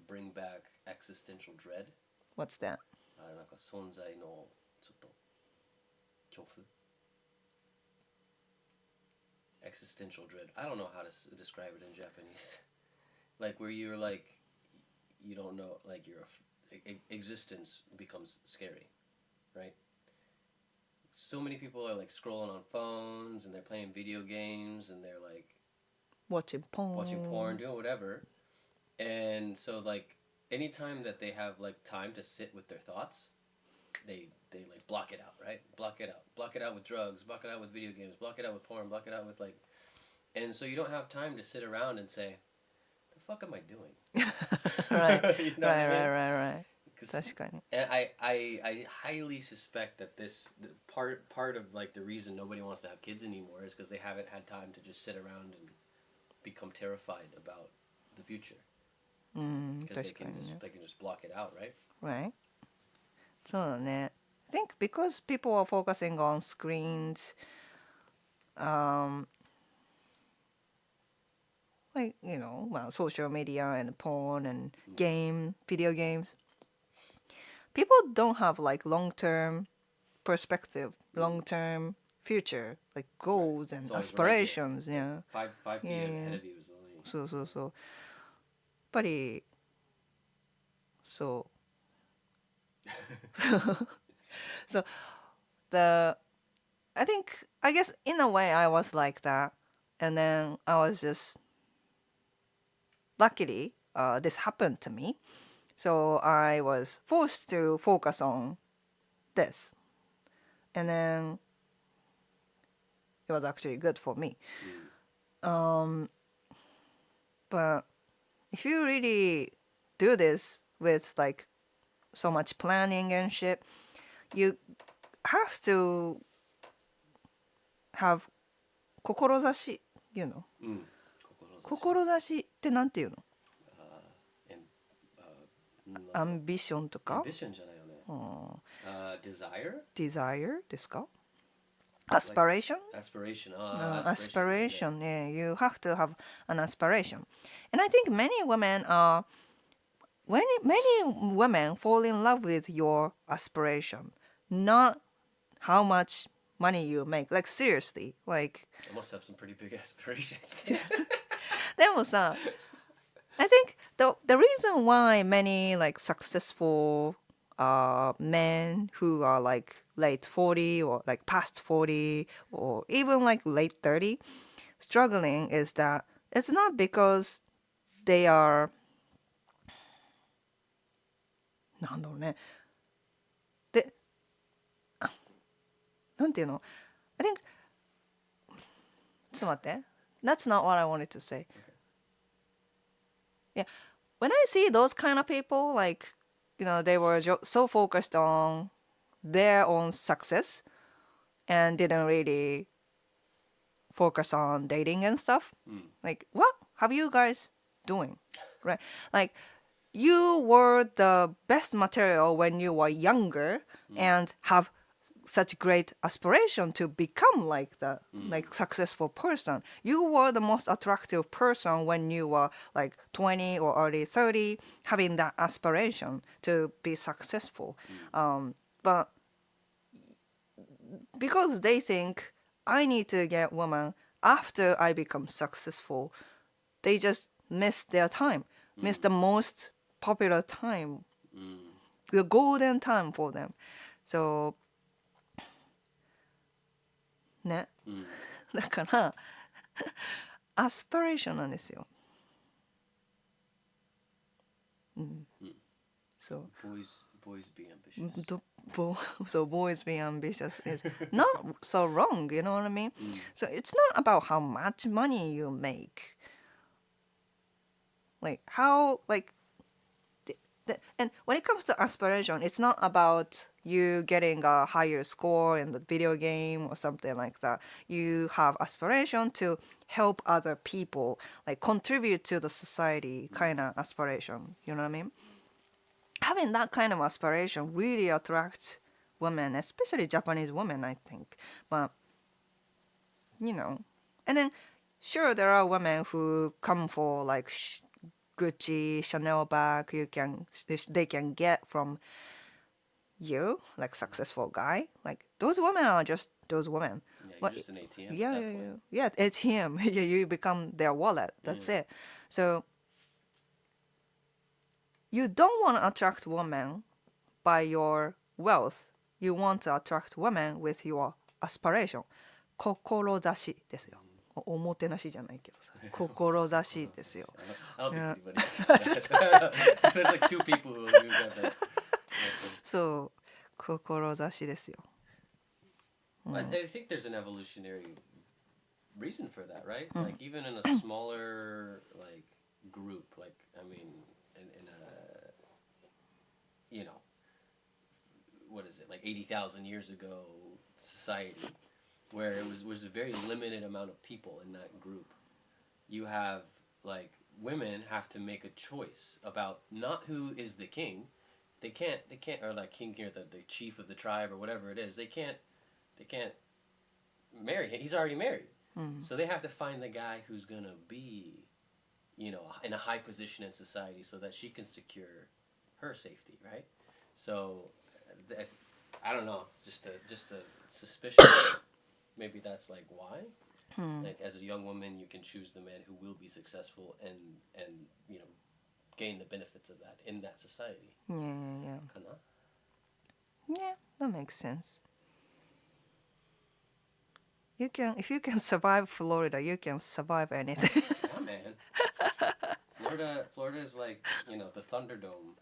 bring back existential dread. What's that? なんか存在のちょっと恐怖 existential dread. I don't know how to describe it in Japanese. Like where you're like, you don't know, like your existence becomes scary, right? So many people are like scrolling on phones and they're playing video games and they're like Watching porn, doing whatever. And so like anytime that they have like time to sit with their thoughts, they like block it out, right? Block it out with drugs, block it out with video games, block it out with porn, block it out with like, and so you don't have time to sit around and say, the fuck am I doing? right, You know what I mean? right. 確かに。 And I highly suspect that part of like the reason nobody wants to have kids anymore is because they haven't had time to just sit around and become terrified about the future. うん、 Because they 確か can に just ね。 they can just block it out, right? Right? そうだね。I think because people are focusing on screens, like, well, social media and porn and video games, people don't have like long-term perspective, long-term future, like goals It's and always right here. aspirations. Yeah. Five feet Yeah, ahead yeah. of you is the only. そうそうそう。やっぱり、そう。So I think, I guess in a way I was like that. And then I was just, luckily, this happened to me. So I was forced to focus on this. And then it was actually good for me. But if you really do this with like so much planning and shit, you have to have 志 you know. 志ってなんていうの？ アンビションとか Ambition じゃないよね。Desire? desire ですか？ aspiration? Aspiration. Aspiration, yeah, you have to have an aspiration. And I think many women fall in love with your aspiration, not how much money you make. Like seriously, like I must have some pretty big aspirations. でもさ、I think the reason why many like successful men who are like late 40 or like past 40 or even like late 30 struggling is that it's not because they are なんだろうね。で、なんていうの？ I think ちょっと待って。That's not what I wanted to say. Yeah, when I see those kind of people, like, they were so focused on their own success and didn't really focus on dating and stuff. Like, what have you guys doing? Right? Like, you were the best material when you were younger and have such great aspiration to become like the like successful person. You were the most attractive person when you were like 20 or early 30, having that aspiration to be successful. But because they think I need to get woman after I become successful, they just miss their time, miss the most popular time, the golden time for them. So ね、だからアスピレーションなんですよ。So boys be ambitious. so boys being ambitious is not so wrong, you know what I mean? So it's not about how much money you make. Like how like and when it comes to aspiration, it's not about you getting a higher score in the video game or something like that. You have aspiration to help other people, like contribute to the society kind of aspiration. You know what I mean? Having that kind of aspiration really attracts women, especially Japanese women, I think. But, and then sure, there are women who come for like Gucci, Chanel bag they can get from you, like successful guy. Like those women are just those women. Yeah, you're just an ATM. Yeah, ATM. Yeah, you become their wallet. That's it. So you don't want to attract women by your wealth. You want to attract women with your aspiration. 志ですよ。おもてなしじゃないけどさ。志ですよ。I don't think anybody gets that. There's like two people who got that. そう、志ですよ。I think there's an evolutionary reason for that, right? Like even in a smaller like group, like I mean, in a is it, like 80,000 years ago society where it was a very limited amount of people in that group. You have like women have to make a choice about not who is the king. They can't or like king here the chief of the tribe or whatever it is. They can't marry him. He's already married. So they have to find the guy who's gonna be, in a high position in society so that she can secure her safety, right? So I don't know, just a suspicion. Maybe that's like why. Like as a young woman, you can choose the man who will be successful and gain the benefits of that in that society. Yeah. Kana? Yeah, that makes sense. If you can survive Florida, you can survive anything. Yeah, man. Florida is like the Thunderdome.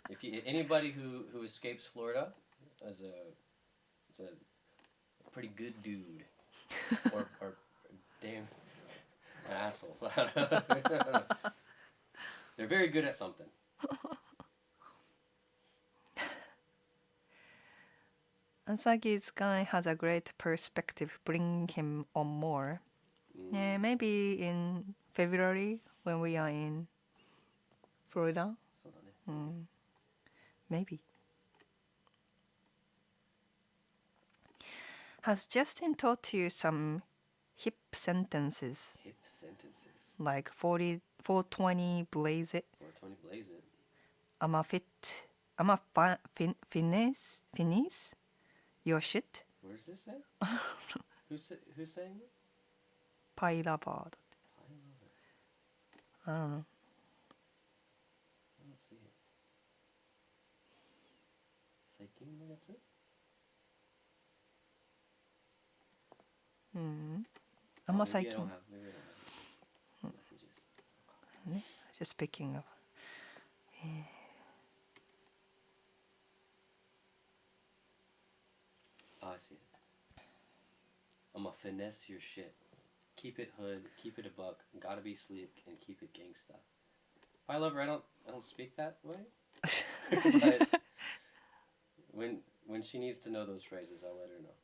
If anybody who escapes Florida is a pretty good dude or damn asshole. They're very good at something. Asagi's guy has a great perspective. Bring him on more. Yeah, maybe in February when we are in Florida. そうだね。Maybe. Has Justin taught you some hip sentences Hip sentences. like 420 blaze it? 420 blaze it. Finish your shit? Where's this at? Who's saying it? Pailaba. I don't know. I don't see it. 最近のやつ? Maybe I Maybe I don't don't have have messages. just picking up. Oh, I see it. I'ma finesse your shit. Keep it hood, keep it a buck, gotta be sleek, and keep it gangsta. Hi, lover. I don't speak that way. But when she needs to know those phrases, I'll let her know.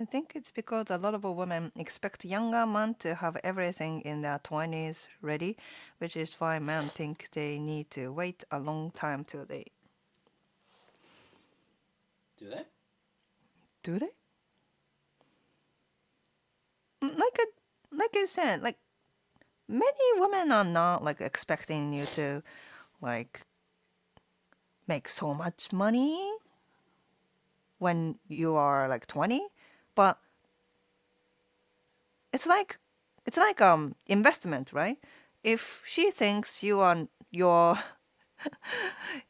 I think it's because a lot of women expect younger men to have everything in their 20s ready, which is why men think they need to wait a long time till they... Do they? Do they? Like I said, like many women are not like expecting you to like make so much money when you are like 20, but it's like investment, right? If she thinks you're I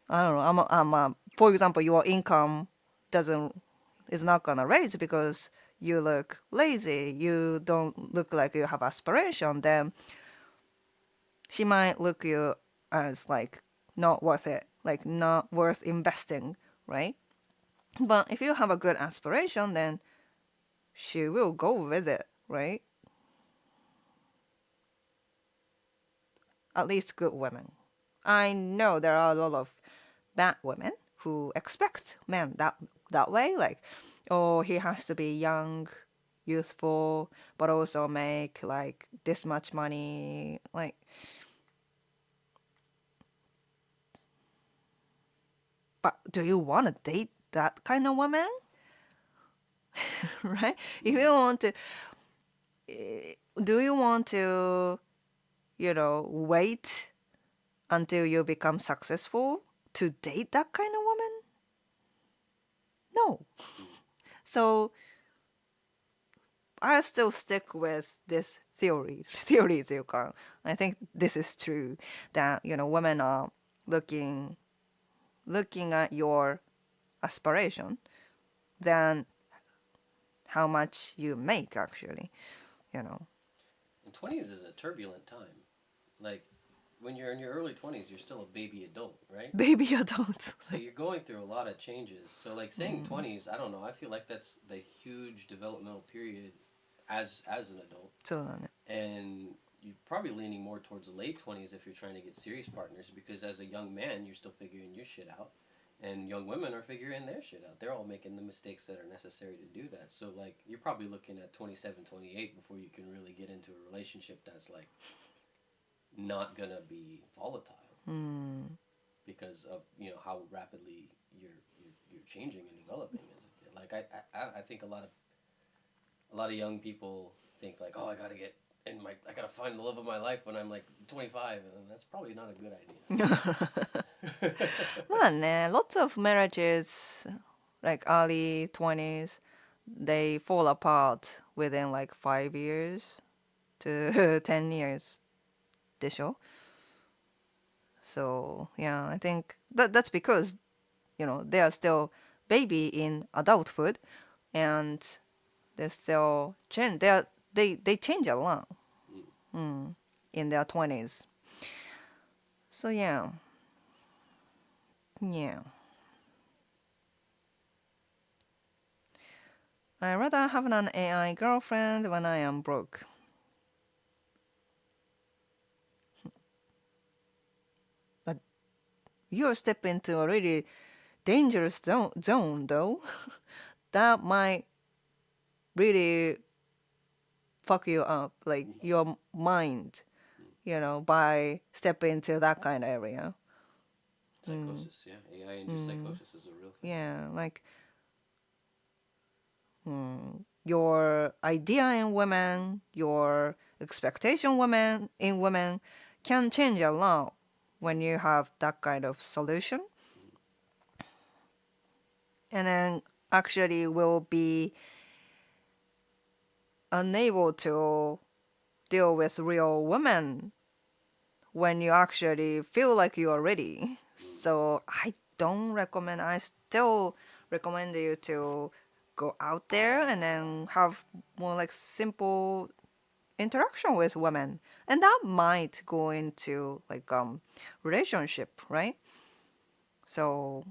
don't know, for example, your income is not gonna raise because you look lazy, you don't look like you have aspiration, then she might look you as like not worth it, like not worth investing, right? But if you have a good aspiration, then she will go with it, right? At least good women. I know there are a lot of bad women who expect men that way, like, oh, he has to be young, youthful, but also make like this much money, like. But do you want to date that kind of woman? Right? If you want to, do you want to, wait until you become successful to date that kind of woman? No. So I still stick with this theory, Zilkan. I think this is true, that, women are looking at your aspiration than how much you make, actually, And 20s is a turbulent time. Like, when you're in your early 20s, you're still a baby adult, right? Baby adults. So you're going through a lot of changes. So like saying 20s, I don't know. I feel like that's the huge developmental period as an adult, そうだね。 and you're probably leaning more towards the late 20s if you're trying to get serious partners, because as a young man, you're still figuring your shit out, and young women are figuring their shit out. They're all making the mistakes that are necessary to do that. So like you're probably looking at 27, 28 before you can really get into a relationship that's like not gonna be volatile, うん。 because of how rapidly you're changing and developing as a kid. Like I think a lot of young people think like, oh, I gotta find the love of my life when I'm like 25, and that's probably not a good idea. まあね、lots of marriages, like early 20s, they fall apart within like 5 years to 10 years でしょ? So, yeah, I think that's because, they are still baby in adulthood, and they still change. They change a lot in their 20s. So, yeah. Yeah. I'd rather have an AI girlfriend when I am broke. But you're stepping into a really dangerous zone though. That might really fuck you up, like your mind, by stepping into that kind of area. Psychosis, yeah. AI-induced psychosis is a real thing. Yeah, like your idea in women, your expectation in women can change a lot when you have that kind of solution. And then actually will be unable to deal with real women when you actually feel like you are ready. So I still recommend you to go out there and then have more like simple interaction with women. And that might go into like relationship, right? So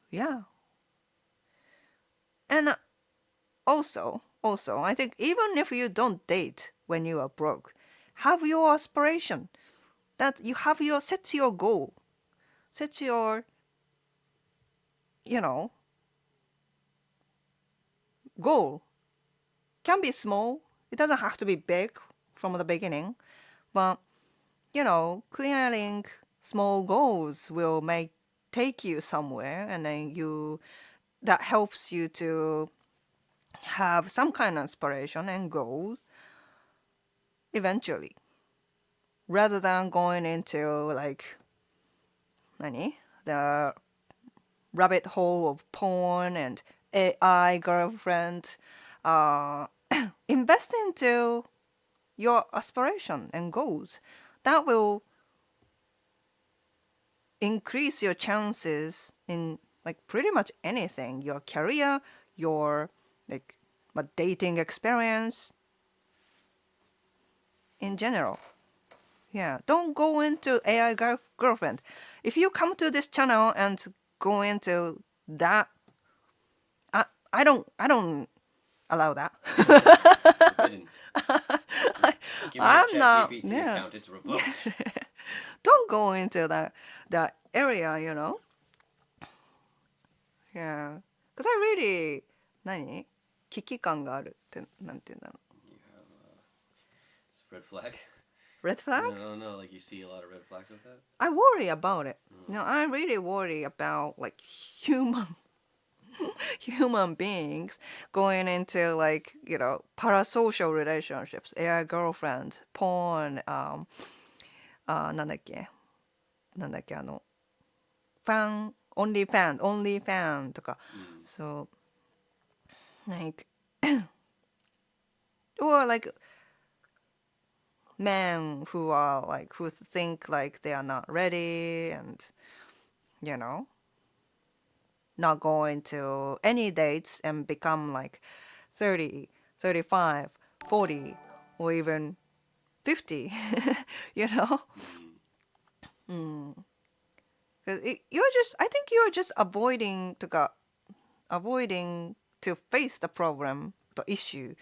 yeah. And also, I think even if you don't date when you are broke, have your aspiration. That you have set your goal. Set your, goal. Can be small. It doesn't have to be big from the beginning. But, clearing small goals will take you somewhere, and then that helps you to have some kind of inspiration and goal eventually, rather than going into like the rabbit hole of porn and AI girlfriend. Invest into your aspiration and goals. That will increase your chances in like pretty much anything, your career, your like dating experience in general. Yeah, don't go into AI girlfriend. If you come to this channel and go into that, I don't allow that. Forbidden. Give me I'm your not. ChatGPT Yeah. account. It's revoked. Don't go into that area, Yeah. Because I really 危機感があるってなんて言うんだろう。 You have it's a red flag. Red flag? No. Like you see a lot of red flags with that. I worry about it. I really worry about like human beings going into like parasocial relationships, AI girlfriend, porn, なんだっけonly fan とか、so like or like men who think like they are not ready and not going to any dates and become like 30, 35, 40, or even 50. You know, because you're just, I think you're just avoiding to face the problem, the issue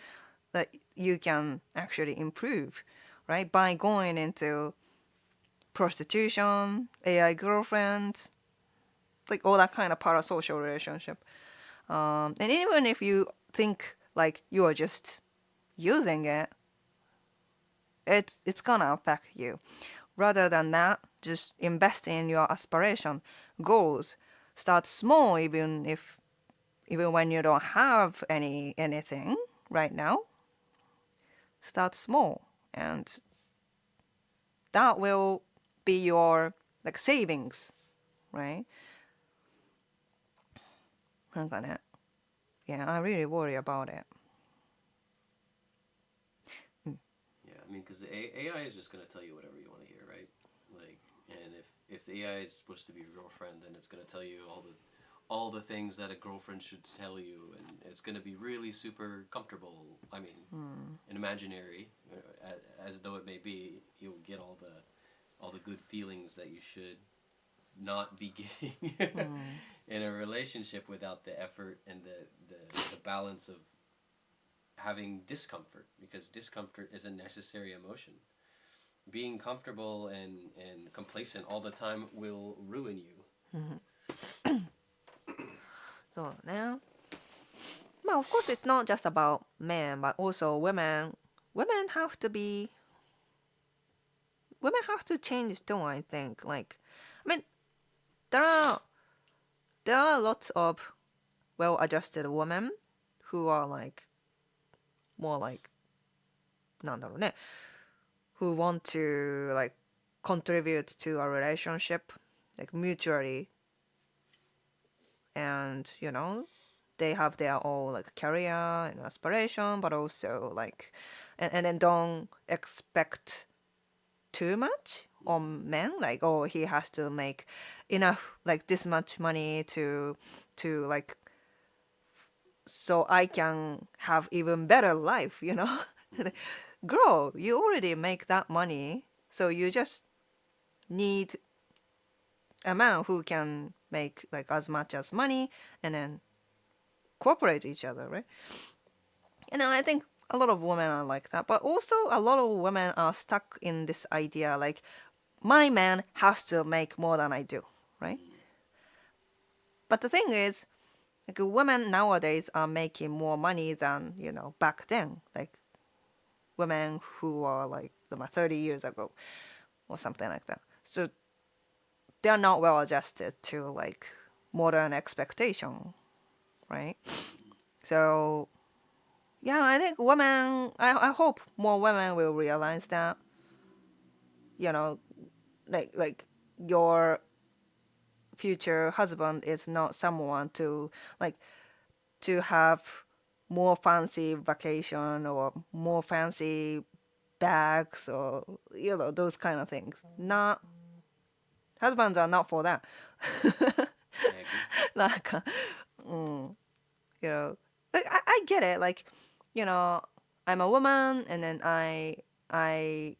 that you can actually improve, right? By going into prostitution, AI girlfriends, like all that kind of parasocial relationship. And even if you think like you are just using it, it's gonna affect you. Rather than that, just invest in your aspiration, goals. Start small, even when you don't have anything right now. Start small, and that will be your like savings, right? なんかね、yeah, I really worry about it. Yeah, I mean, because the AI is just gonna tell you whatever you want to hear, right? Like, and if the AI is supposed to be your girlfriend, then it's gonna tell you all the things that a girlfriend should tell you, and it's gonna be really super comfortable. I mean, and imaginary, as though it may be, you'll get all the good feelings that you should not be getting in a relationship without the effort and the balance of having discomfort, because discomfort is a necessary emotion. Being comfortable and complacent all the time will ruin you. そうね。まあ of course it's not just about men, but also women. Women have to change too, I think. Like, I mean, there are lots of well-adjusted women who are like more like なんだろうね who want to like contribute to a relationship like mutually, and they have their own like career and aspiration, but also like and then don't expect too much on men, like, oh, he has to make enough like this much money to like so I can have even better life. Girl, you already make that money, so you just need a man who can make like as much as money, and then cooperate each other, right? I think a lot of women are like that, but also a lot of women are stuck in this idea like my man has to make more than I do, right? But the thing is, like women nowadays are making more money than back then, like women who are like 30 years ago or something like that. So they're not well adjusted to like modern expectation, right? So yeah, I think women. I hope more women will realize that, like your future husband is not someone to like to have more fancy vacation or more fancy bags or those kind of things. Not husbands are not for that. I agree. なんか、you know, like I get it. Like, you know, I'm a woman, and then I, I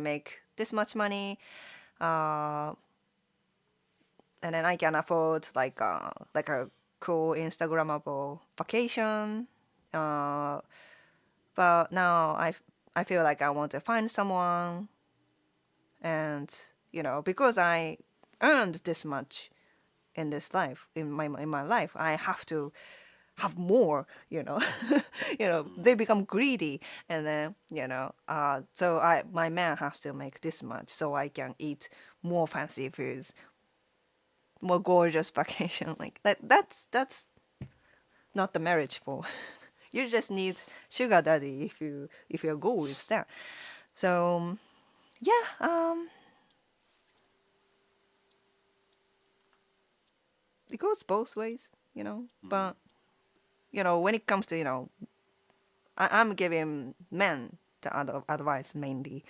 make this much money, uh, and then I can afford like a cool Instagrammable vacation. Uh, but now I feel like I want to find someone, and because I earned this much in this life, in my life, I have to have more. They become greedy, and then so my man has to make this much so I can eat more fancy foods, more gorgeous vacation. Like that's not the marriage for. You just need sugar daddy if your goal is that. So yeah, it goes both ways. But when it comes to I'm giving men the advice mainly.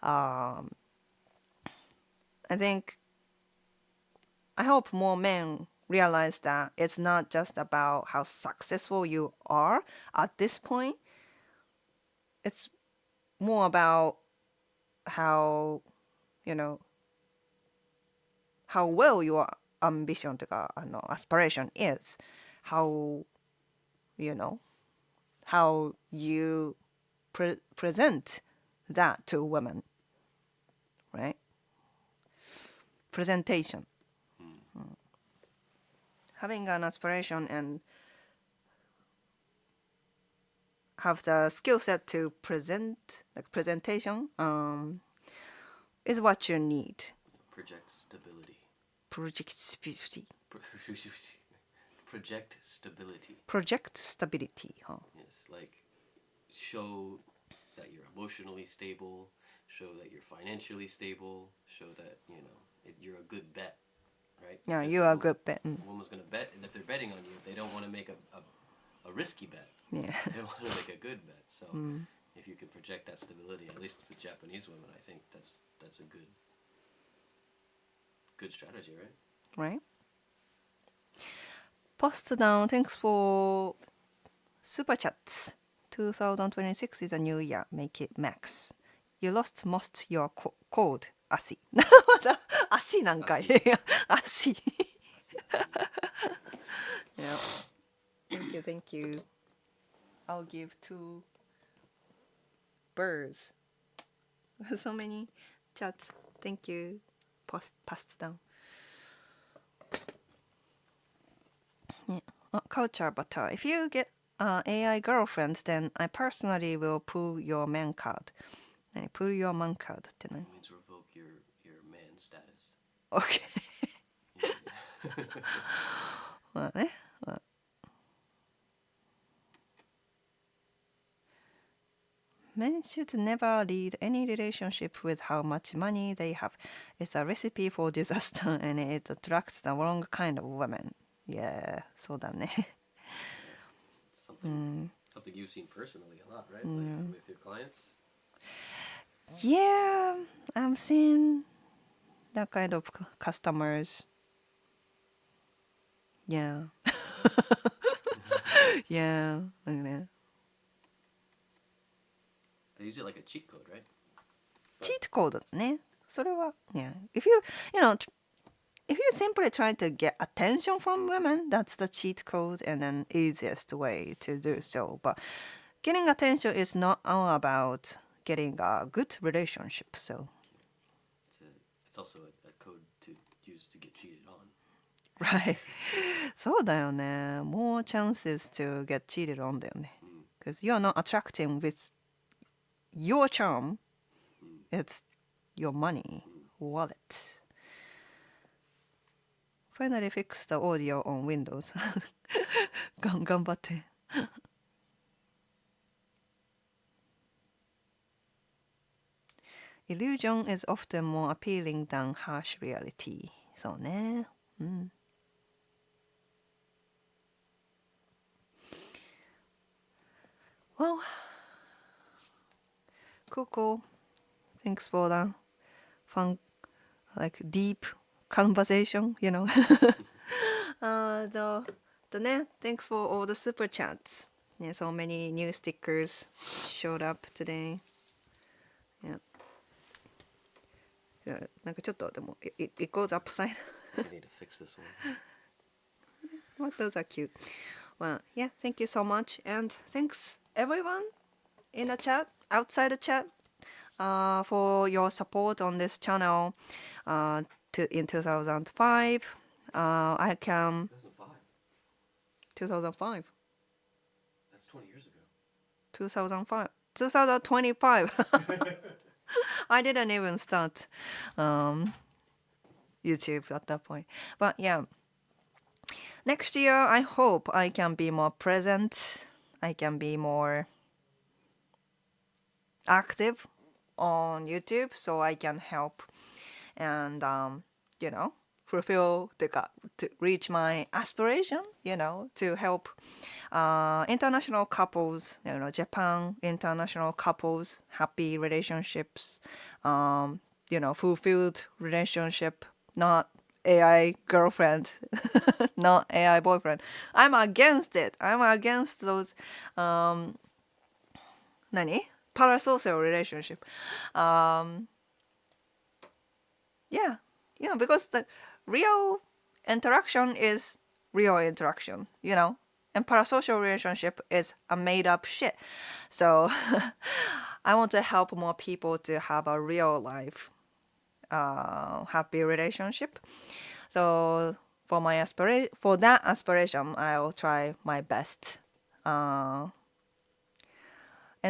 Um, I think I hope more men realize that it's not just about how successful you are at this point, it's more about how, you know, how well your ambition とかaspiration is, how, you know, how you present that to women, right? Presentation. Having an aspiration and have the skill set to present, like presentation, is what you need. Project stability. Project stability. Project stability. Project stability, huh? Yes, like show that you're emotionally stable, show that you're financially stable, show that you're a good bet, right? Yeah, Because you are a good bet. A woman's gonna bet, and if they're betting on you, they don't want to make a risky bet. Yeah. They want to make a good bet. So if you could project that stability, at least with Japanese women, I think that's a good strategy, right? Right? Post down, thanks for super chats. 2026 is a new year. Make it max. You lost most your code. 足。また足なんかい。足。Yeah. Thank you, thank you. I'll give 2 birds. So many chats. Thank you. Passed down. Yeah. Culture butter. If you get AI girlfriends, then I personally will pull your man card. 何 pull your man card って何 It means revoke your man status. Okay. まあね。Men should never lead any relationship with how much money they have. It's a recipe for disaster and it attracts the wrong kind of women. Yeah, そうだね。It's something you've seen personally a lot, right? Like with your clients. Yeah, I'm seeing that kind of customers. Yeah. Yeah. なんかね They use it like a cheat code, right? チートコードだね。それは、yeah. If you simply try to get attention from women, that's the cheat code and then easiest way to do so. But getting attention is not all about getting a good relationship. So, It's also a code to use to get cheated on. right. そうだよね。More chances to get cheated on だよね。Because you're not attracting with your charm. It's your money, wallet. Finally fix the audio on Windows. 頑張って。Illusion is often more appealing than harsh reality. そうね。Well, cool. Thanks for the fun, like deep conversation, thanks for all the super chats. Yeah, so many new stickers showed up today. Yeah. なんかちょっとでも it goes upside. I need to fix this one. What those are cute. Well, yeah, thank you so much, and thanks everyone in the chat, outside the chat, for your support on this channel. In 2005, I can 2005. 2005, That's 20 years ago. 2005, 2025. I didn't even start YouTube at that point, but yeah. Next year, I hope I can be more present. I can be more active on YouTube, so I can help and fulfill to reach my aspiration. To help international couples, Japan international couples, happy relationships, fulfilled relationship, not AI girlfriend, not AI boyfriend. I'm against it. I'm against those parasocial relationship. Um, yeah, yeah, because the real interaction is real interaction, you know, and parasocial relationship is a made up shit. So I want to help more people to have a real life, happy relationship. So for that aspiration, I'll try my best. And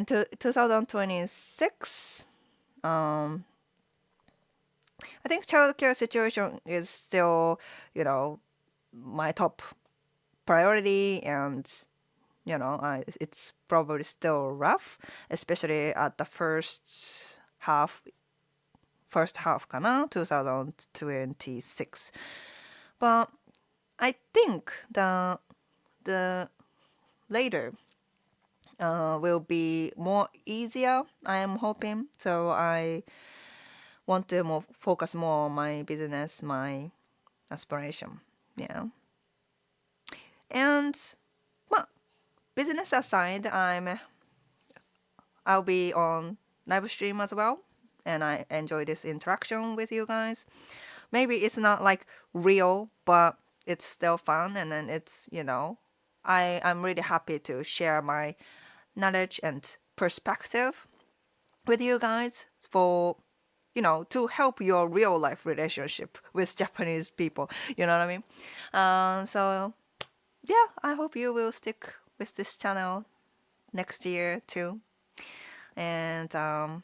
2026, I think childcare situation is still, you know, my top priority, and it's probably still rough, especially at the first half, 2026. But I think the later will be more easier. I am hoping. So I want to focus more on my business, my aspiration. Yeah. And well, business aside, I'll be on live stream as well, and I enjoy this interaction with you guys. Maybe it's not like real, but it's still fun, and then it's I'm really happy to share my knowledge and perspective with you guys for to help your real life relationship with Japanese people. You know what I mean? So yeah, I hope you will stick with this channel next year too. And I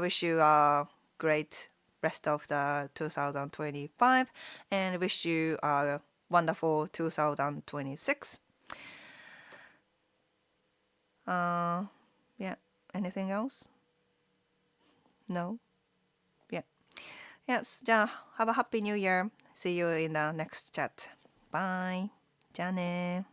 wish you a great rest of the 2025 and wish you a wonderful 2026. Yeah, anything else? No? Yeah. Yes, じゃあ、have a happy new year. See you in the next chat. Bye. じゃあね